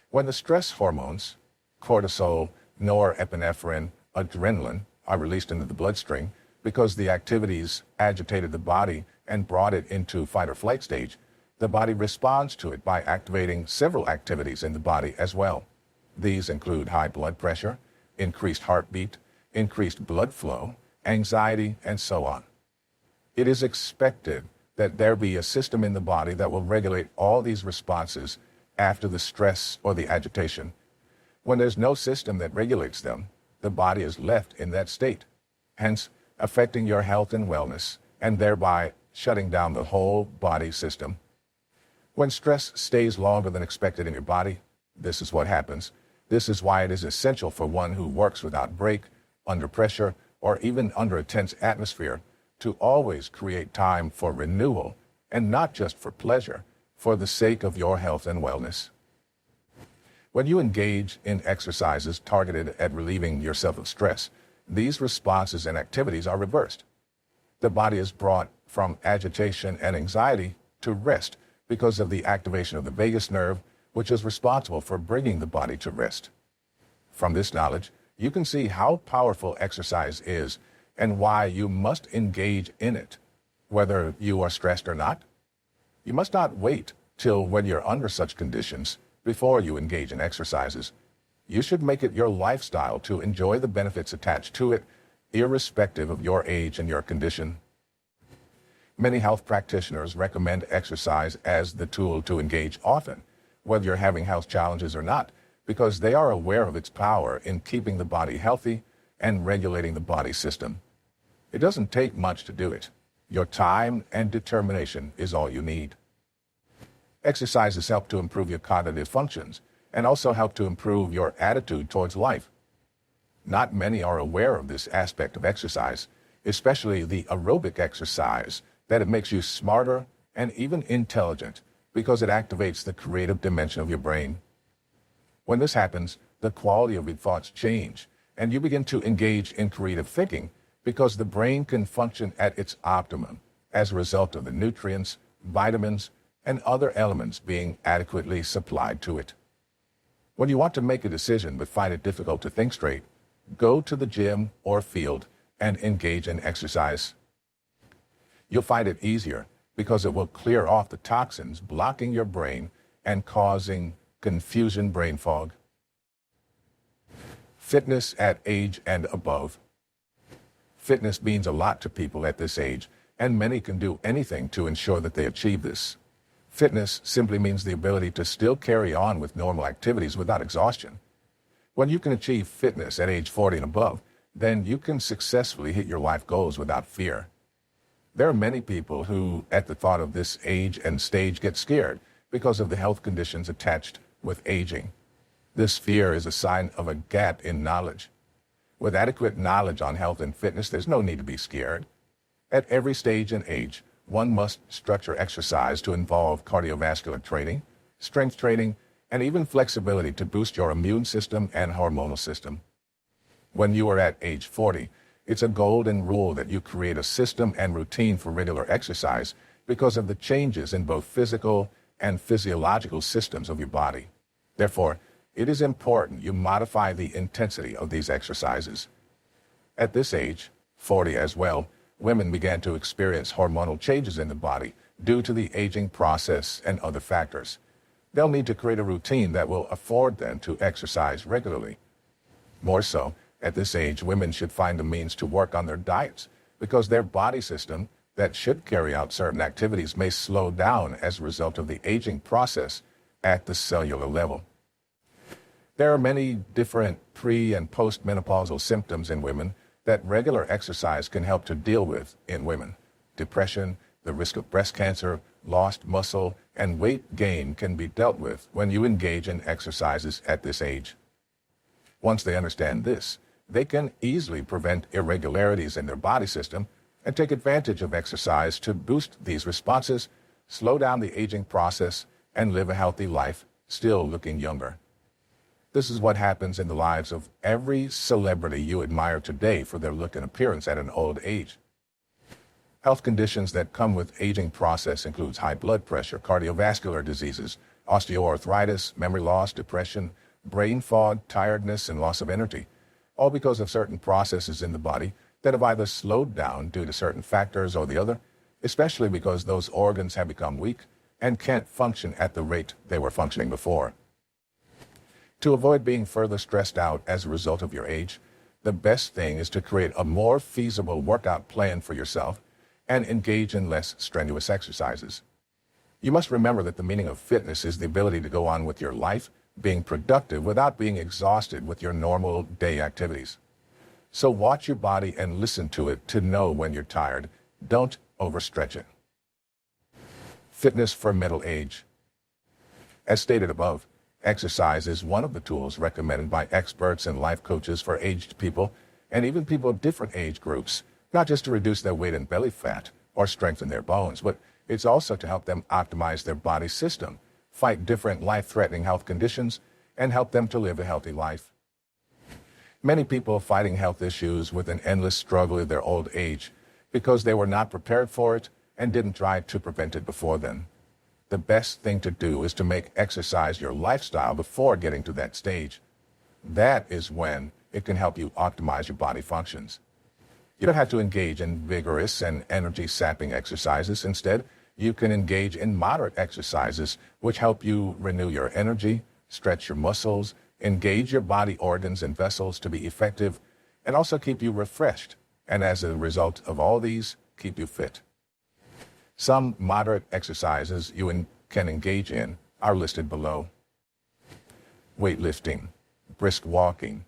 When the stress hormones, cortisol, norepinephrine, adrenaline, are released into the bloodstream because the activities agitated the body and brought it into fight or flight stage, the body responds to it by activating several activities in the body as well. These include high blood pressure, increased heartbeat, increased blood flow, anxiety, and so on. It is expected that there be a system in the body that will regulate all these responses after the stress or the agitation. When there's no system that regulates them, the body is left in that state, hence affecting your health and wellness, and thereby shutting down the whole body system. When stress stays longer than expected in your body, this is what happens. This is why it is essential for one who works without break, under pressure, or even under a tense atmosphere to always create time for renewal and not just for pleasure, for the sake of your health and wellness. When you engage in exercises targeted at relieving yourself of stress, these responses and activities are reversed. The body is brought from agitation and anxiety to rest because of the activation of the vagus nerve, which is responsible for bringing the body to rest. From this knowledge, you can see how powerful exercise is and why you must engage in it, whether you are stressed or not. You must not wait till when you're under such conditions before you engage in exercises. You should make it your lifestyle to enjoy the benefits attached to it, irrespective of your age and your condition. Many health practitioners recommend exercise as the tool to engage often, whether you're having health challenges or not, because they are aware of its power in keeping the body healthy and regulating the body system. It doesn't take much to do it. Your time and determination is all you need. Exercises help to improve your cognitive functions and also help to improve your attitude towards life. Not many are aware of this aspect of exercise, especially the aerobic exercise, that it makes you smarter and even intelligent because it activates the creative dimension of your brain. When this happens, the quality of your thoughts change, and you begin to engage in creative thinking because the brain can function at its optimum as a result of the nutrients, vitamins, and other elements being adequately supplied to it. When you want to make a decision but find it difficult to think straight, go to the gym or field and engage in exercise. You'll find it easier because it will clear off the toxins blocking your brain and causing confusion, brain fog. Fitness at age and above. Fitness means a lot to people at this age, and many can do anything to ensure that they achieve this. Fitness simply means the ability to still carry on with normal activities without exhaustion. When you can achieve fitness at age 40 and above, then you can successfully hit your life goals without fear. There are many people who, at the thought of this age and stage, get scared because of the health conditions attached with aging. This fear is a sign of a gap in knowledge. With adequate knowledge on health and fitness, there's no need to be scared. At every stage and age, one must structure exercise to involve cardiovascular training, strength training, and even flexibility to boost your immune system and hormonal system. When you are at age 40, it's a golden rule that you create a system and routine for regular exercise because of the changes in both physical and physiological systems of your body. Therefore, it is important you modify the intensity of these exercises. At this age, 40 as well, women began to experience hormonal changes in the body due to the aging process and other factors. They'll need to create a routine that will afford them to exercise regularly. More so, at this age, women should find the means to work on their diets because their body system that should carry out certain activities may slow down as a result of the aging process at the cellular level. There are many different pre- and post-menopausal symptoms in women that regular exercise can help to deal with in women. Depression, the risk of breast cancer, lost muscle, and weight gain can be dealt with when you engage in exercises at this age. Once they understand this, they can easily prevent irregularities in their body system and take advantage of exercise to boost these responses, slow down the aging process, and live a healthy life, still looking younger. This is what happens in the lives of every celebrity you admire today for their look and appearance at an old age. Health conditions that come with aging process includes high blood pressure, cardiovascular diseases, osteoarthritis, memory loss, depression, brain fog, tiredness, and loss of energy, all because of certain processes in the body that have either slowed down due to certain factors or the other, especially because those organs have become weak and can't function at the rate they were functioning before. To avoid being further stressed out as a result of your age, the best thing is to create a more feasible workout plan for yourself and engage in less strenuous exercises. You must remember that the meaning of fitness is the ability to go on with your life, being productive without being exhausted with your normal day activities. So watch your body and listen to it to know when you're tired. Don't overstretch it. Fitness for middle age. As stated above, exercise is one of the tools recommended by experts and life coaches for aged people and even people of different age groups, not just to reduce their weight and belly fat or strengthen their bones, but it's also to help them optimize their body system, fight different life-threatening health conditions, and help them to live a healthy life. Many people are fighting health issues with an endless struggle in their old age because they were not prepared for it and didn't try to prevent it before then. The best thing to do is to make exercise your lifestyle before getting to that stage. That is when it can help you optimize your body functions. You don't have to engage in vigorous and energy-sapping exercises. Instead, you can engage in moderate exercises which help you renew your energy, stretch your muscles, engage your body organs and vessels to be effective, and also keep you refreshed, and as a result of all these, keep you fit. Some moderate exercises you can engage in are listed below. Weightlifting, brisk walking,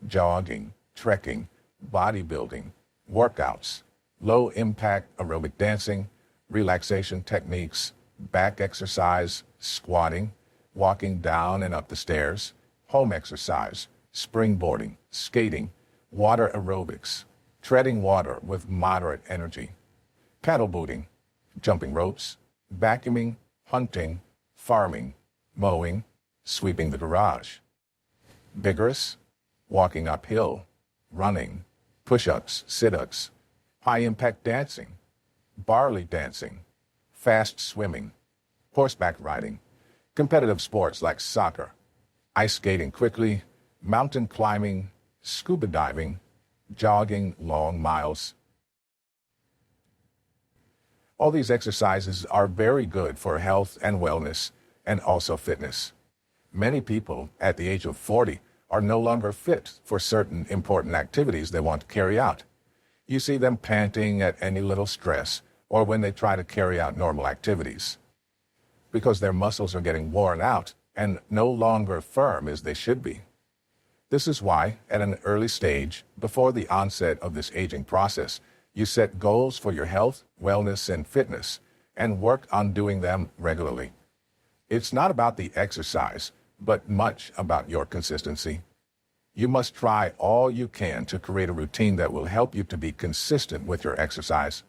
jogging, trekking, bodybuilding, workouts, low-impact aerobic dancing, relaxation techniques, back exercise, squatting, walking down and up the stairs, home exercise, springboarding, skating, water aerobics, treading water with moderate energy, paddle boating, jumping ropes, vacuuming, hunting, farming, mowing, sweeping the garage. Vigorous, walking uphill, running, push-ups, sit-ups, high-impact dancing, barley dancing, fast swimming, horseback riding, competitive sports like soccer, ice skating quickly, mountain climbing, scuba diving, jogging long miles. All these exercises are very good for health and wellness and also fitness. Many people at the age of 40 are no longer fit for certain important activities they want to carry out. You see them panting at any little stress or when they try to carry out normal activities, because their muscles are getting worn out and no longer firm as they should be. This is why, at an early stage, before the onset of this aging process, you set goals for your health, wellness, and fitness, and work on doing them regularly. It's not about the exercise, but much about your consistency. You must try all you can to create a routine that will help you to be consistent with your exercise.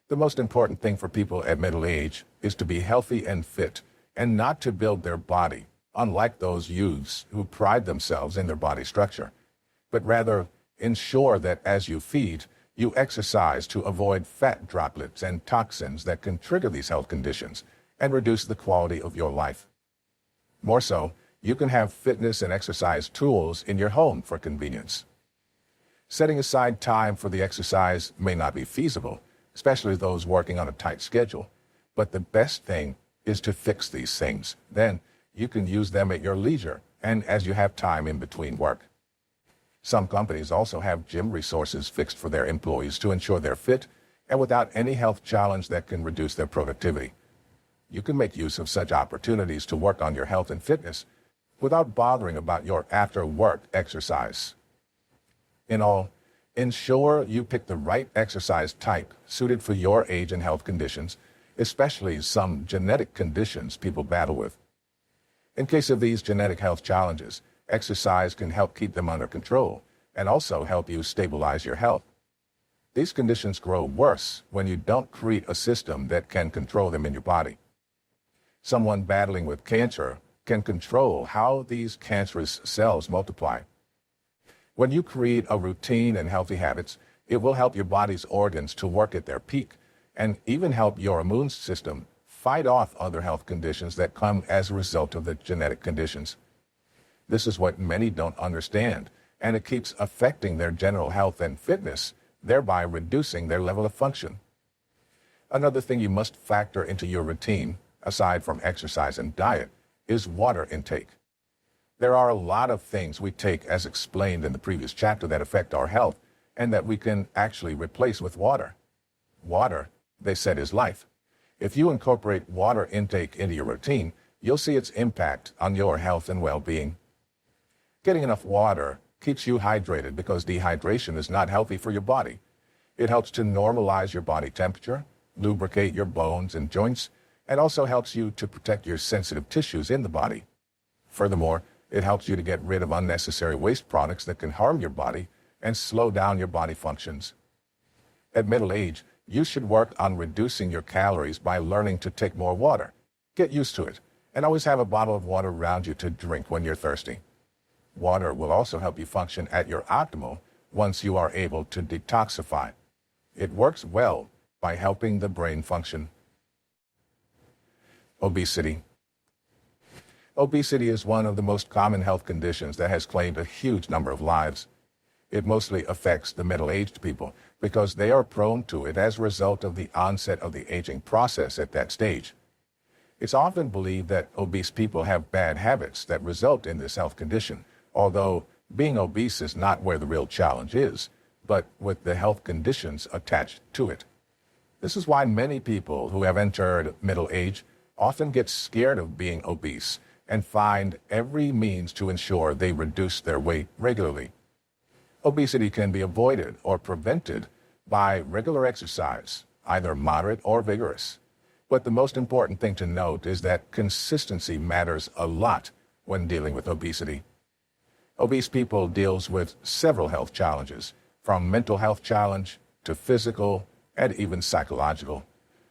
The most important thing for people at middle age is to be healthy and fit, and not to build their body, unlike those youths who pride themselves in their body structure, but rather ensure that as you feed, you exercise to avoid fat droplets and toxins that can trigger these health conditions and reduce the quality of your life. More so, you can have fitness and exercise tools in your home for convenience. Setting aside time for the exercise may not be feasible, especially those working on a tight schedule, but the best thing is to fix these things. Then you can use them at your leisure and as you have time in between work. Some companies also have gym resources fixed for their employees to ensure they're fit and without any health challenge that can reduce their productivity. You can make use of such opportunities to work on your health and fitness without bothering about your after-work exercise. In all, ensure you pick the right exercise type suited for your age and health conditions, especially some genetic conditions people battle with. In case of these genetic health challenges, exercise can help keep them under control and also help you stabilize your health. These conditions grow worse when you don't create a system that can control them in your body. Someone battling with cancer can control how these cancerous cells multiply. When you create a routine and healthy habits, it will help your body's organs to work at their peak and even help your immune system fight off other health conditions that come as a result of the genetic conditions. This is what many don't understand, and it keeps affecting their general health and fitness, thereby reducing their level of function. Another thing you must factor into your routine, aside from exercise and diet, is water intake. There are a lot of things we take, as explained in the previous chapter, that affect our health and that we can actually replace with water. Water, they said, is life. If you incorporate water intake into your routine, you'll see its impact on your health and well-being. Getting enough water keeps you hydrated because dehydration is not healthy for your body. It helps to normalize your body temperature, lubricate your bones and joints, and also helps you to protect your sensitive tissues in the body. Furthermore, it helps you to get rid of unnecessary waste products that can harm your body and slow down your body functions. At middle age, you should work on reducing your calories by learning to take more water. Get used to it, and always have a bottle of water around you to drink when you're thirsty. Water will also help you function at your optimal once you are able to detoxify. It works well by helping the brain function. Obesity. Obesity is one of the most common health conditions that has claimed a huge number of lives. It mostly affects the middle-aged people because they are prone to it as a result of the onset of the aging process at that stage. It's often believed that obese people have bad habits that result in this health condition, although being obese is not where the real challenge is, but with the health conditions attached to it. This is why many people who have entered middle age often get scared of being obese and find every means to ensure they reduce their weight regularly. Obesity can be avoided or prevented by regular exercise, either moderate or vigorous. But the most important thing to note is that consistency matters a lot when dealing with obesity. Obese people deals with several health challenges, from mental health challenge to physical and even psychological.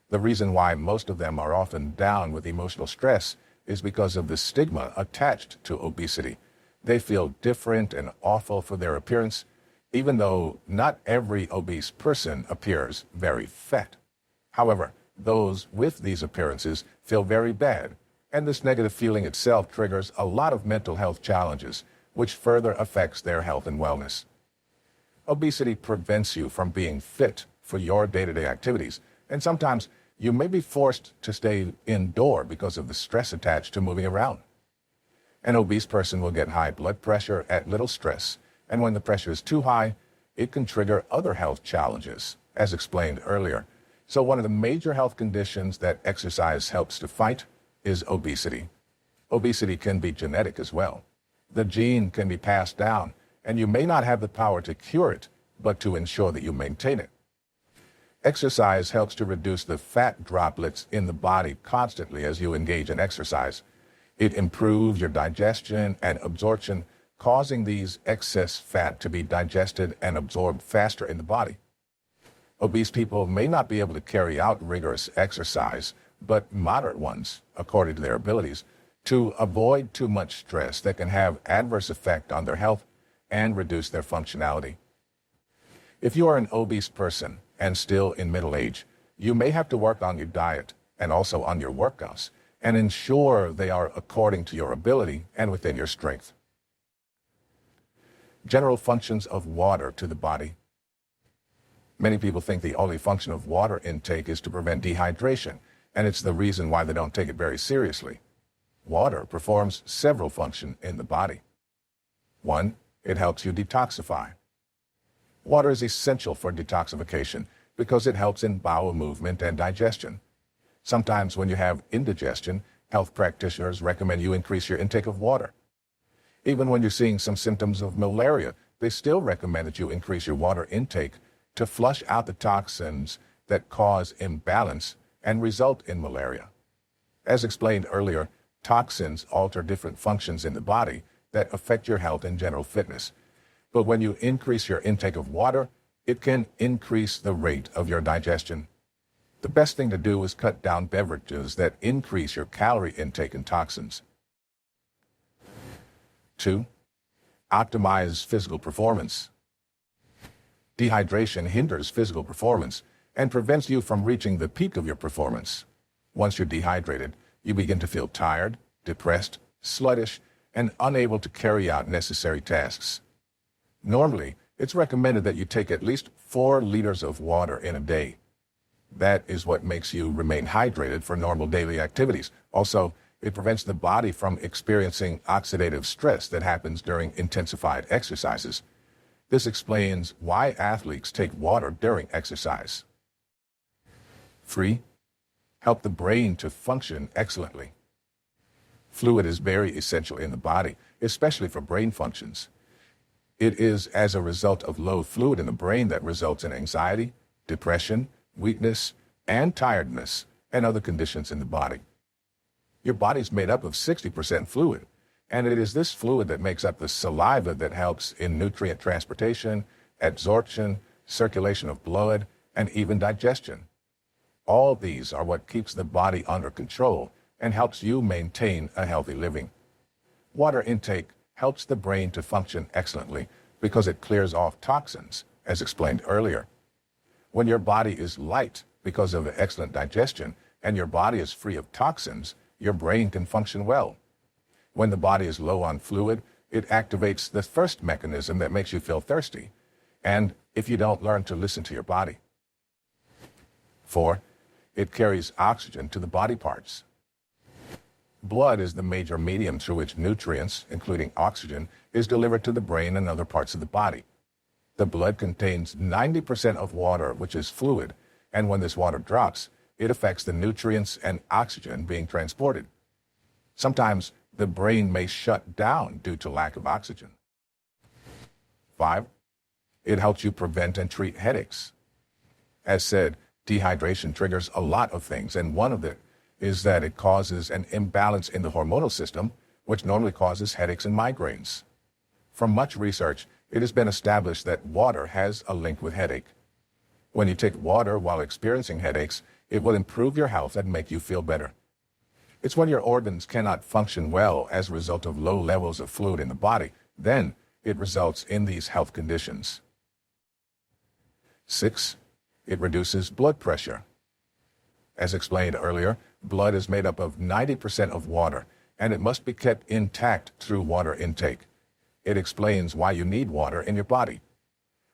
The reason why most of them are often down with emotional stress is because of the stigma attached to obesity. They feel different and awful for their appearance, even though not every obese person appears very fat. However, those with these appearances feel very bad, and this negative feeling itself triggers a lot of mental health challenges, which further affects their health and wellness. Obesity prevents you from being fit for your day-to-day activities, and sometimes you may be forced to stay indoor because of the stress attached to moving around. An obese person will get high blood pressure at little stress, and when the pressure is too high, it can trigger other health challenges, as explained earlier. So one of the major health conditions that exercise helps to fight is obesity. Obesity can be genetic as well. The gene can be passed down, and you may not have the power to cure it, but to ensure that you maintain it. Exercise helps to reduce the fat droplets in the body constantly as you engage in exercise. It improves your digestion and absorption, causing these excess fat to be digested and absorbed faster in the body. Obese people may not be able to carry out rigorous exercise, but moderate ones, according to their abilities, to avoid too much stress that can have adverse effect on their health and reduce their functionality. If you are an obese person and still in middle age, you may have to work on your diet and also on your workouts and ensure they are according to your ability and within your strength. General functions of water to the body. Many people think the only function of water intake is to prevent dehydration, and it's the reason why they don't take it very seriously. Water performs several functions in the body. 1, it helps you detoxify. Water is essential for detoxification because it helps in bowel movement and digestion. Sometimes when you have indigestion, health practitioners recommend you increase your intake of water. Even when you're seeing some symptoms of malaria, they still recommend that you increase your water intake to flush out the toxins that cause imbalance and result in malaria. As explained earlier, toxins alter different functions in the body that affect your health and general fitness. But when you increase your intake of water, it can increase the rate of your digestion. The best thing to do is cut down beverages that increase your calorie intake and toxins. 2, optimize physical performance. Dehydration hinders physical performance and prevents you from reaching the peak of your performance. Once you're dehydrated, you begin to feel tired, depressed, sluggish, and unable to carry out necessary tasks. Normally, it's recommended that you take at least 4 liters of water in a day. That is what makes you remain hydrated for normal daily activities. Also, it prevents the body from experiencing oxidative stress that happens during intensified exercises. This explains why athletes take water during exercise. 3, help the brain to function excellently. Fluid is very essential in the body, especially for brain functions. It is as a result of low fluid in the brain that results in anxiety, depression, weakness, and tiredness, and other conditions in the body. Your body's made up of 60% fluid, and it is this fluid that makes up the saliva that helps in nutrient transportation, absorption, circulation of blood, and even digestion. All these are what keeps the body under control and helps you maintain a healthy living. Water intake helps the brain to function excellently because it clears off toxins, as explained earlier. When your body is light because of excellent digestion and your body is free of toxins, your brain can function well. When the body is low on fluid, it activates the first mechanism that makes you feel thirsty, and if you don't learn to listen to your body. 4. It carries oxygen to the body parts. Blood is the major medium through which nutrients, including oxygen, is delivered to the brain and other parts of the body. The blood contains 90% of water, which is fluid, and when this water drops, it affects the nutrients and oxygen being transported. Sometimes the brain may shut down due to lack of oxygen. 5. It helps you prevent and treat headaches. As said, dehydration triggers a lot of things, and one of them is that it causes an imbalance in the hormonal system, which normally causes headaches and migraines. From much research, it has been established that water has a link with headache. When you take water while experiencing headaches, it will improve your health and make you feel better. It's when your organs cannot function well as a result of low levels of fluid in the body, then it results in these health conditions. 6. It reduces blood pressure. As explained earlier, blood is made up of 90% of water, and it must be kept intact through water intake. It explains why you need water in your body.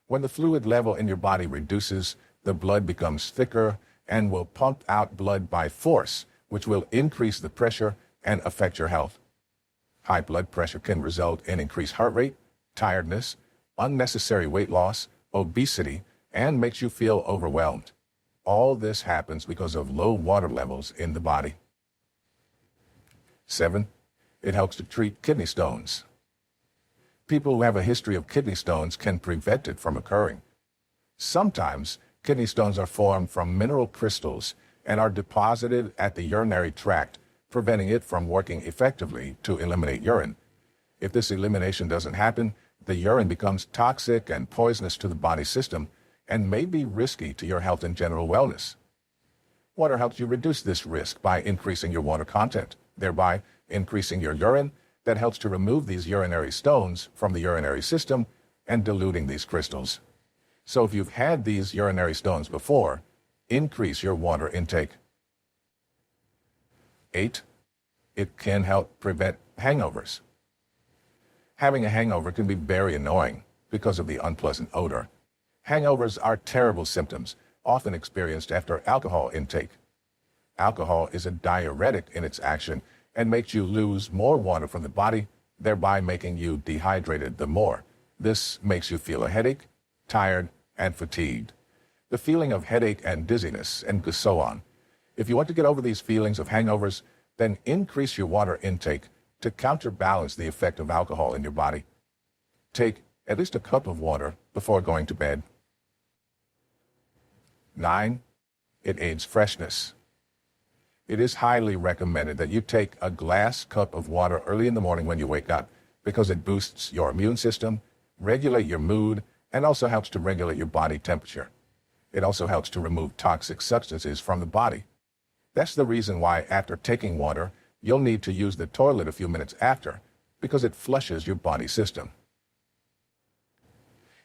When the fluid level in your body reduces, the blood becomes thicker and will pump out blood by force, which will increase the pressure and affect your health. High blood pressure can result in increased heart rate, tiredness, unnecessary weight loss, obesity, and makes you feel overwhelmed. All this happens because of low water levels in the body. 7. It helps to treat kidney stones. People who have a history of kidney stones can prevent it from occurring. Sometimes kidney stones are formed from mineral crystals and are deposited at the urinary tract, preventing it from working effectively to eliminate urine. If this elimination doesn't happen, the urine becomes toxic and poisonous to the body system and may be risky to your health and general wellness. Water helps you reduce this risk by increasing your water content, thereby increasing your urine. That helps to remove these urinary stones from the urinary system and diluting these crystals. So if you've had these urinary stones before, increase your water intake. 8. It can help prevent hangovers. Having a hangover can be very annoying because of the unpleasant odor. Hangovers are terrible symptoms, often experienced after alcohol intake. Alcohol is a diuretic in its action and makes you lose more water from the body, thereby making you dehydrated the more. This makes you feel a headache, tired, and fatigued. The feeling of headache and dizziness, and so on. If you want to get over these feelings of hangovers, then increase your water intake to counterbalance the effect of alcohol in your body. Take at least a cup of water before going to bed. 9. It aids freshness. It is highly recommended that you take a glass cup of water early in the morning when you wake up because it boosts your immune system, regulate your mood, and also helps to regulate your body temperature. It also helps to remove toxic substances from the body. That's the reason why after taking water, you'll need to use the toilet a few minutes after because it flushes your body system.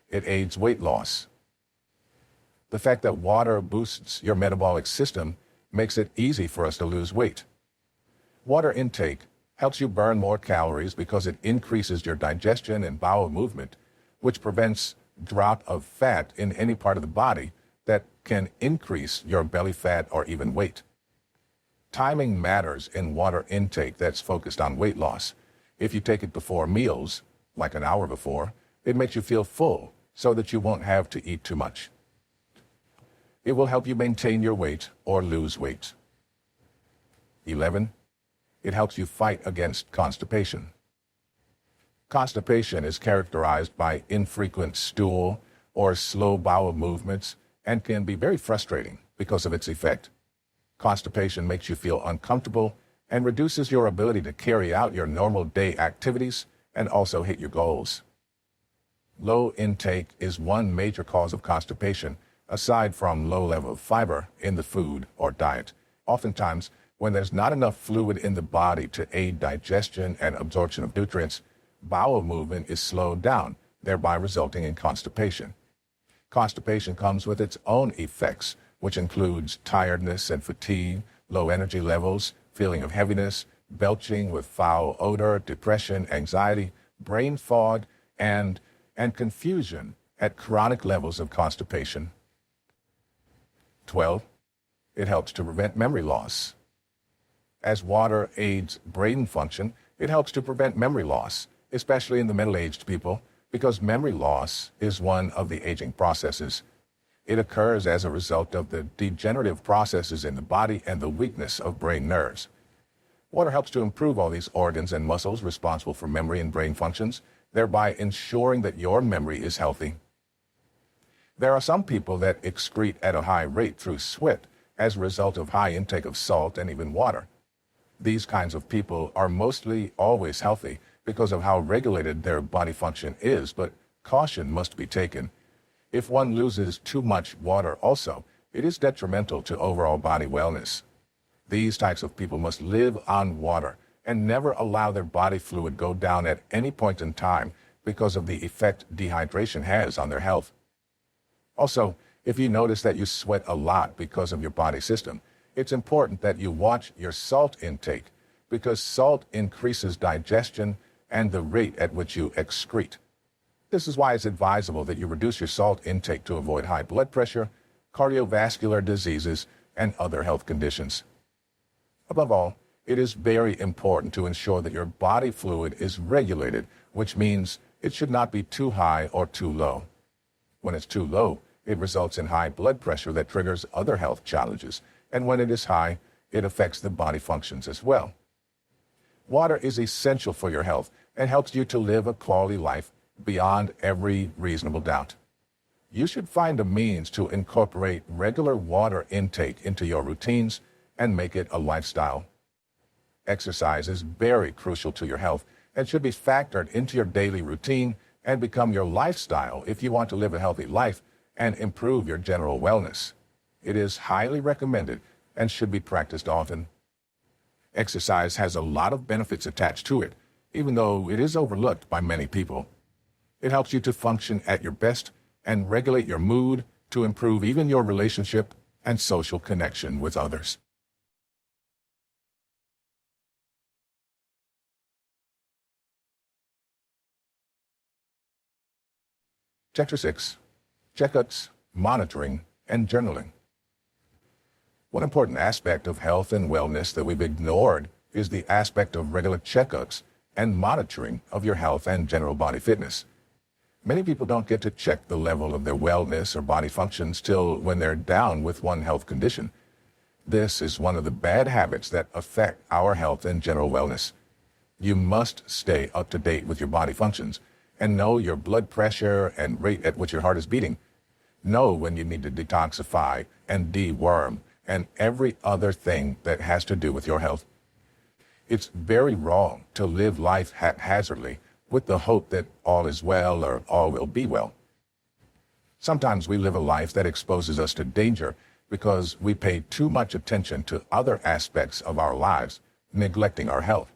It aids weight loss. The fact that water boosts your metabolic system makes it easy for us to lose weight. Water intake helps you burn more calories because it increases your digestion and bowel movement, which prevents drop of fat in any part of the body that can increase your belly fat or even weight. Timing matters in water intake that's focused on weight loss. If you take it before meals, like an hour before, it makes you feel full so that you won't have to eat too much. It will help you maintain your weight or lose weight. 11. It helps you fight against constipation. Constipation is characterized by infrequent stool or slow bowel movements and can be very frustrating because of its effect. Constipation makes you feel uncomfortable and reduces your ability to carry out your normal day activities and also hit your goals. Low intake is one major cause of constipation, aside from low level of fiber in the food or diet. Oftentimes, when there's not enough fluid in the body to aid digestion and absorption of nutrients, bowel movement is slowed down, thereby resulting in constipation. Constipation comes with its own effects, which includes tiredness and fatigue, low energy levels, feeling of heaviness, belching with foul odor, depression, anxiety, brain fog, and confusion at chronic levels of constipation. 12. It helps to prevent memory loss. As water aids brain function, it helps to prevent memory loss, especially in the middle-aged people, because memory loss is one of the aging processes. It occurs as a result of the degenerative processes in the body and the weakness of brain nerves. Water helps to improve all these organs and muscles responsible for memory and brain functions, thereby ensuring that your memory is healthy. There are some people that excrete at a high rate through sweat as a result of high intake of salt and even water. These kinds of people are mostly always healthy because of how regulated their body function is, but caution must be taken. If one loses too much water also, it is detrimental to overall body wellness. These types of people must live on water and never allow their body fluid go down at any point in time because of the effect dehydration has on their health. Also, if you notice that you sweat a lot because of your body system, it's important that you watch your salt intake because salt increases digestion and the rate at which you excrete. This is why it's advisable that you reduce your salt intake to avoid high blood pressure, cardiovascular diseases, and other health conditions. Above all, it is very important to ensure that your body fluid is regulated, which means it should not be too high or too low. When it's too low, it results in high blood pressure that triggers other health challenges, and when it is high, it affects the body functions as well. Water is essential for your health and helps you to live a quality life beyond every reasonable doubt. You should find a means to incorporate regular water intake into your routines and make it a lifestyle. Exercise is very crucial to your health and should be factored into your daily routine and become your lifestyle if you want to live a healthy life and improve your general wellness. It is highly recommended and should be practiced often. Exercise has a lot of benefits attached to it, even though it is overlooked by many people. It helps you to function at your best and regulate your mood to improve even your relationship and social connection with others. Chapter 6. Checkups, Monitoring, and Journaling. One important aspect of health and wellness that we've ignored is the aspect of regular checkups and monitoring of your health and general body fitness. Many people don't get to check the level of their wellness or body functions till when they're down with one health condition. This is one of the bad habits that affect our health and general wellness. You must stay up to date with your body functions and know your blood pressure and rate at which your heart is beating. Know when you need to detoxify and deworm and every other thing that has to do with your health. It's very wrong to live life haphazardly with the hope that all is well or all will be well. Sometimes we live a life that exposes us to danger because we pay too much attention to other aspects of our lives, neglecting our health.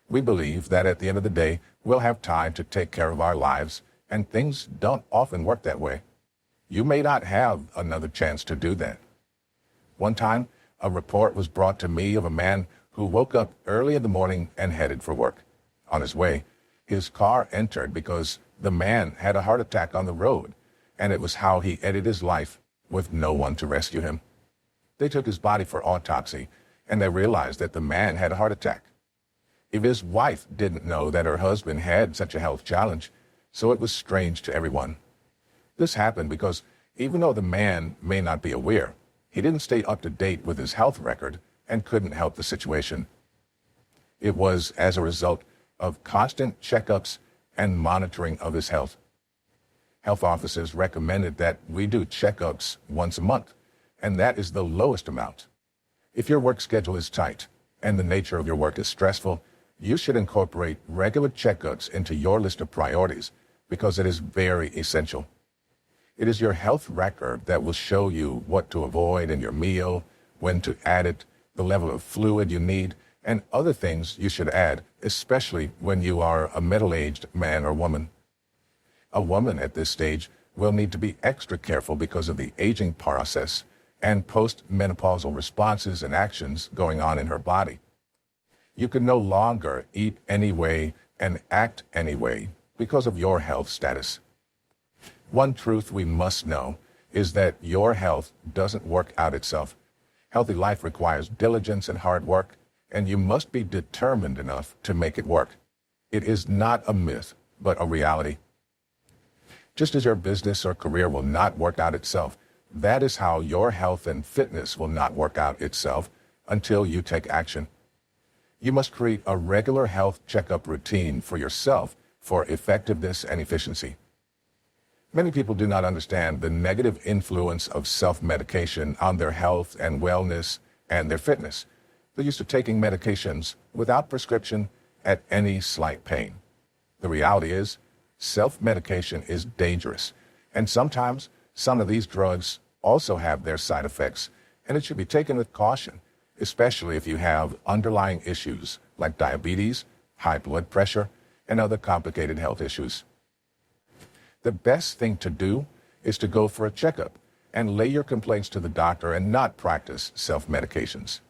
We believe that at the end of the day, we'll have time to take care of our lives, and things don't often work that way. You may not have another chance to do that. One time, a report was brought to me of a man who woke up early in the morning and headed for work. On his way, his car entered because the man had a heart attack on the road, and it was how he ended his life with no one to rescue him. They took his body for autopsy, and they realized that the man had a heart attack. If his wife didn't know that her husband had such a health challenge, so it was strange to everyone. This happened because even though the man may not be aware, he didn't stay up to date with his health record and couldn't help the situation. It was as a result of constant checkups and monitoring of his health. Health officers recommended that we do checkups once a month, and that is the lowest amount. If your work schedule is tight and the nature of your work is stressful, you should incorporate regular checkups into your list of priorities because it is very essential. It is your health record that will show you what to avoid in your meal, when to add it, the level of fluid you need, and other things you should add, especially when you are a middle-aged man or woman. A woman at this stage will need to be extra careful because of the aging process and post-menopausal responses and actions going on in her body. You can no longer eat any way and act any way because of your health status. One truth we must know is that your health doesn't work out itself. Healthy life requires diligence and hard work, and you must be determined enough to make it work. It is not a myth, but a reality. Just as your business or career will not work out itself, that is how your health and fitness will not work out itself until you take action. You must create a regular health checkup routine for yourself for effectiveness and efficiency. Many people do not understand the negative influence of self-medication on their health and wellness and their fitness. They're used to taking medications without prescription at any slight pain. The reality is, self-medication is dangerous, and sometimes some of these drugs also have their side effects, and it should be taken with caution, especially if you have underlying issues like diabetes, high blood pressure, and other complicated health issues. The best thing to do is to go for a checkup and lay your complaints to the doctor and not practice self-medications.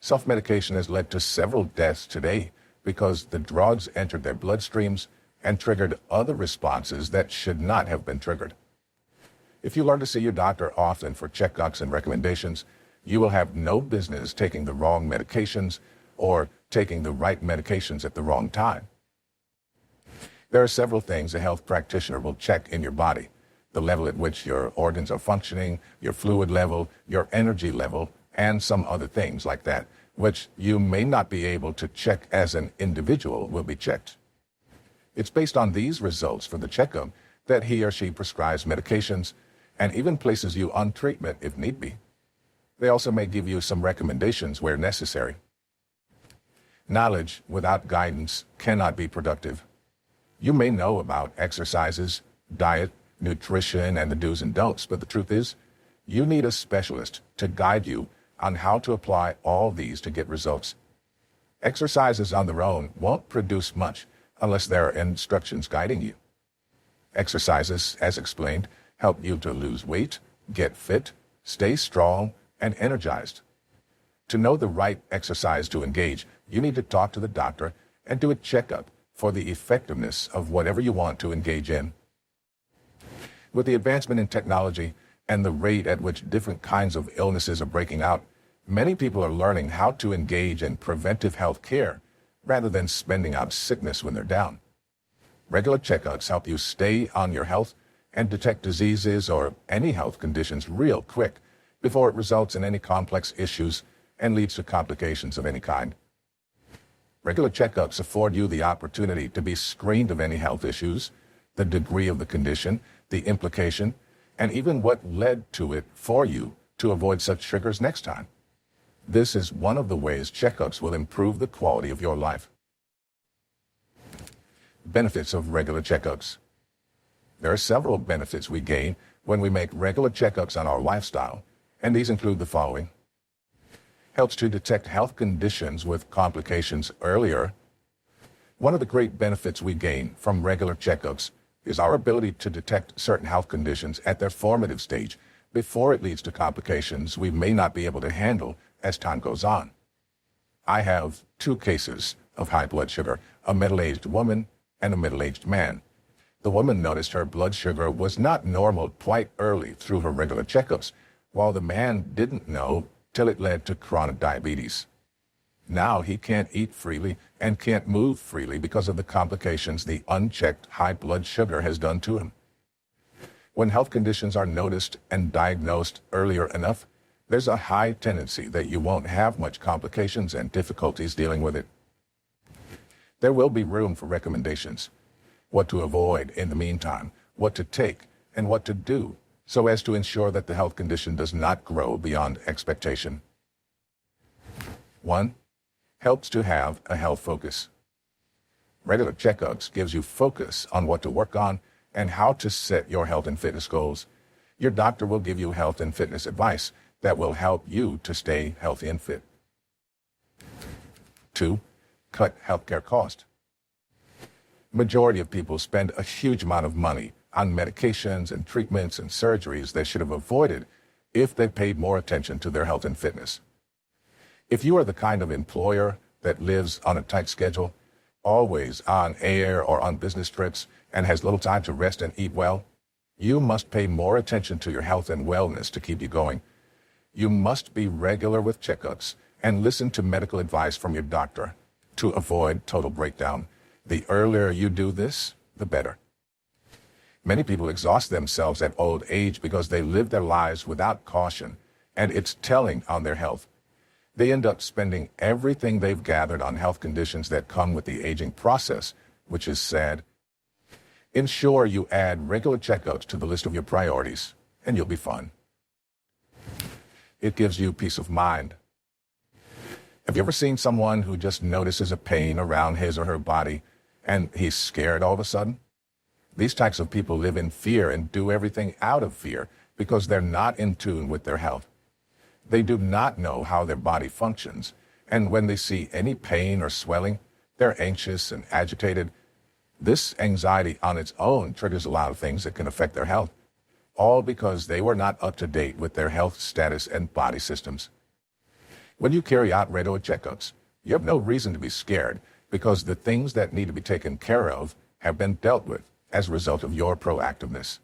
Self-medication has led to several deaths today because the drugs entered their bloodstreams and triggered other responses that should not have been triggered. If you learn to see your doctor often for checkups and recommendations, you will have no business taking the wrong medications or taking the right medications at the wrong time. There are several things a health practitioner will check in your body: the level at which your organs are functioning, your fluid level, your energy level, and some other things like that, which you may not be able to check as an individual will be checked. It's based on these results for the checkup that he or she prescribes medications and even places you on treatment if need be. They also may give you some recommendations where necessary. Knowledge without guidance cannot be productive. You may know about exercises, diet, nutrition, and the do's and don'ts, but the truth is, you need a specialist to guide you on how to apply all these to get results. Exercises on their own won't produce much unless there are instructions guiding you. Exercises, as explained, help you to lose weight, get fit, stay strong, and energized. To know the right exercise to engage, you need to talk to the doctor and do a checkup for the effectiveness of whatever you want to engage in. With the advancement in technology and the rate at which different kinds of illnesses are breaking out, many people are learning how to engage in preventive health care rather than spending out sickness when they're down. Regular checkups help you stay on your health and detect diseases or any health conditions real quick before it results in any complex issues and leads to complications of any kind. Regular checkups afford you the opportunity to be screened of any health issues, the degree of the condition, the implication, and even what led to it for you to avoid such triggers next time. This is one of the ways checkups will improve the quality of your life. Benefits of regular checkups. There are several benefits we gain when we make regular checkups on our lifestyle, and these include the following. Helps to detect health conditions with complications earlier. One of the great benefits we gain from regular checkups is our ability to detect certain health conditions at their formative stage before it leads to complications we may not be able to handle as time goes on. I have 2 cases of high blood sugar, a middle-aged woman and a middle-aged man. The woman noticed her blood sugar was not normal quite early through her regular checkups, while the man didn't know till it led to chronic diabetes. Now he can't eat freely and can't move freely because of the complications the unchecked high blood sugar has done to him. When health conditions are noticed and diagnosed earlier enough, there's a high tendency that you won't have much complications and difficulties dealing with it. There will be room for recommendations, what to avoid in the meantime, what to take, and what to do so as to ensure that the health condition does not grow beyond expectation. 1. Helps to have a health focus. Regular checkups gives you focus on what to work on and how to set your health and fitness goals. Your doctor will give you health and fitness advice that will help you to stay healthy and fit. 2. Cut healthcare cost. Majority of people spend a huge amount of money on medications and treatments and surgeries they should have avoided if they paid more attention to their health and fitness. If you are the kind of employer that lives on a tight schedule, always on air or on business trips, and has little time to rest and eat well, you must pay more attention to your health and wellness to keep you going. You must be regular with checkups and listen to medical advice from your doctor to avoid total breakdown. The earlier you do this, the better. Many people exhaust themselves at old age because they live their lives without caution, and it's telling on their health. They end up spending everything they've gathered on health conditions that come with the aging process, which is sad. Ensure you add regular checkups to the list of your priorities, and you'll be fine. It gives you peace of mind. Have you ever seen someone who just notices a pain around his or her body, and he's scared all of a sudden? These types of people live in fear and do everything out of fear because they're not in tune with their health. They do not know how their body functions, and when they see any pain or swelling, they're anxious and agitated. This anxiety on its own triggers a lot of things that can affect their health, all because they were not up to date with their health status and body systems. When you carry out regular checkups, you have no reason to be scared because the things that need to be taken care of have been dealt with as a result of your proactiveness.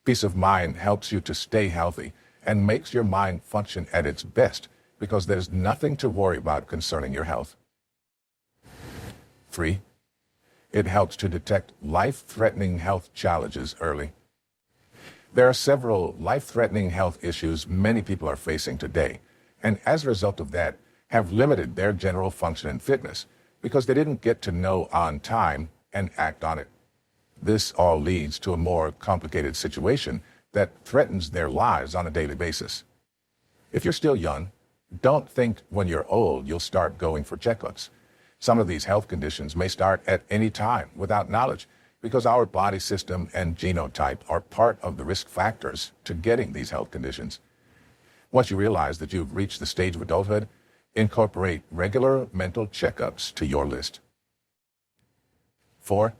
Peace of mind helps you to stay healthy and makes your mind function at its best because there's nothing to worry about concerning your health. 3. It helps to detect life-threatening health challenges early. There are several life-threatening health issues many people are facing today, and as a result of that, have limited their general function and fitness because they didn't get to know on time and act on it. This all leads to a more complicated situation that threatens their lives on a daily basis. If you're still young, don't think when you're old you'll start going for checkups. Some of these health conditions may start at any time without knowledge because our body system and genotype are part of the risk factors to getting these health conditions. Once you realize that you've reached the stage of adulthood, incorporate regular mental checkups to your list. 4.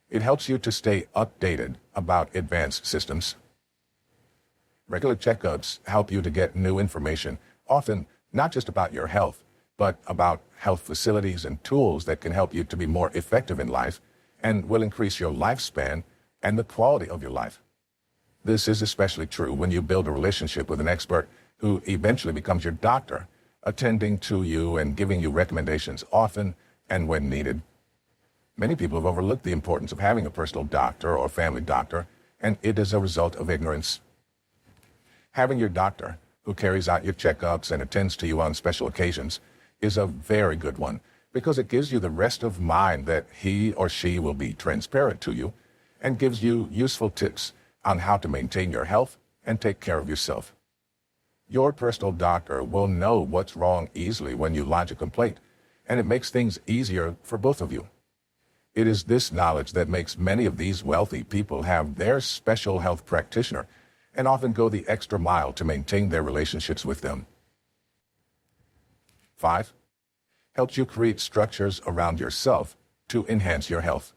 It helps you to stay updated about advanced systems. Regular checkups help you to get new information, often not just about your health, but about health facilities and tools that can help you to be more effective in life and will increase your lifespan and the quality of your life. This is especially true when you build a relationship with an expert who eventually becomes your doctor, attending to you and giving you recommendations often and when needed. Many people have overlooked the importance of having a personal doctor or family doctor, and it is a result of ignorance. Having your doctor, who carries out your checkups and attends to you on special occasions, is a very good one because it gives you the rest of mind that he or she will be transparent to you and gives you useful tips on how to maintain your health and take care of yourself. Your personal doctor will know what's wrong easily when you lodge a complaint, and it makes things easier for both of you. It is this knowledge that makes many of these wealthy people have their special health practitioner and often go the extra mile to maintain their relationships with them. 5. Helps you create structures around yourself to enhance your health.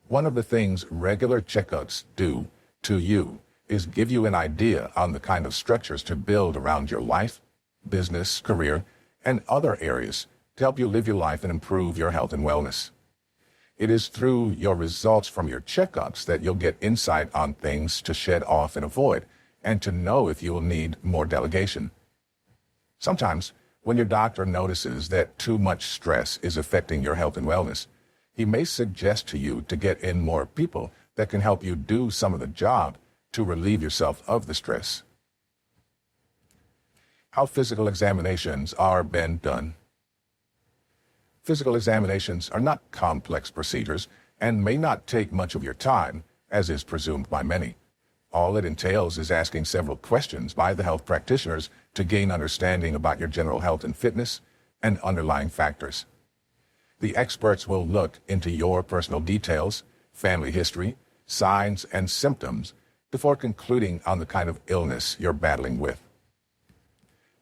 One of the things regular checkups do to you is give you an idea on the kind of structures to build around your life, business, career, and other areas to help you live your life and improve your health and wellness. It is through your results from your checkups that you'll get insight on things to shed off and avoid, and to know if you will need more delegation. Sometimes, when your doctor notices that too much stress is affecting your health and wellness, he may suggest to you to get in more people that can help you do some of the job to relieve yourself of the stress. How physical examinations are being done. Physical examinations are not complex procedures and may not take much of your time, as is presumed by many. All it entails is asking several questions by the health practitioners to gain understanding about your general health and fitness and underlying factors. The experts will look into your personal details, family history, signs, and symptoms before concluding on the kind of illness you're battling with.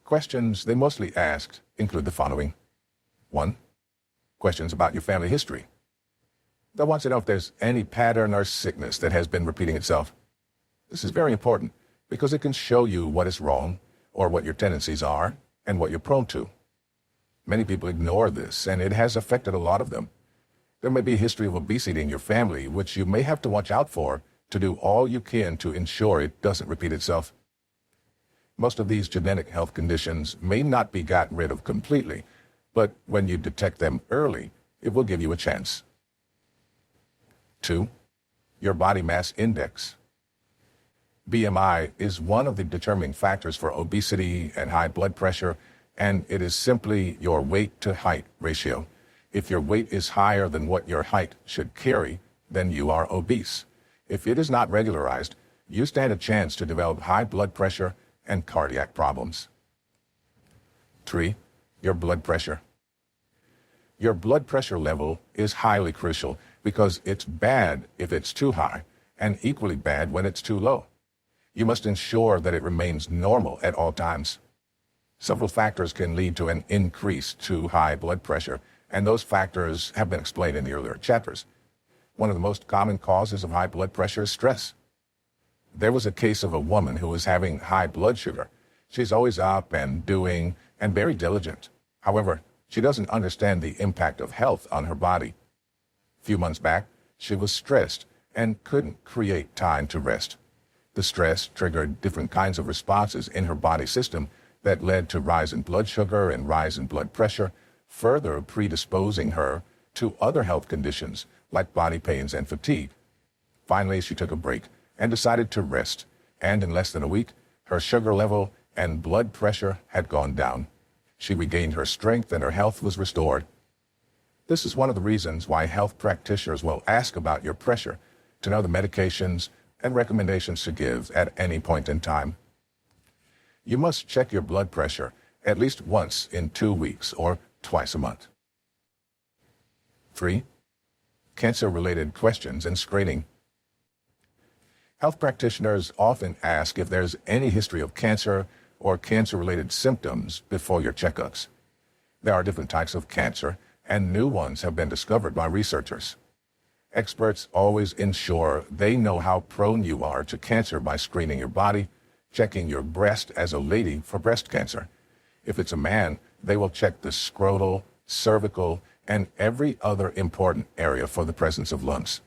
Questions they mostly ask include the following. 1. Questions about your family history. They'll want to know if there's any pattern or sickness that has been repeating itself. This is very important because it can show you what is wrong or what your tendencies are and what you're prone to. Many people ignore this, and it has affected a lot of them. There may be a history of obesity in your family, which you may have to watch out for to do all you can to ensure it doesn't repeat itself. Most of these genetic health conditions may not be gotten rid of completely, but when you detect them early, it will give you a chance. 2. Your body mass index. BMI is one of the determining factors for obesity and high blood pressure, and it is simply your weight to height ratio. If your weight is higher than what your height should carry, then you are obese. If it is not regularized, you stand a chance to develop high blood pressure and cardiac problems. 3. Your blood pressure. Your blood pressure level is highly crucial because it's bad if it's too high and equally bad when it's too low. You must ensure that it remains normal at all times. Several factors can lead to an increase to high blood pressure, and those factors have been explained in the earlier chapters. One of the most common causes of high blood pressure is stress. There was a case of a woman who was having high blood sugar. She's always up and doing and very diligent. However, she doesn't understand the impact of health on her body. A few months back, she was stressed and couldn't create time to rest. The stress triggered different kinds of responses in her body system that led to rise in blood sugar and rise in blood pressure, further predisposing her to other health conditions like body pains and fatigue. Finally, she took a break and decided to rest, and in less than a week, her sugar level and blood pressure had gone down. She regained her strength and her health was restored. This is one of the reasons why health practitioners will ask about your pressure to know the medications and recommendations to give at any point in time. You must check your blood pressure at least once in 2 weeks or twice a month. 3. Cancer-related questions and screening. Health practitioners often ask if there's any history of cancer or cancer-related symptoms before your checkups. There are different types of cancer, and new ones have been discovered by researchers. Experts always ensure they know how prone you are to cancer by screening your body, checking your breast as a lady for breast cancer. If it's a man, they will check the scrotal, cervical, and every other important area for the presence of lumps.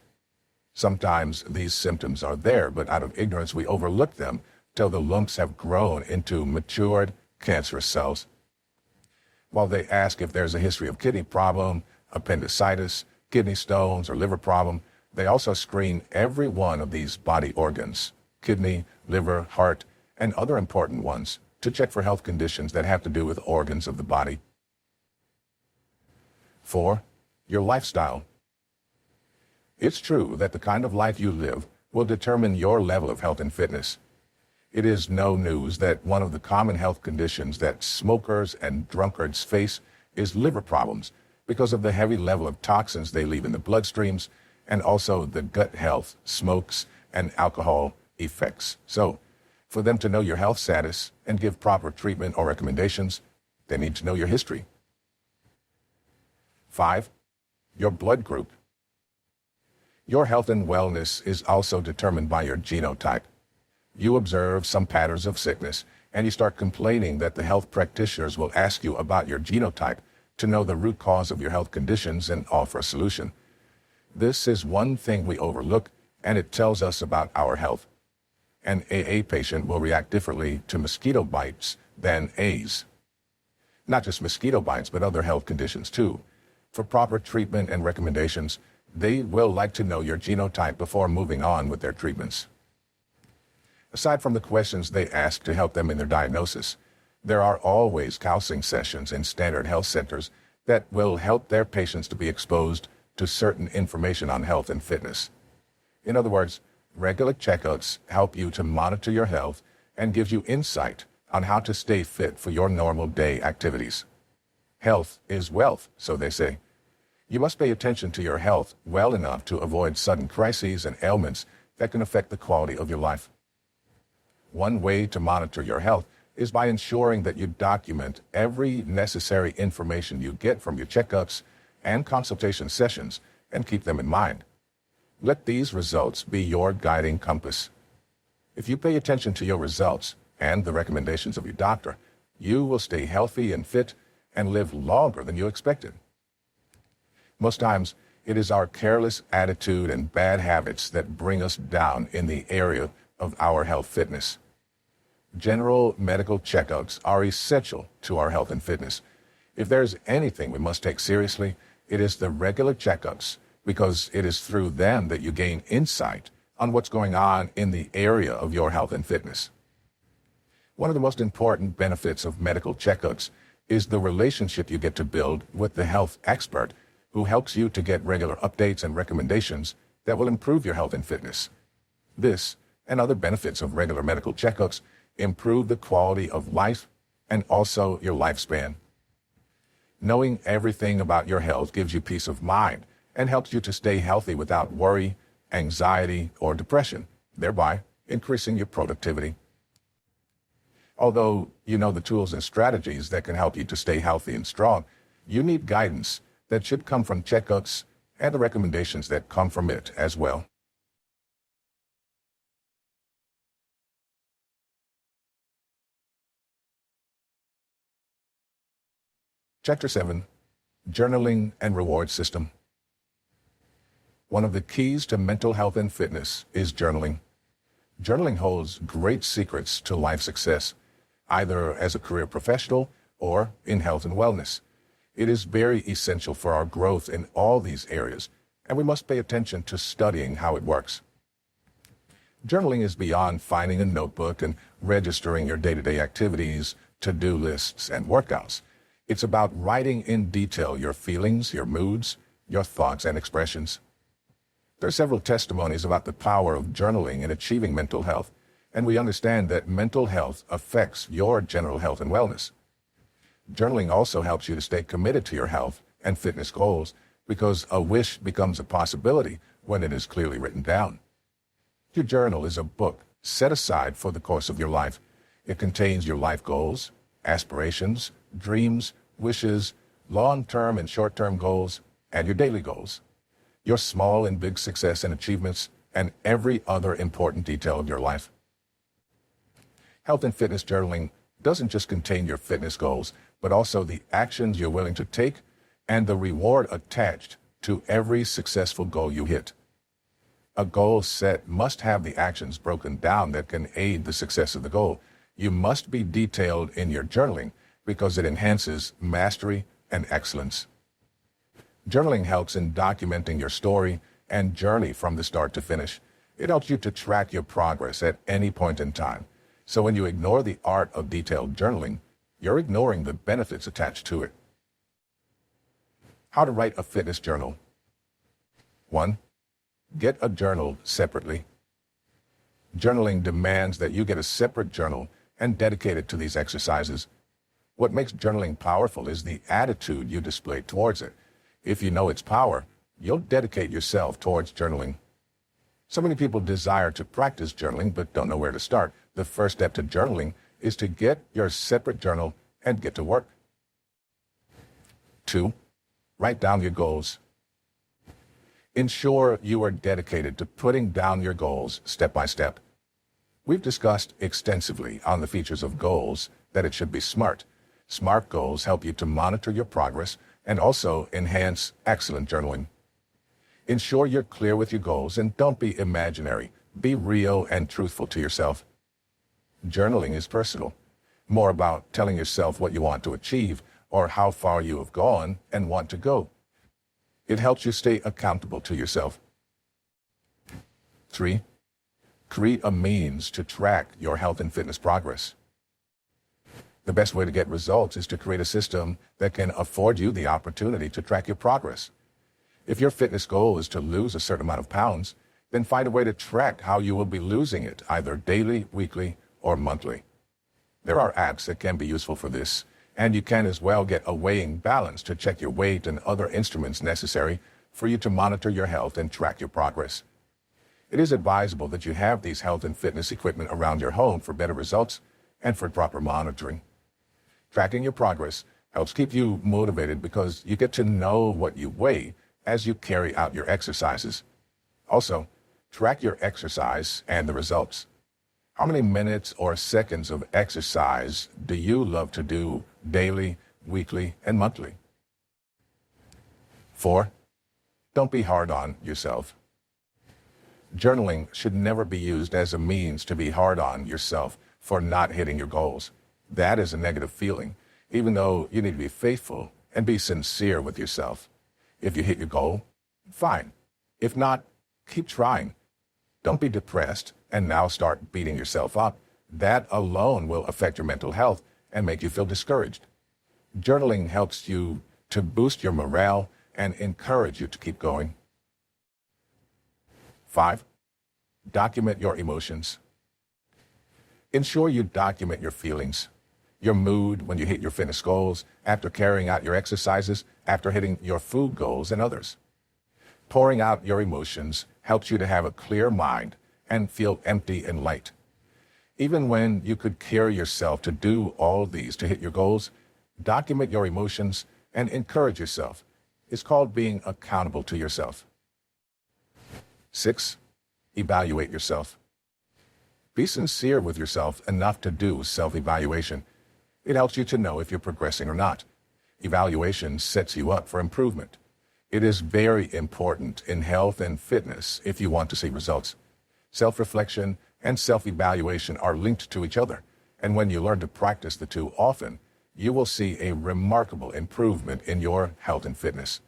Sometimes these symptoms are there, but out of ignorance we overlook them till the lumps have grown into matured cancerous cells. While they ask if there's a history of kidney problem, appendicitis, kidney stones, or liver problem, they also screen every one of these body organs, kidney, liver, heart, and other important ones, to check for health conditions that have to do with organs of the body. 4. Your lifestyle. It's true that the kind of life you live will determine your level of health and fitness. It is no news that one of the common health conditions that smokers and drunkards face is liver problems because of the heavy level of toxins they leave in the bloodstreams and also the gut health, smokes, and alcohol effects. So, for them to know your health status and give proper treatment or recommendations, they need to know your history. 5. Your blood group. Your health and wellness is also determined by your genotype. You observe some patterns of sickness, and you start complaining that the health practitioners will ask you about your genotype to know the root cause of your health conditions and offer a solution. This is one thing we overlook, and it tells us about our health. An AA patient will react differently to mosquito bites than A's. Not just mosquito bites, but other health conditions too. For proper treatment and recommendations, they will like to know your genotype before moving on with their treatments. Aside from the questions they ask to help them in their diagnosis, there are always counseling sessions in standard health centers that will help their patients to be exposed to certain information on health and fitness. In other words, regular checkups help you to monitor your health and gives you insight on how to stay fit for your normal day activities. Health is wealth, so they say. You must pay attention to your health well enough to avoid sudden crises and ailments that can affect the quality of your life. One way to monitor your health is by ensuring that you document every necessary information you get from your checkups and consultation sessions and keep them in mind. Let these results be your guiding compass. If you pay attention to your results and the recommendations of your doctor, you will stay healthy and fit and live longer than you expected. Most times, it is our careless attitude and bad habits that bring us down in the area of our health fitness. General medical checkups are essential to our health and fitness. If there's anything we must take seriously, it is the regular checkups, because it is through them that you gain insight on what's going on in the area of your health and fitness. One of the most important benefits of medical checkups is the relationship you get to build with the health expert who helps you to get regular updates and recommendations that will improve your health and fitness. This and other benefits of regular medical checkups improve the quality of life and also your lifespan. Knowing everything about your health gives you peace of mind and helps you to stay healthy without worry, anxiety, or depression, thereby increasing your productivity. Although you know the tools and strategies that can help you to stay healthy and strong, you need guidance that should come from checkups and the recommendations that come from it as well. Chapter 7. Journaling and Reward System. One of the keys to mental health and fitness is journaling. Journaling holds great secrets to life success, either as a career professional or in health and wellness. It is very essential for our growth in all these areas, and we must pay attention to studying how it works. Journaling is beyond finding a notebook and registering your day-to-day activities, to-do lists, and workouts. It's about writing in detail your feelings, your moods, your thoughts, and expressions. There are several testimonies about the power of journaling in achieving mental health, and we understand that mental health affects your general health and wellness. Journaling also helps you to stay committed to your health and fitness goals, because a wish becomes a possibility when it is clearly written down. Your journal is a book set aside for the course of your life. It contains your life goals, aspirations, dreams, wishes, long-term and short-term goals, and your daily goals, your small and big success and achievements, and every other important detail of your life. Health and fitness journaling doesn't just contain your fitness goals, but also the actions you're willing to take and the reward attached to every successful goal you hit. A goal set must have the actions broken down that can aid the success of the goal. You must be detailed in your journaling because it enhances mastery and excellence. Journaling helps in documenting your story and journey from the start to finish. It helps you to track your progress at any point in time. So when you ignore the art of detailed journaling, you're ignoring the benefits attached to it. How to write a fitness journal. 1. Get a journal separately. Journaling demands that you get a separate journal and dedicate it to these exercises. What makes journaling powerful is the attitude you display towards it. If you know its power, you'll dedicate yourself towards journaling. So many people desire to practice journaling but don't know where to start. The first step to journaling is to get your separate journal and get to work. 2. Write down your goals. Ensure you are dedicated to putting down your goals step by step. We've discussed extensively on the features of goals that it should be SMART. SMART goals help you to monitor your progress and also enhance excellent journaling. Ensure you're clear with your goals and don't be imaginary. Be real and truthful to yourself. Journaling is personal, more about telling yourself what you want to achieve or how far you have gone and want to go. It helps you stay accountable to yourself. 3. Create a means to track your health and fitness progress. The best way to get results is to create a system that can afford you the opportunity to track your progress. If your fitness goal is to lose a certain amount of pounds, then find a way to track how you will be losing it, either daily, weekly, or monthly. There are apps that can be useful for this, and you can as well get a weighing balance to check your weight and other instruments necessary for you to monitor your health and track your progress. It is advisable that you have these health and fitness equipment around your home for better results and for proper monitoring. Tracking your progress helps keep you motivated because you get to know what you weigh as you carry out your exercises. Also, track your exercise and the results. How many minutes or seconds of exercise do you love to do daily, weekly, and monthly? 4. Don't be hard on yourself. Journaling should never be used as a means to be hard on yourself for not hitting your goals. That is a negative feeling, even though you need to be faithful and be sincere with yourself. If you hit your goal, fine. If not, keep trying. Don't be depressed and now start beating yourself up. That alone will affect your mental health and make you feel discouraged. Journaling helps you to boost your morale and encourage you to keep going. 5. Document your emotions. Ensure you document your feelings, your mood when you hit your fitness goals, after carrying out your exercises, after hitting your food goals, and others. Pouring out your emotions helps you to have a clear mind and feel empty and light. Even when you could carry yourself to do all these to hit your goals, document your emotions and encourage yourself. It's called being accountable to yourself. 6. Evaluate yourself. Be sincere with yourself enough to do self-evaluation. It helps you to know if you're progressing or not. Evaluation sets you up for improvement. It is very important in health and fitness if you want to see results. Self-reflection and self-evaluation are linked to each other, and when you learn to practice the two often, you will see a remarkable improvement in your health and fitness.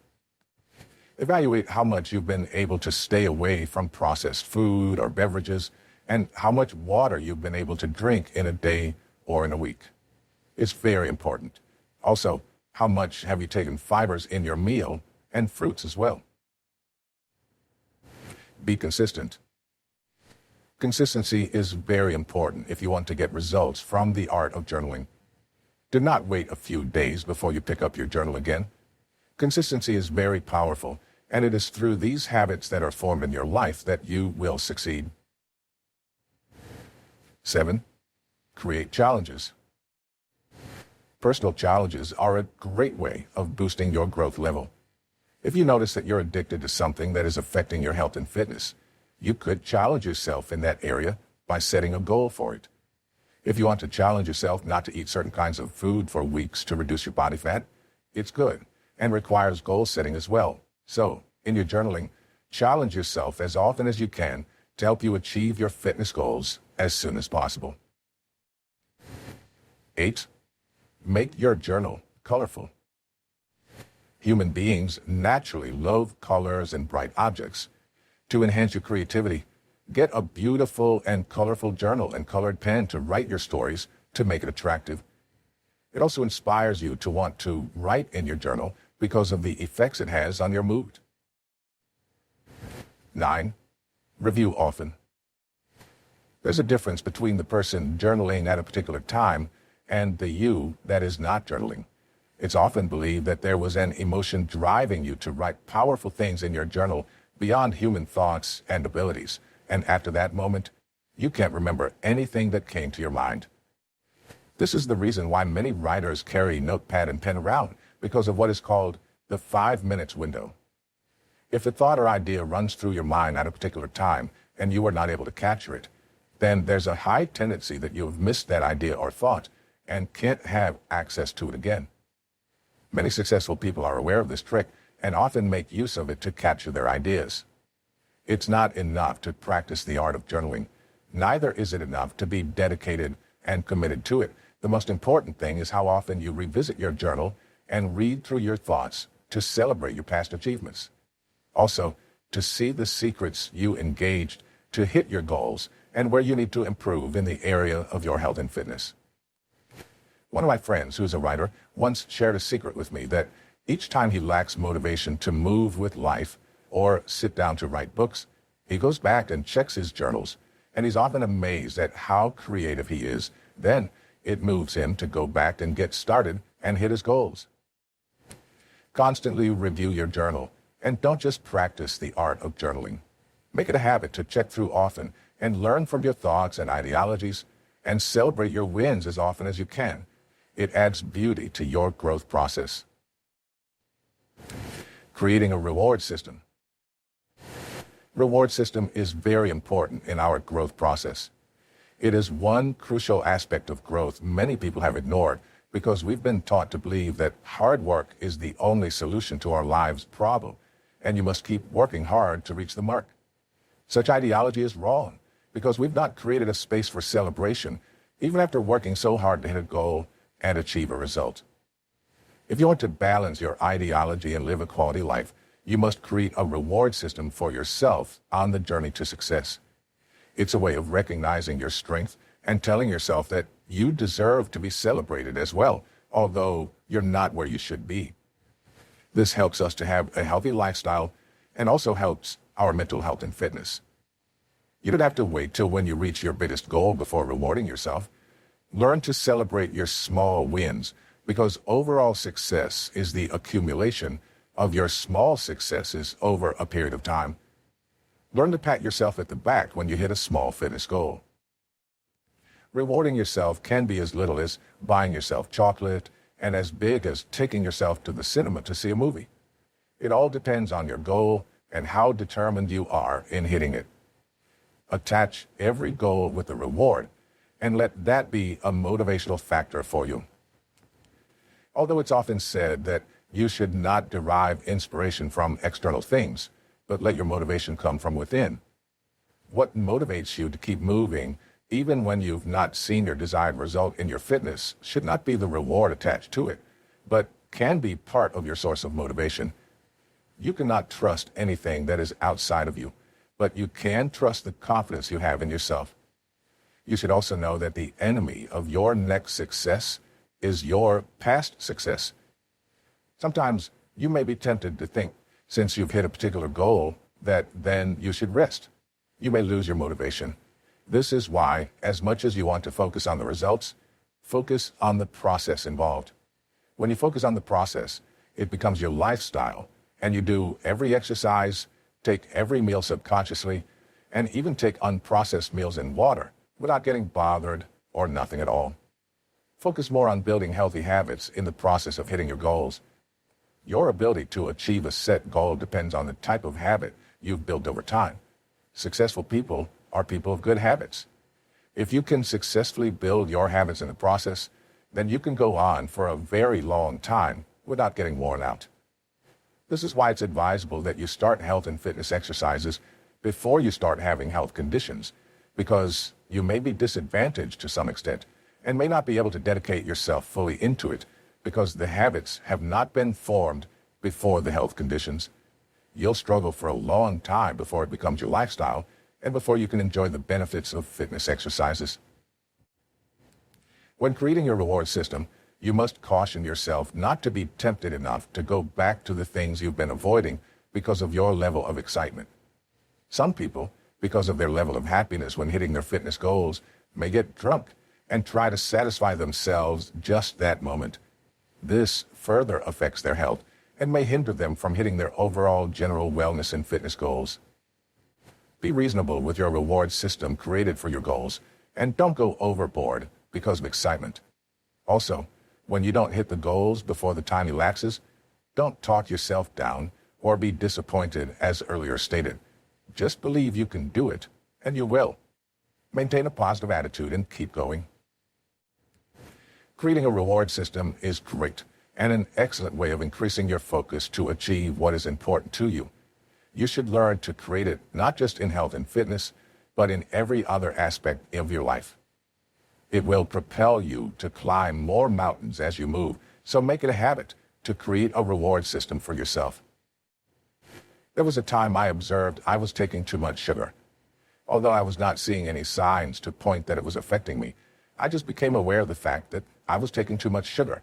Evaluate how much you've been able to stay away from processed food or beverages, and how much water you've been able to drink in a day or in a week. It's very important. Also, how much have you taken fibers in your meal and fruits as well? Be consistent. Consistency is very important if you want to get results from the art of journaling. Do not wait a few days before you pick up your journal again. Consistency is very powerful, and it is through these habits that are formed in your life that you will succeed. 7. Create challenges. Personal challenges are a great way of boosting your growth level. If you notice that you're addicted to something that is affecting your health and fitness, you could challenge yourself in that area by setting a goal for it. If you want to challenge yourself not to eat certain kinds of food for weeks to reduce your body fat, it's good and requires goal setting as well. So, in your journaling, challenge yourself as often as you can to help you achieve your fitness goals as soon as possible. 8. Make your journal colorful. Human beings naturally love colors and bright objects. To enhance your creativity, get a beautiful and colorful journal and colored pen to write your stories to make it attractive. It also inspires you to want to write in your journal because of the effects it has on your mood. 9. Review often. There's a difference between the person journaling at a particular time and the you that is not journaling. It's often believed that there was an emotion driving you to write powerful things in your journal beyond human thoughts and abilities, and after that moment, you can't remember anything that came to your mind. This is the reason why many writers carry notepad and pen around, because of what is called the 5 minutes window. If the thought or idea runs through your mind at a particular time and you are not able to capture it, then there's a high tendency that you have missed that idea or thought and can't have access to it again. Many successful people are aware of this trick and often make use of it to capture their ideas. It's not enough to practice the art of journaling. Neither is it enough to be dedicated and committed to it. The most important thing is how often you revisit your journal and read through your thoughts to celebrate your past achievements. Also, to see the secrets you engaged to hit your goals and where you need to improve in the area of your health and fitness. One of my friends, who's a writer, once shared a secret with me that each time he lacks motivation to move with life or sit down to write books, he goes back and checks his journals, and he's often amazed at how creative he is. Then It moves him to go back and get started and hit his goals. Constantly review your journal, and don't just practice the art of journaling. Make it a habit to check through often and learn from your thoughts and ideologies, and celebrate your wins as often as you can. It adds beauty to your growth process. Creating a reward system. Reward system is very important in our growth process. It is one crucial aspect of growth many people have ignored because we've been taught to believe that hard work is the only solution to our lives' problem, and you must keep working hard to reach the mark. Such ideology is wrong because we've not created a space for celebration, even after working so hard to hit a goal and achieve a result. If you want to balance your ideology and live a quality life, you must create a reward system for yourself on the journey to success. It's a way of recognizing your strength and telling yourself that you deserve to be celebrated as well, although you're not where you should be. This helps us to have a healthy lifestyle and also helps our mental health and fitness. You don't have to wait till when you reach your biggest goal before rewarding yourself. Learn to celebrate your small wins because overall success is the accumulation of your small successes over a period of time. Learn to pat yourself at the back when you hit a small fitness goal. Rewarding yourself can be as little as buying yourself chocolate and as big as taking yourself to the cinema to see a movie. It all depends on your goal and how determined you are in hitting it. Attach every goal with a reward and let that be a motivational factor for you. Although it's often said that you should not derive inspiration from external things, but let your motivation come from within. What motivates you to keep moving, even when you've not seen your desired result in your fitness, should not be the reward attached to it, but can be part of your source of motivation. You cannot trust anything that is outside of you, but you can trust the confidence you have in yourself. You should also know that the enemy of your next success is your past success. Sometimes you may be tempted to think, since you've hit a particular goal, that then you should rest. You may lose your motivation. This is why, as much as you want to focus on the results, focus on the process involved. When you focus on the process, it becomes your lifestyle, and you do every exercise, take every meal subconsciously, and even take unprocessed meals and water without getting bothered or nothing at all. Focus more on building healthy habits in the process of hitting your goals. Your ability to achieve a set goal depends on the type of habit you've built over time. Successful people are people of good habits. If you can successfully build your habits in the process, then you can go on for a very long time without getting worn out. This is why it's advisable that you start health and fitness exercises before you start having health conditions, because you may be disadvantaged to some extent and may not be able to dedicate yourself fully into it because the habits have not been formed before the health conditions. You'll struggle for a long time before it becomes your lifestyle and before you can enjoy the benefits of fitness exercises. When creating your reward system, you must caution yourself not to be tempted enough to go back to the things you've been avoiding because of your level of excitement. Some people, because of their level of happiness when hitting their fitness goals, may get drunk and try to satisfy themselves just that moment. This further affects their health and may hinder them from hitting their overall general wellness and fitness goals. Be reasonable with your reward system created for your goals, and don't go overboard because of excitement. Also, when you don't hit the goals before the time elapses, don't talk yourself down or be disappointed as earlier stated. Just believe you can do it, and you will. Maintain a positive attitude and keep going. Creating a reward system is great and an excellent way of increasing your focus to achieve what is important to you. You should learn to create it not just in health and fitness, but in every other aspect of your life. It will propel you to climb more mountains as you move, so make it a habit to create a reward system for yourself. There was a time I observed I was taking too much sugar. Although I was not seeing any signs to point that it was affecting me, I just became aware of the fact that I was taking too much sugar.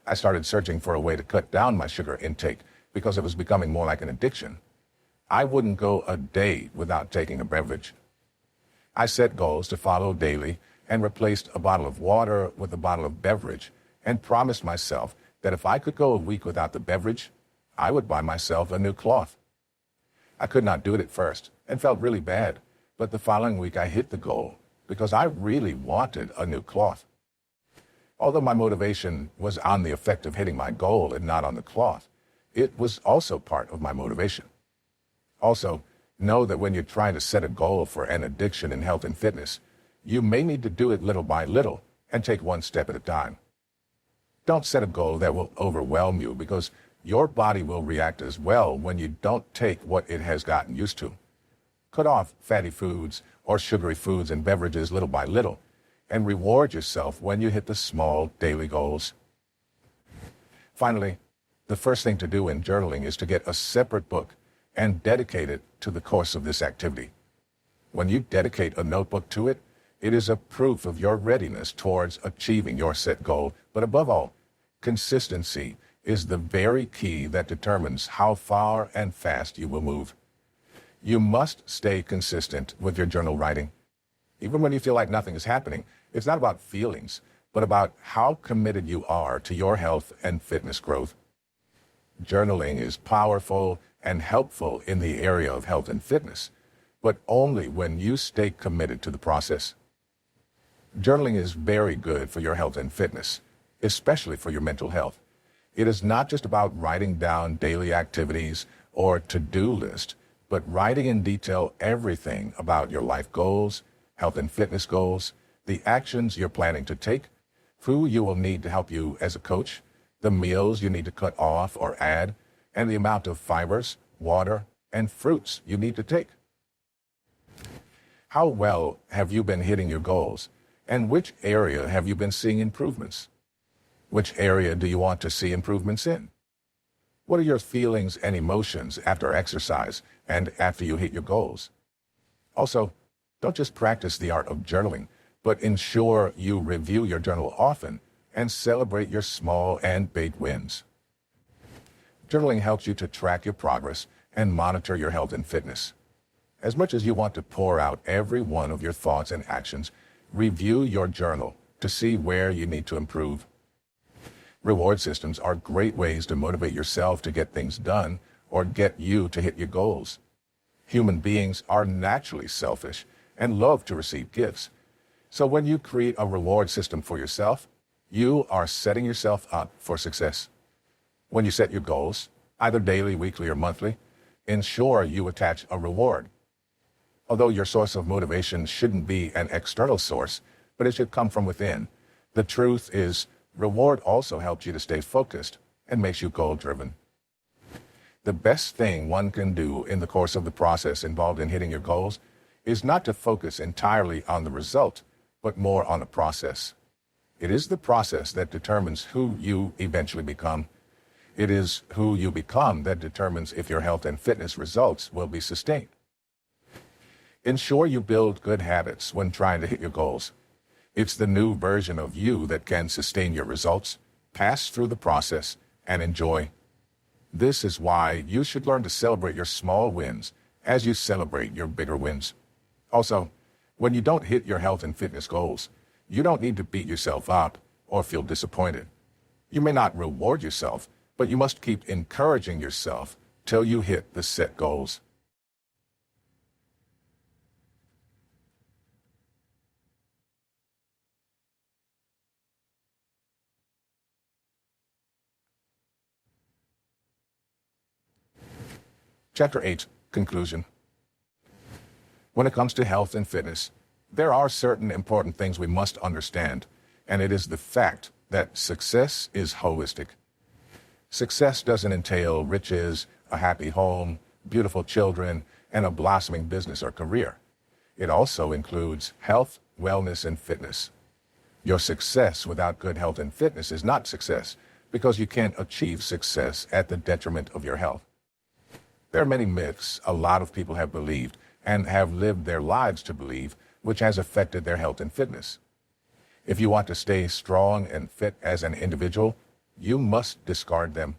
I started searching for a way to cut down my sugar intake because it was becoming more like an addiction. I wouldn't go a day without taking a beverage. I set goals to follow daily and replaced a bottle of water with a bottle of beverage and promised myself that if I could go a week without the beverage, I would buy myself a new cloth. I could not do it at first and felt really bad, but the following week I hit the goal because I really wanted a new cloth. Although my motivation was on the effect of hitting my goal and not on the cloth, it was also part of my motivation. Also, know that when you're trying to set a goal for an addiction in health and fitness, you may need to do it little by little and take one step at a time. Don't set a goal that will overwhelm you because your body will react as well when you don't take what it has gotten used to. Cut off fatty foods or sugary foods and beverages little by little and reward yourself when you hit the small daily goals. Finally, the first thing to do in journaling is to get a separate book and dedicate it to the course of this activity. When you dedicate a notebook to it, it is a proof of your readiness towards achieving your set goal. But above all, consistency is the very key that determines how far and fast you will move. You must stay consistent with your journal writing. Even when you feel like nothing is happening, it's not about feelings, but about how committed you are to your health and fitness growth. Journaling is powerful and helpful in the area of health and fitness, but only when you stay committed to the process. Journaling is very good for your health and fitness, especially for your mental health. It is not just about writing down daily activities or to-do list, but writing in detail everything about your life goals, health and fitness goals, the actions you're planning to take, who you will need to help you as a coach, the meals you need to cut off or add, and the amount of fibers, water, and fruits you need to take. How well have you been hitting your goals? And which area have you been seeing improvements? Which area do you want to see improvements in? What are your feelings and emotions after exercise and after you hit your goals? Also, don't just practice the art of journaling, but ensure you review your journal often and celebrate your small and big wins. Journaling helps you to track your progress and monitor your health and fitness. As much as you want to pour out every one of your thoughts and actions, review your journal to see where you need to improve. Reward systems are great ways to motivate yourself to get things done or get you to hit your goals. Human beings are naturally selfish and love to receive gifts. So when you create a reward system for yourself, you are setting yourself up for success. When you set your goals, either daily, weekly, or monthly, ensure you attach a reward. Although your source of motivation shouldn't be an external source, but it should come from within, the truth is reward also helps you to stay focused and makes you goal-driven. The best thing one can do in the course of the process involved in hitting your goals is not to focus entirely on the result, but more on the process. It is the process that determines who you eventually become. It is who you become that determines if your health and fitness results will be sustained. Ensure you build good habits when trying to hit your goals. It's the new version of you that can sustain your results, pass through the process, and enjoy. This is why you should learn to celebrate your small wins as you celebrate your bigger wins. Also, when you don't hit your health and fitness goals, you don't need to beat yourself up or feel disappointed. You may not reward yourself, but you must keep encouraging yourself till you hit the set goals. Chapter 8, Conclusion. When it comes to health and fitness, there are certain important things we must understand, and it is the fact that success is holistic. Success doesn't entail riches, a happy home, beautiful children, and a blossoming business or career. It also includes health, wellness, and fitness. Your success without good health and fitness is not success, because you can't achieve success at the detriment of your health. There are many myths a lot of people have believed and have lived their lives to believe, which has affected their health and fitness. If you want to stay strong and fit as an individual, you must discard them.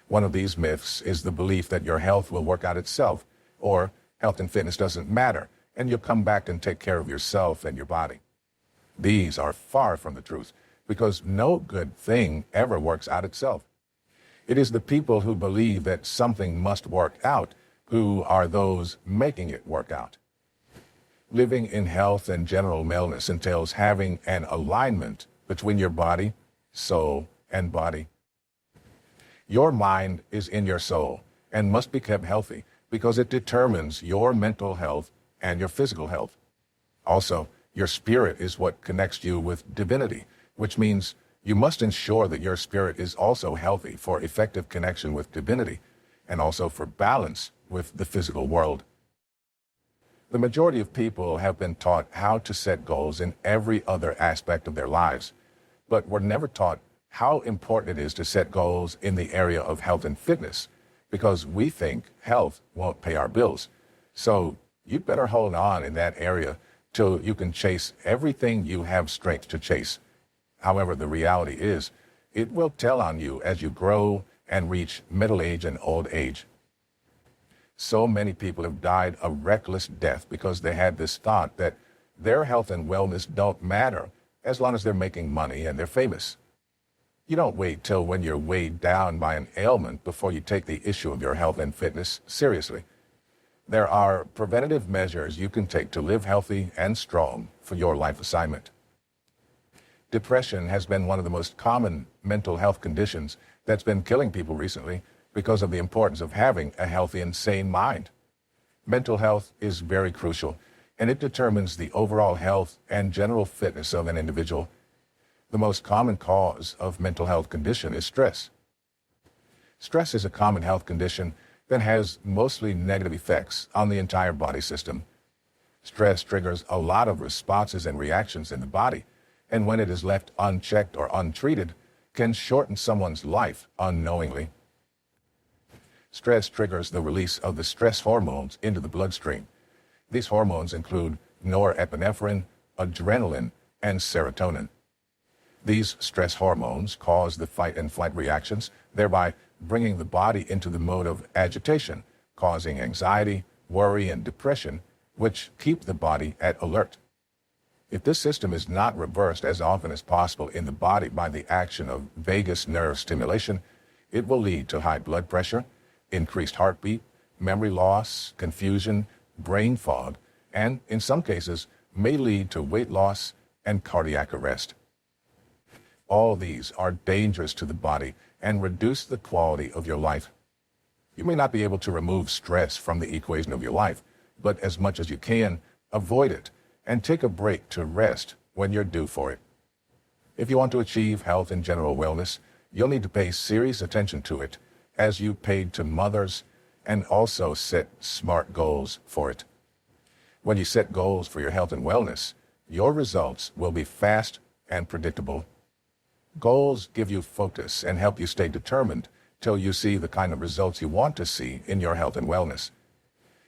One of these myths is the belief that your health will work out itself, or health and fitness doesn't matter, and you'll come back and take care of yourself and your body. These are far from the truth, because no good thing ever works out itself. It is the people who believe that something must work out who are those making it work out. Living in health and general wellness entails having an alignment between your body, soul, and body. Your mind is in your soul and must be kept healthy because it determines your mental health and your physical health. Also, your spirit is what connects you with divinity, which means you must ensure that your spirit is also healthy for effective connection with divinity and also for balance with the physical world. The majority of people have been taught how to set goals in every other aspect of their lives, but were never taught how important it is to set goals in the area of health and fitness, because we think health won't pay our bills. So you'd better hold on in that area till you can chase everything you have strength to chase. However, the reality is, it will tell on you as you grow and reach middle age and old age. So many people have died a reckless death because they had this thought that their health and wellness don't matter as long as they're making money and they're famous. You don't wait till when you're weighed down by an ailment before you take the issue of your health and fitness seriously. There are preventative measures you can take to live healthy and strong for your life assignment. Depression has been one of the most common mental health conditions that's been killing people recently because of the importance of having a healthy and sane mind. Mental health is very crucial, and it determines the overall health and general fitness of an individual. The most common cause of mental health condition is stress. Stress is a common health condition that has mostly negative effects on the entire body system. Stress triggers a lot of responses and reactions in the body, and when it is left unchecked or untreated, can shorten someone's life unknowingly. Stress triggers the release of the stress hormones into the bloodstream. These hormones include norepinephrine, adrenaline, and serotonin. These stress hormones cause the fight and flight reactions, thereby bringing the body into the mode of agitation, causing anxiety, worry, and depression, which keep the body at alert. If this system is not reversed as often as possible in the body by the action of vagus nerve stimulation, it will lead to high blood pressure, increased heartbeat, memory loss, confusion, brain fog, and in some cases may lead to weight loss and cardiac arrest. All these are dangerous to the body and reduce the quality of your life. You may not be able to remove stress from the equation of your life, but as much as you can, avoid it and take a break to rest when you're due for it. If you want to achieve health and general wellness, you'll need to pay serious attention to it as you paid to mothers, and also set smart goals for it. When you set goals for your health and wellness, your results will be fast and predictable. Goals give you focus and help you stay determined till you see the kind of results you want to see in your health and wellness.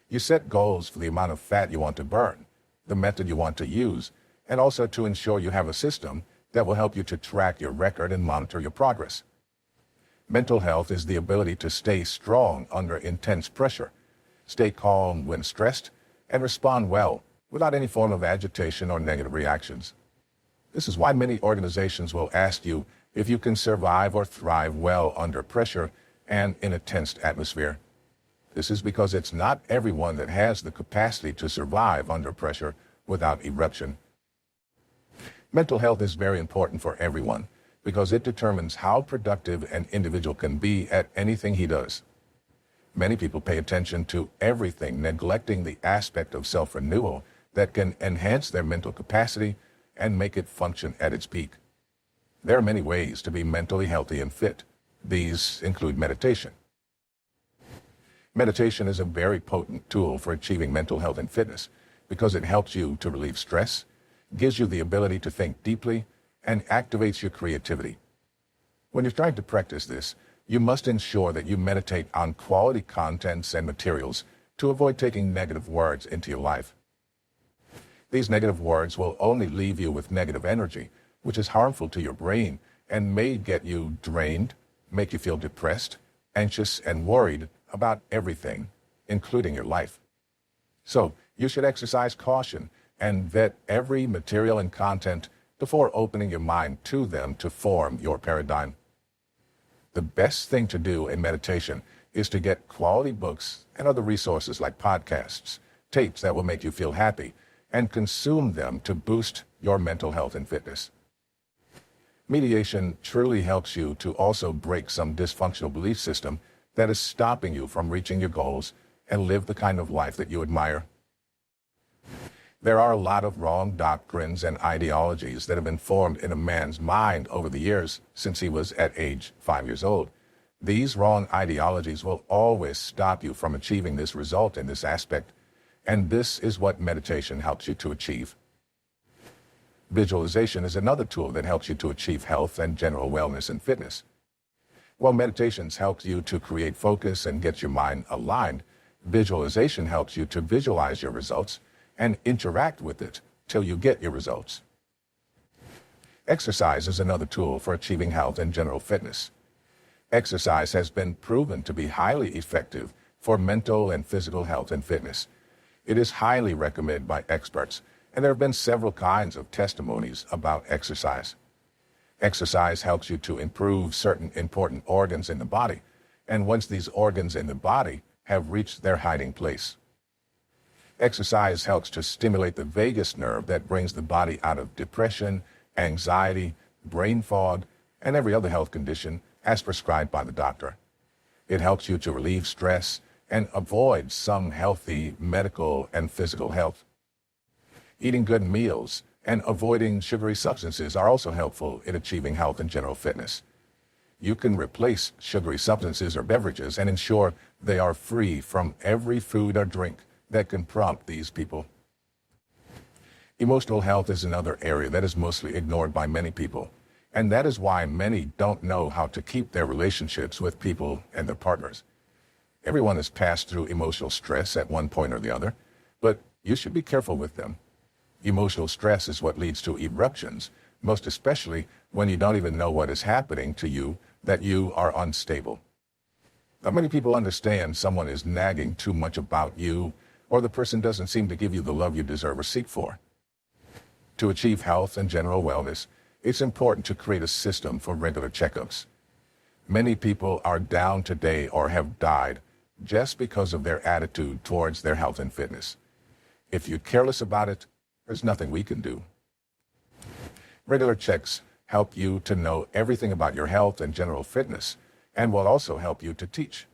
You set goals for the amount of fat you want to burn, the method you want to use, and also to ensure you have a system that will help you to track your record and monitor your progress. Mental health is the ability to stay strong under intense pressure, stay calm when stressed, and respond well without any form of agitation or negative reactions. This is why many organizations will ask you if you can survive or thrive well under pressure and in a tensed atmosphere. This is because it's not everyone that has the capacity to survive under pressure without eruption. Mental health is very important for everyone because it determines how productive an individual can be at anything he does. Many people pay attention to everything, neglecting the aspect of self-renewal that can enhance their mental capacity and make it function at its peak. There are many ways to be mentally healthy and fit. These include meditation. Meditation is a very potent tool for achieving mental health and fitness because it helps you to relieve stress, gives you the ability to think deeply, and activates your creativity. When you're trying to practice this, you must ensure that you meditate on quality contents and materials to avoid taking negative words into your life. These negative words will only leave you with negative energy, which is harmful to your brain and may get you drained, make you feel depressed, anxious, and worried about everything, including your life. So, you should exercise caution and vet every material and content before opening your mind to them to form your paradigm. The best thing to do in meditation is to get quality books and other resources like podcasts, tapes that will make you feel happy, and consume them to boost your mental health and fitness. Mediation truly helps you to also break some dysfunctional belief system that is stopping you from reaching your goals and live the kind of life that you admire. There are a lot of wrong doctrines and ideologies that have been formed in a man's mind over the years since he was at age 5 years old. These wrong ideologies will always stop you from achieving this result in this aspect, and this is what meditation helps you to achieve. Visualization is another tool that helps you to achieve health and general wellness and fitness. While meditations helps you to create focus and get your mind aligned, visualization helps you to visualize your results and interact with it till you get your results. Exercise is another tool for achieving health and general fitness. Exercise has been proven to be highly effective for mental and physical health and fitness. It is highly recommended by experts, and there have been several kinds of testimonies about exercise. Exercise helps you to improve certain important organs in the body, and once these organs in the body have reached their hiding place. Exercise helps to stimulate the vagus nerve that brings the body out of depression, anxiety, brain fog, and every other health condition as prescribed by the doctor. It helps you to relieve stress and avoid some healthy medical and physical health. Eating good meals and avoiding sugary substances are also helpful in achieving health and general fitness. You can replace sugary substances or beverages and ensure they are free from every food or drink that can prompt these people. Emotional health is another area that is mostly ignored by many people, and that is why many don't know how to keep their relationships with people and their partners. Everyone has passed through emotional stress at one point or the other, but you should be careful with them. Emotional stress is what leads to eruptions, most especially when you don't even know what is happening to you, that you are unstable. Not many people understand someone is nagging too much about you, or the person doesn't seem to give you the love you deserve or seek for. To achieve health and general wellness, it's important to create a system for regular checkups. Many people are down today or have died just because of their attitude towards their health and fitness. If you're careless about it, there's nothing we can do. Regular checks help you to know everything about your health and general fitness, and will also help you to teach.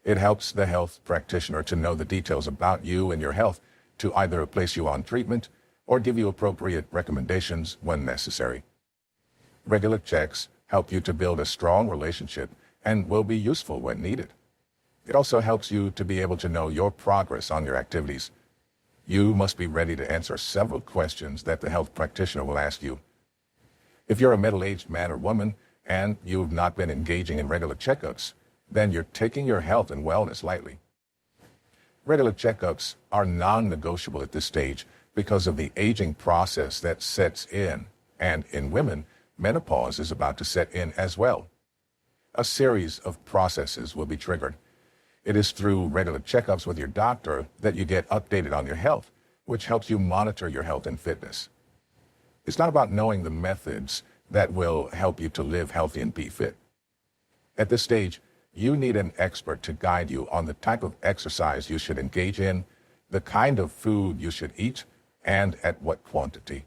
It helps the health practitioner to know the details about you and your health to either place you on treatment or give you appropriate recommendations when necessary. Regular checks help you to build a strong relationship and will be useful when needed. It also helps you to be able to know your progress on your activities. You must be ready to answer several questions that the health practitioner will ask you. If you're a middle-aged man or woman and you've not been engaging in regular checkups, then you're taking your health and wellness lightly. Regular checkups are non-negotiable at this stage because of the aging process that sets in, and in women, menopause is about to set in as well. A series of processes will be triggered. It is through regular checkups with your doctor that you get updated on your health, which helps you monitor your health and fitness. It's not about knowing the methods that will help you to live healthy and be fit. At this stage, you need an expert to guide you on the type of exercise you should engage in, the kind of food you should eat, and at what quantity.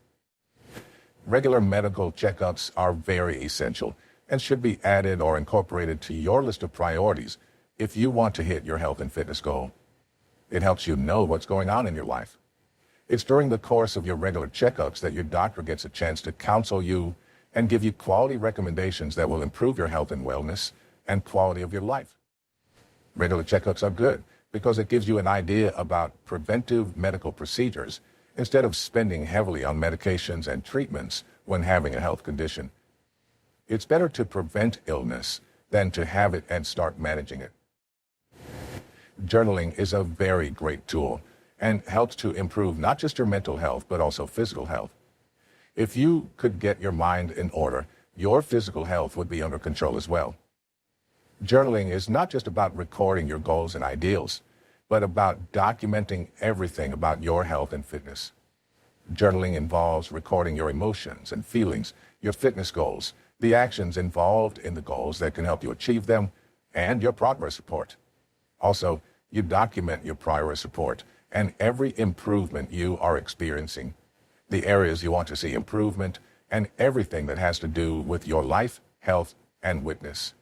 Regular medical checkups are very essential and should be added or incorporated to your list of priorities if you want to hit your health and fitness goal. It helps you know what's going on in your life. It's during the course of your regular checkups that your doctor gets a chance to counsel you and give you quality recommendations that will improve your health and wellness and quality of your life. Regular checkups are good because it gives you an idea about preventive medical procedures instead of spending heavily on medications and treatments when having a health condition. It's better to prevent illness than to have it and start managing it. Journaling is a very great tool and helps to improve not just your mental health, but also physical health. If you could get your mind in order, your physical health would be under control as well. Journaling is not just about recording your goals and ideals, but about documenting everything about your health and fitness. Journaling involves recording your emotions and feelings, your fitness goals, the actions involved in the goals that can help you achieve them, and your progress report. Also, you document your progress report and every improvement you are experiencing, the areas you want to see improvement, and everything that has to do with your life, health, and witness.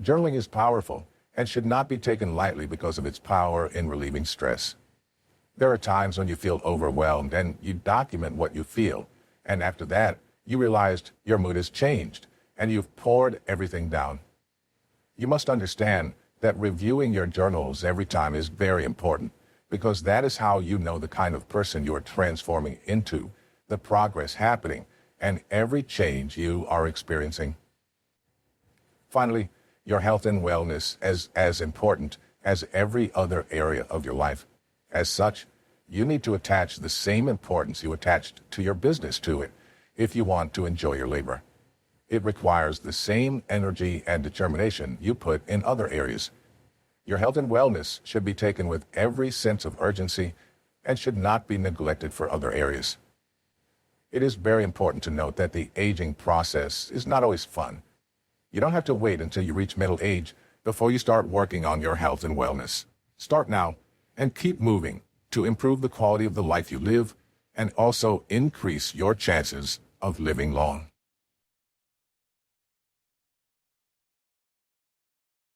Journaling is powerful and should not be taken lightly because of its power in relieving stress. There are times when you feel overwhelmed and you document what you feel, and after that, you realized your mood has changed and you've poured everything down. You must understand that reviewing your journals every time is very important, because that is how you know the kind of person you are transforming into, the progress happening, and every change you are experiencing. Finally, your health and wellness is as important as every other area of your life. As such, you need to attach the same importance you attached to your business to it if you want to enjoy your labor. It requires the same energy and determination you put in other areas. Your health and wellness should be taken with every sense of urgency and should not be neglected for other areas. It is very important to note that the aging process is not always fun. You don't have to wait until you reach middle age before you start working on your health and wellness. Start now and keep moving to improve the quality of the life you live and also increase your chances of living long.